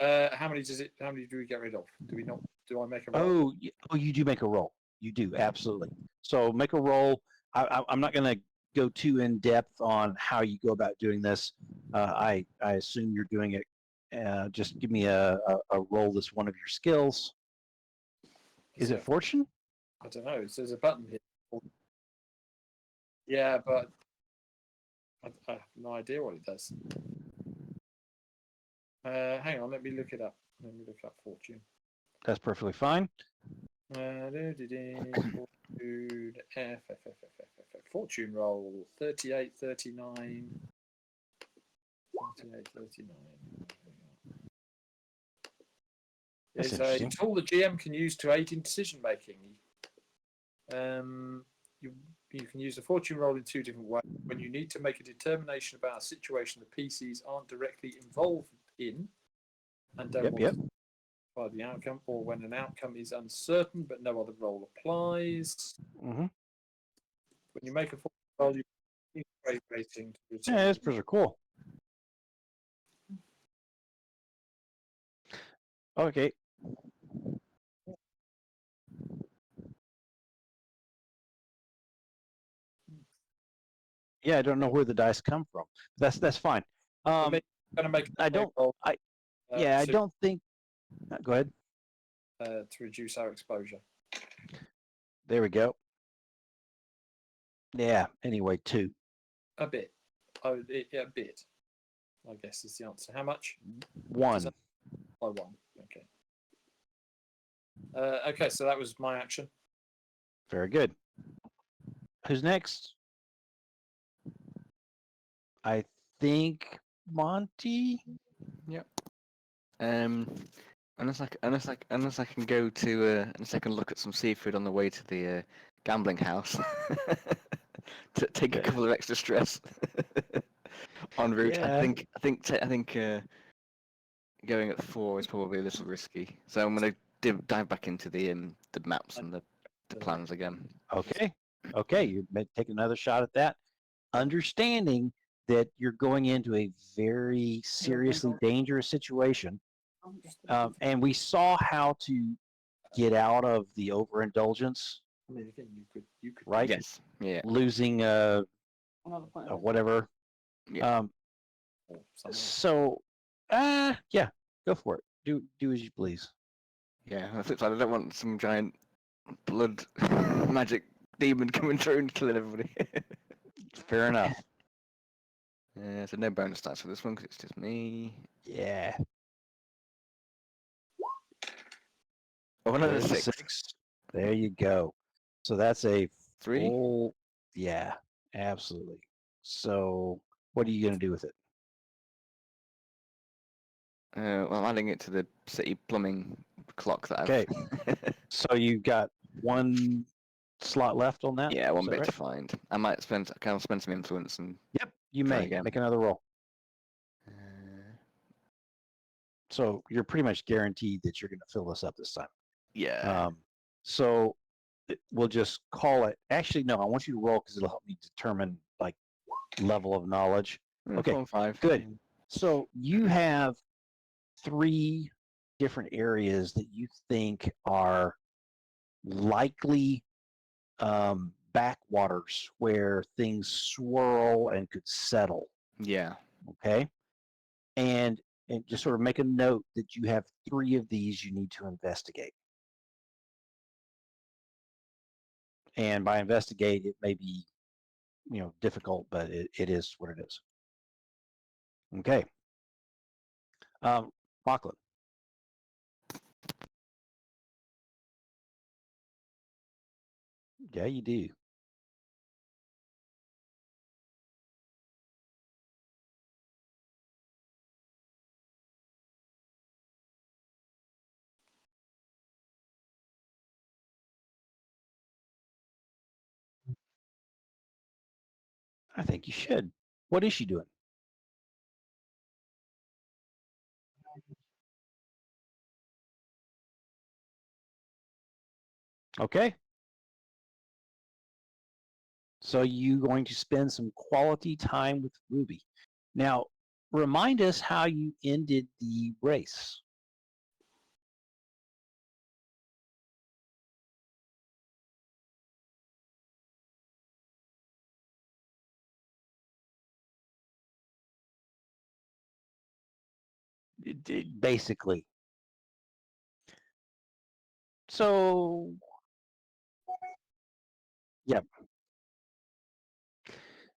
How many do we get rid of? Do we not? Do I make a roll? Oh, you do make a roll. You do, absolutely. So make a roll. I'm not going to go too in depth on how you go about doing this. I assume you're doing it. Just give me a roll that's one of your skills. Is it fortune? I don't know. There's a button here. Yeah, but I have no idea what it does. Hang on, let me look it up. Let me look up fortune. That's perfectly fine. Fortune roll 38, 39. 38, 39. That's It's a interesting. tool the GM can use to aid in decision making. You can use the fortune roll in 2 different ways. When you need to make a determination about a situation the PCs aren't directly involved in and don't want to by the outcome, or when an outcome is uncertain but no other roll applies. Mm-hmm. When you make a fortune roll, you need a grade rating to Yeah, that's pretty cool. Okay. Yeah, I don't know where the dice come from. That's fine. I'm gonna make I don't. roll, I don't think. Go ahead. To reduce our exposure. There we go. Yeah. Anyway, 2. A bit. Oh, yeah, a bit. I guess is the answer. How much? 1. By 1. Okay. Okay, so that was my action. Very good. Who's next? I think Monty. Yep. Unless I can go to unless I can look at some seafood on the way to the gambling house to take a couple of extra stress en route. Yeah. I think going at 4 is probably a little risky. So I'm going to dive back into the maps and the plans again. Okay. You take another shot at that, understanding that you're going into a very seriously dangerous situation. And we saw how to get out of the overindulgence. I mean, again, you could, right? Yes. Yeah. Losing whatever. Yeah. So, yeah, go for it. Do as you please. Yeah, on the flip side, I don't want some giant blood magic demon coming through and killing everybody. Fair enough. So no bonus stats for this one because it's just me. Yeah. Oh, another There's a 6. There you go. So that's a 3. full. Yeah, absolutely. So what are you going to do with it? Well, I'm adding it to the city plumbing clock that Okay. I've. So you've got one slot left on that? Yeah, Is one that bit right? to find. I might spend. I'll spend some influence and. Yep, you Try may. again. Make another roll. Uh, So you're pretty much guaranteed that you're going to fill this up this time. yeah. So we'll just call it. Actually, no, I want you to roll because it'll help me determine like level of knowledge. Okay, 4 and 5. good. So you have 3 different areas that you think are likely backwaters where things swirl and could settle. Yeah. Okay, and just sort of make a note that you have 3 of these you need to investigate. And by investigate, it may be, difficult, but it is what it is. Okay. Mochlin. Yeah, you do. I think you should. What is she doing? Okay. So you going to spend some quality time with Ruby. Now, remind us how you ended the race. Basically. So, yeah.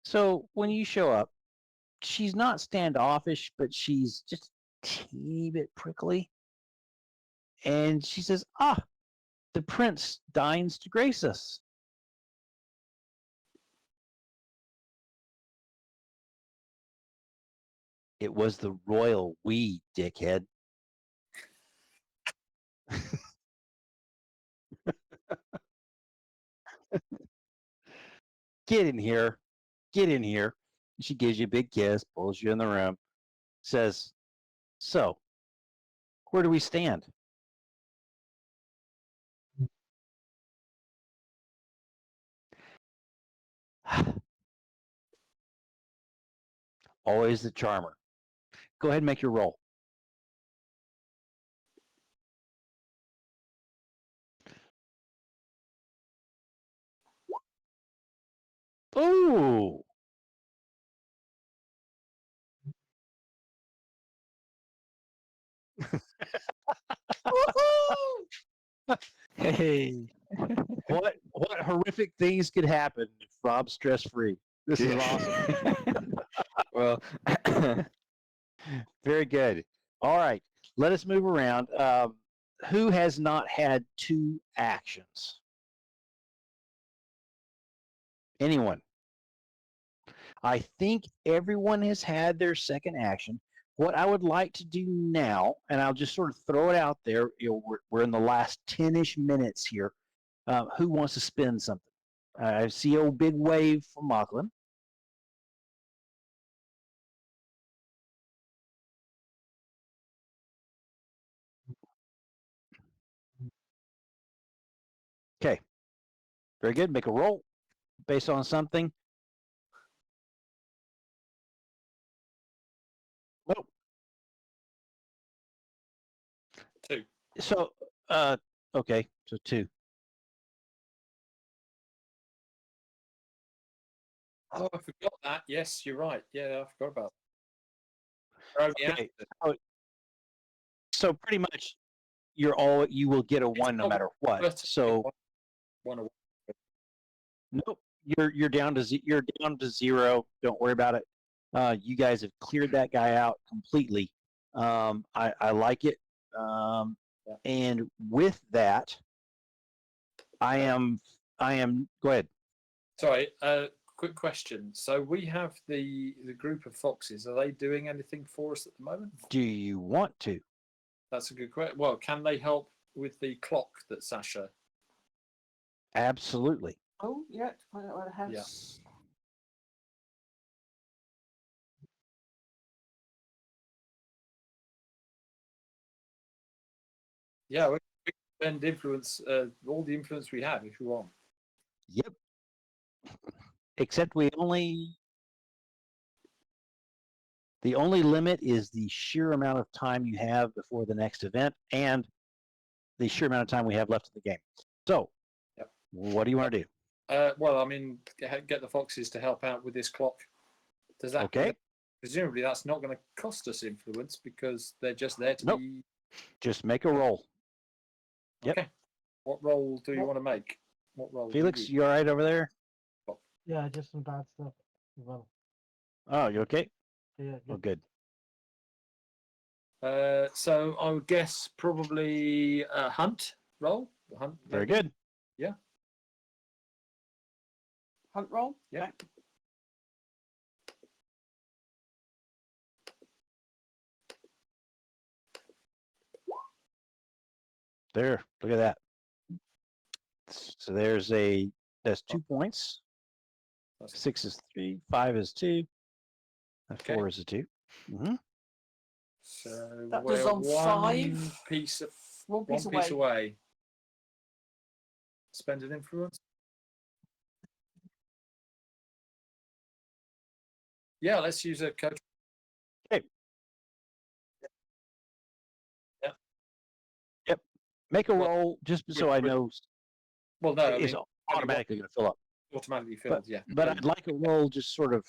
So when you show up, she's not standoffish, but she's just a teeny bit prickly. And she says, the prince deigns to grace us. It was the royal we, dickhead. Get in here. Get in here. She gives you a big kiss, pulls you in the room, says, so, where do we stand? Always the charmer. Go ahead and make your roll. Ooh. Hey. What horrific things could happen if Rob's stress free? This is awesome. Well. Very good. All right, let us move around. Who has not had 2 actions? Anyone? I think everyone has had their second action. What I would like to do now, and I'll just sort of throw it out there, we're in the last 10-ish minutes here. Who wants to spin something? I see a big wave from Mochlin. Okay, very good. Make a roll based on something. Nope. 2. So, okay, so 2. Oh, I forgot that. Yes, you're right. Yeah, I forgot about that. Okay. So pretty much, you will get a 1 no matter what. So one away. nope, you're down to you're down to 0. Don't worry about it. You guys have cleared that guy out completely. I like it. And with that, I am. Go ahead. Sorry. Quick question. So we have the group of foxes. Are they doing anything for us at the moment? Do you want to? That's a good question. Well, can they help with the clock that Sasha? Absolutely. Oh, yeah, to find out where the house. Yeah. Yeah, we can spend influence, all the influence we have, if you want. Yep. Except the only limit is the sheer amount of time you have before the next event and the sheer amount of time we have left in the game. So, Yep. What do you want to do? Well, I mean, get the foxes to help out with this clock. Does that? Okay. Presumably, that's not going to cost us influence because they're just there to Nope. be. Just make a roll. Yep. Okay. What roll do you want to make? What roll? Felix, you all right over there? Yeah, just some bad stuff as well. Oh, you okay? Yeah, Oh, good. So I would guess probably a hunt roll. Hunt. Very maybe? good. Yeah. Hunt roll? Yeah. Okay. There. Look at that. So that's 2 points. 6 is 3. 5 is 2. And Okay. 4 is a 2. Mm-hmm. So That we're was on one 5. piece of One piece away. Spend an influence. Yeah, let's use a coach. Okay. Yeah. Yep. Make a roll just so I know Well, no, I it's mean, automatically going to fill up. automatically filled. Yeah. But I'd like a roll just sort of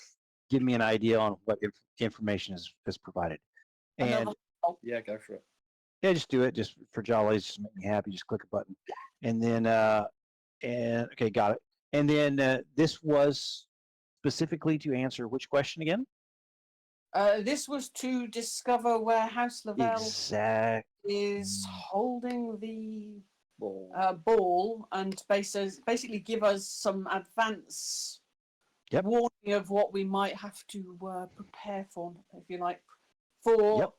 give me an idea on what information is provided. And Another roll. Yeah, go for it. yeah, just do it just for jollies, just make me happy. Just click a button, and then okay, got it. And then this was specifically to answer which question again? This was to discover where House Lavelle Exact. is holding the Ball. ball and basically give us some advance Yep. warning of what we might have to prepare for, if you like, for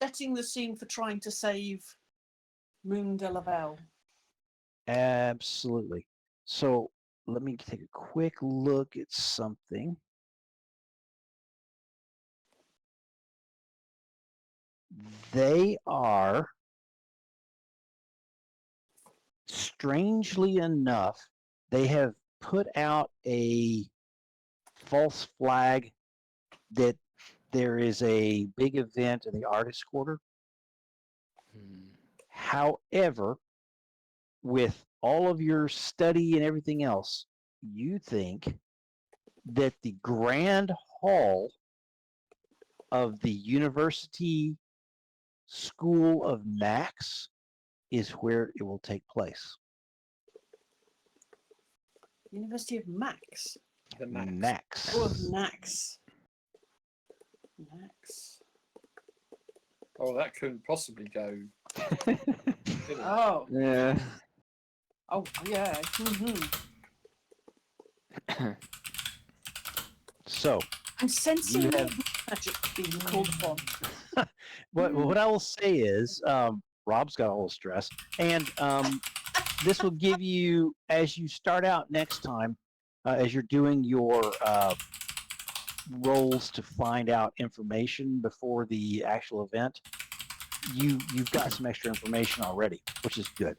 setting the scene for trying to save Moon de Lavelle. Absolutely. So let me take a quick look at something. They are, strangely enough, they have put out a false flag that there is a big event in the artist quarter. However, with all of your study and everything else, you think that the grand hall of the University School of Max is where it will take place. University of Max. The Max. Max. Oh, of Max. Max. Oh, that couldn't possibly go. Oh. Yeah. Oh, yeah. Mm-hmm. So, I'm sensing You more have- magic being called upon. what I will say is, Rob's got a little stress, and this will give you, as you start out next time, as you're doing your rolls to find out information before the actual event, you've got some extra information already, which is good.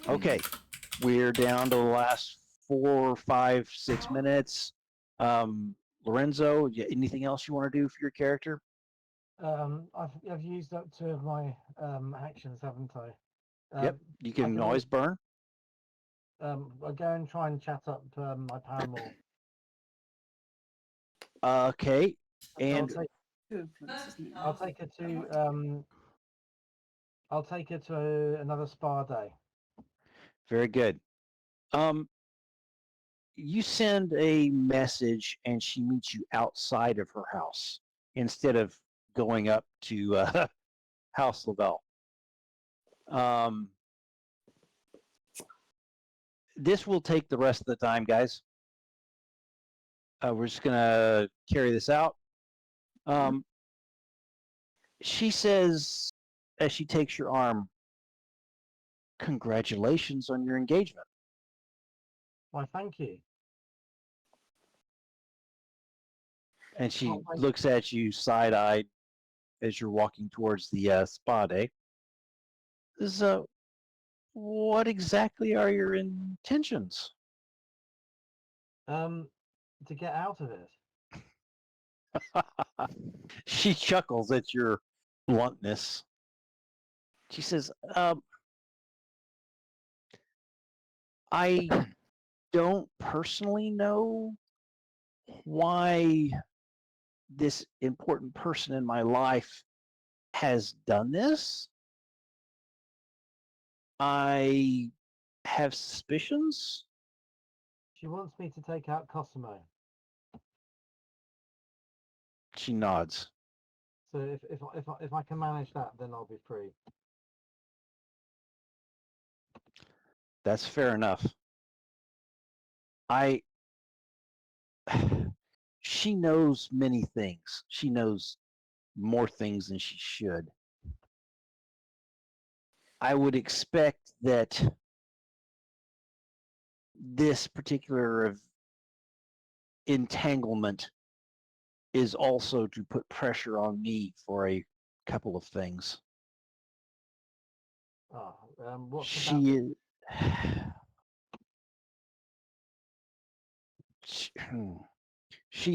Okay, we're down to the last 4, 5, 6 minutes. Lorenzo, anything else you want to do for your character? I've used up 2 of my actions, haven't I? Yep, you can can always burn. I'll go and try and chat up my paramour. Okay, and I'll take her to another spa day. very good. you send a message and she meets you outside of her house instead of going up to House Lavelle. This will take the rest of the time, guys. We're just going to carry this out. She says, as she takes your arm, congratulations on your engagement. Why, thank you. And she Oh, thank looks at you side-eyed as you're walking towards the spa day. So, what exactly are your intentions? To get out of it. She chuckles at your bluntness. She says, I don't personally know why this important person in my life has done this. I have suspicions. She wants me to take out Cosimo. She nods. So if I can manage that, then I'll be free. That's fair enough. She knows many things. She knows more things than she should. I would expect that this particular entanglement is also to put pressure on me for a couple of things. What's She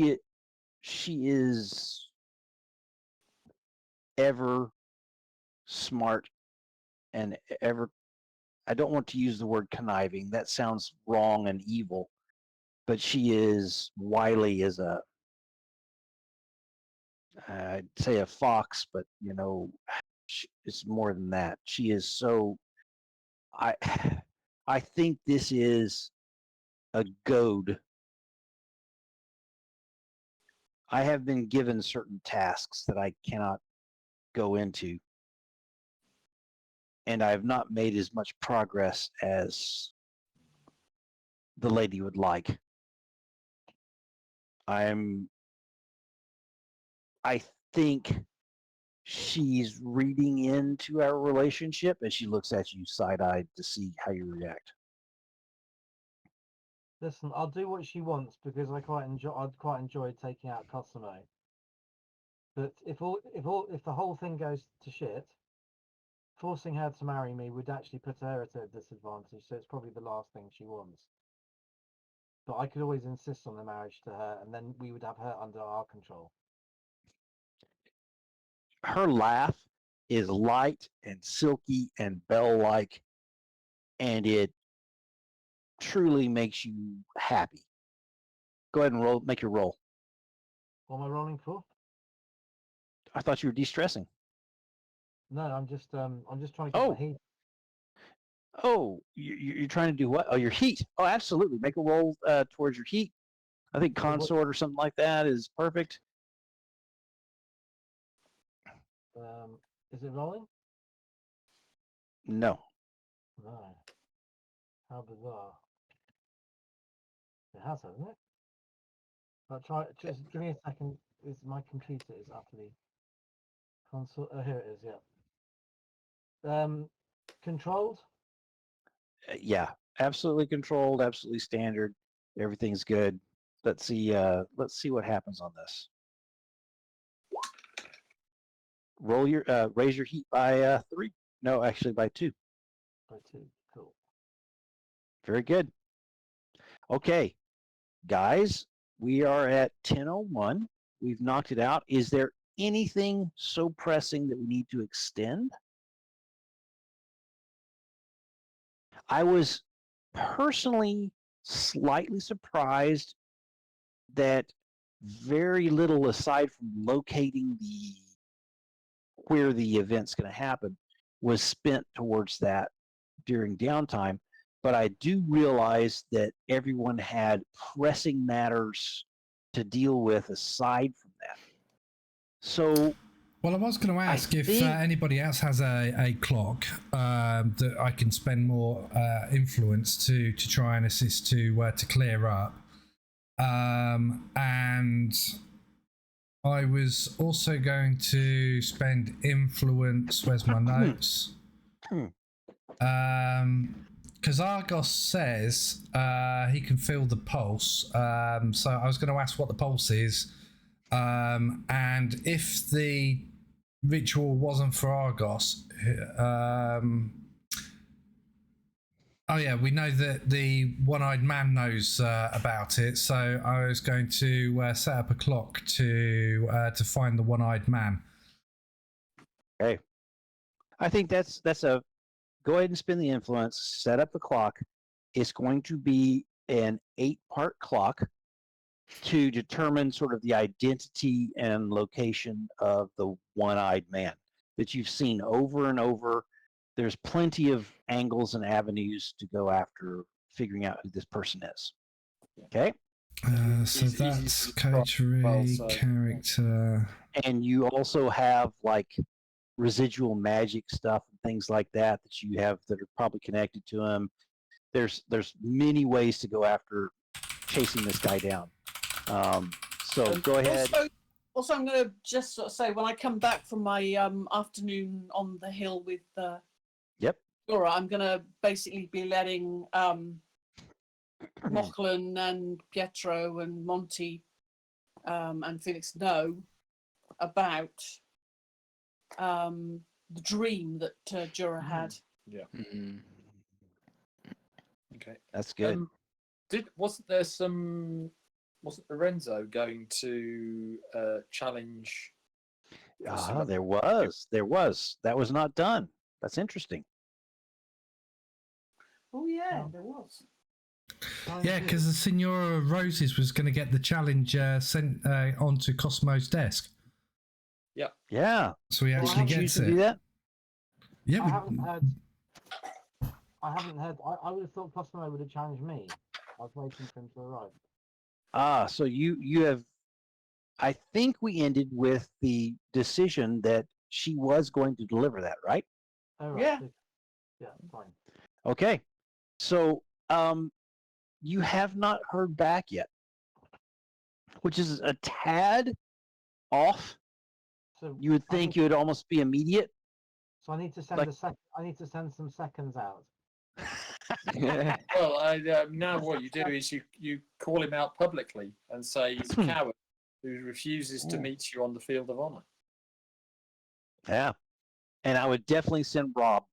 is she is ever smart and ever, I don't want to use the word conniving, that sounds wrong and evil, but she is wily as a, I'd say a fox, but you know, it's more than that. She is so, I think this is a goad. I have been given certain tasks that I cannot go into, and I have not made as much progress as the lady would like. I think she's reading into our relationship, and she looks at you side-eyed to see how you react. Listen, I'll do what she wants because I'd quite enjoy taking out Cosimo. But if the whole thing goes to shit, forcing her to marry me would actually put her at a disadvantage. So it's probably the last thing she wants. But I could always insist on the marriage to her, and then we would have her under our control. Her laugh is light and silky and bell-like, and it truly makes you happy. Go ahead and roll. Make your roll. What am I rolling for? I thought you were de-stressing. No, I'm just trying to get my heat. Oh, you're trying to do what? Oh, your heat. Oh, absolutely. Make a roll towards your heat. I think consort or something like that is perfect. Is it rolling? No. No. How bizarre. It has, hasn't it? I'll try. Just give me a second. My computer is utterly console. Oh, here it is. Yeah. Controlled. Yeah, absolutely controlled, absolutely standard. Everything's good. Let's see what happens on this. Roll your raise your heat by 3. No, actually by 2. By 2. Cool. Very good. Okay, guys, we are at 10:01. We've knocked it out. Is there anything so pressing that we need to extend? I was personally slightly surprised that very little, aside from locating where the event's going to happen, was spent towards that during downtime. but I do realize that everyone had pressing matters to deal with aside from that. So, Well, I was going to ask if think- anybody else has a clock that I can spend more influence to try and assist to clear up. And I was also going to spend influence. Where's my notes? Because Argos says he can feel the pulse. So I was going to ask what the pulse is. And if the ritual wasn't for Argos, oh yeah, we know that the one-eyed man knows about it. So I was going to set up a clock to find the one-eyed man. okay. I think that's a go ahead and spin the influence, set up the clock. It's going to be an 8-part clock to determine sort of the identity and location of the one-eyed man that you've seen over and over. There's plenty of angles and avenues to go after figuring out who this person is. Okay? So Easy that's to describe coterie, well, so- character. And you also have like residual magic stuff and things like that you have that are probably connected to him. There's many ways to go after chasing this guy down. So And go ahead. Also, I'm going to just sort of say when I come back from my afternoon on the hill with Yep. Laura, I'm going to basically be letting Mochlain and Pietro and Monty and Felix know about the dream that Jura had. Mm. Okay. That's good. Wasn't Lorenzo going to challenge? There was. That was not done. That's interesting. Oh yeah, there was. Yeah, because the Signora Roses was going to get the challenge sent onto Cosmo's desk. Yeah. So he Well, actually Did you gets choose to do it. that? Yeah, I we- haven't heard. I would have thought Cosmo would have challenged me. I was waiting for him to arrive. So you have. I think we ended with the decision that she was going to deliver that, right? Oh, right. Yeah. Yeah, fine. Okay. So you have not heard back yet, which is a tad off. So You would I think need- it would almost be immediate. So I need to send like- I need to send some seconds out. Well, now what you do is you call him out publicly and say he's a coward who refuses to Ooh. meet you on the field of honor. Yeah. And I would definitely send Rob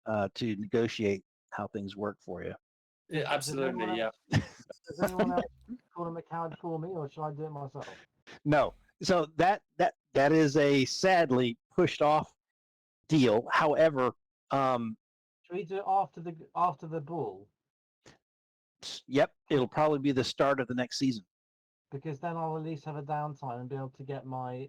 to negotiate how things work for you. Yeah, absolutely, yeah. Does anyone else call him a coward for me, or should I do it myself? No. So that is a sadly pushed off deal. However, Should we do it after the ball? yep, it'll probably be the start of the next season. Because then I'll at least have a downtime and be able to get my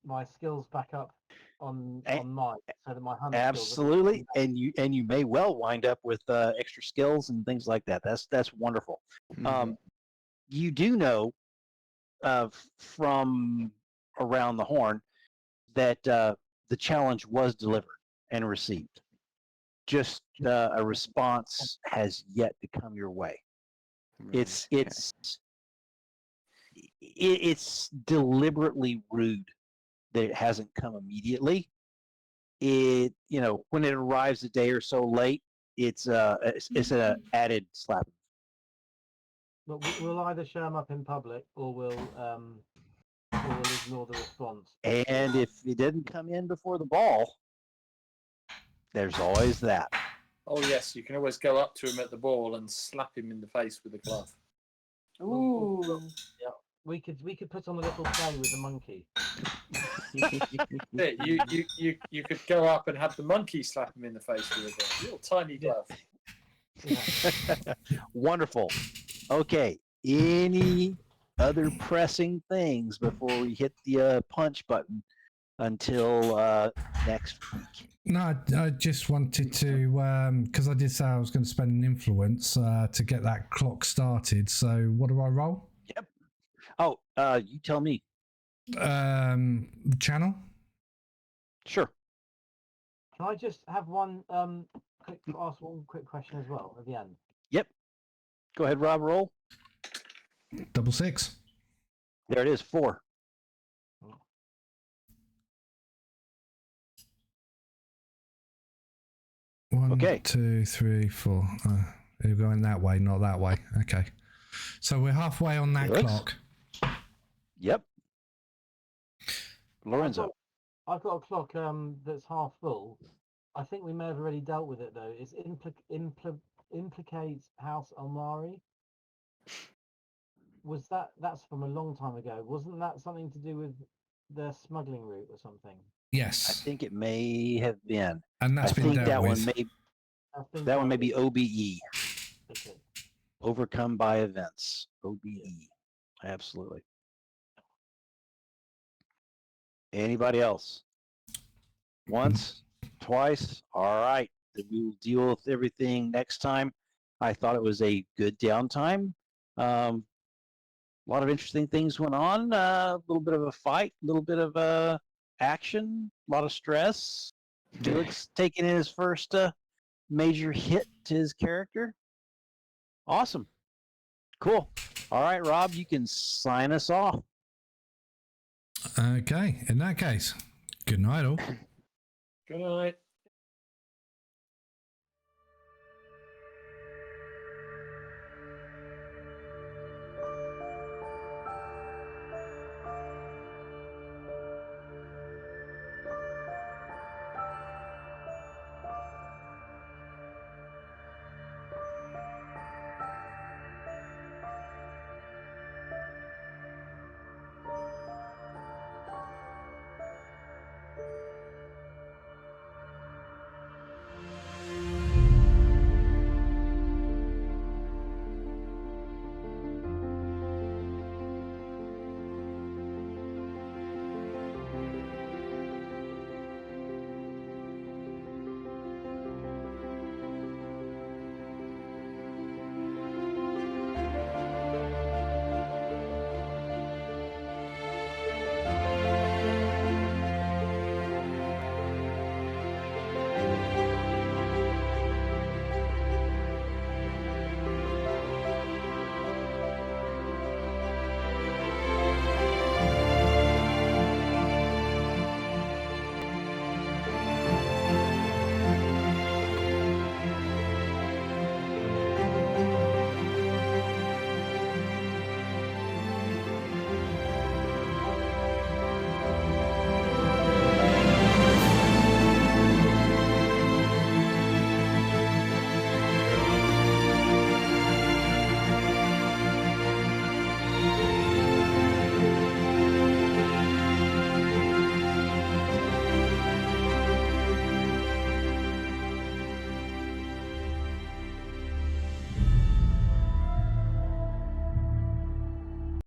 my skills back up on mine, so that my hunter Absolutely, and you may well wind up with extra skills and things like that. That's wonderful. You do know from around the horn that the challenge was delivered and received. Just a response has yet to come your way. It's deliberately rude that it hasn't come immediately. It when it arrives a day or so late, it's an added slap. But we'll either show them up in public, or we'll ignore the response. And if it didn't come in before the ball, there's always that. Oh yes, you can always go up to him at the ball and slap him in the face with a glove. Ooh. Yeah, we could put on a little play with the monkey. Yeah, you could go up and have the monkey slap him in the face with a glove. Little tiny glove. Yeah. Wonderful. Okay. Any other pressing things before we hit the punch button until next week. No, I just wanted to, because I did say I was going to spend an influence to get that clock started. So what do I roll? Yep. Oh, you tell me. Channel? Sure. Can I just have ask one quick question as well at the end? Yep. Go ahead, Rob. Roll. 6. There it is. 4. One, Okay. 2, 3, 4. You're going that way, not that way. Okay. So we're halfway on that Good. clock. Yep. Lorenzo. I've got a clock that's half full. I think we may have already dealt with it though. It's implicates House Almari. That's from a long time ago? Wasn't that something to do with their smuggling route or something? Yes. I think it may have been. And that's I been think dealt that with. one may be OBE. Okay. Overcome by events. OBE. Absolutely. Anybody else? Once, twice. All right. Then we will deal with everything next time. I thought it was a good downtime. A lot of interesting things went on. A little bit of a fight, a little bit of action, a lot of stress. Felix taking in his first major hit to his character. Awesome. Cool. All right, Rob, you can sign us off. Okay. In that case, good night all. Good night.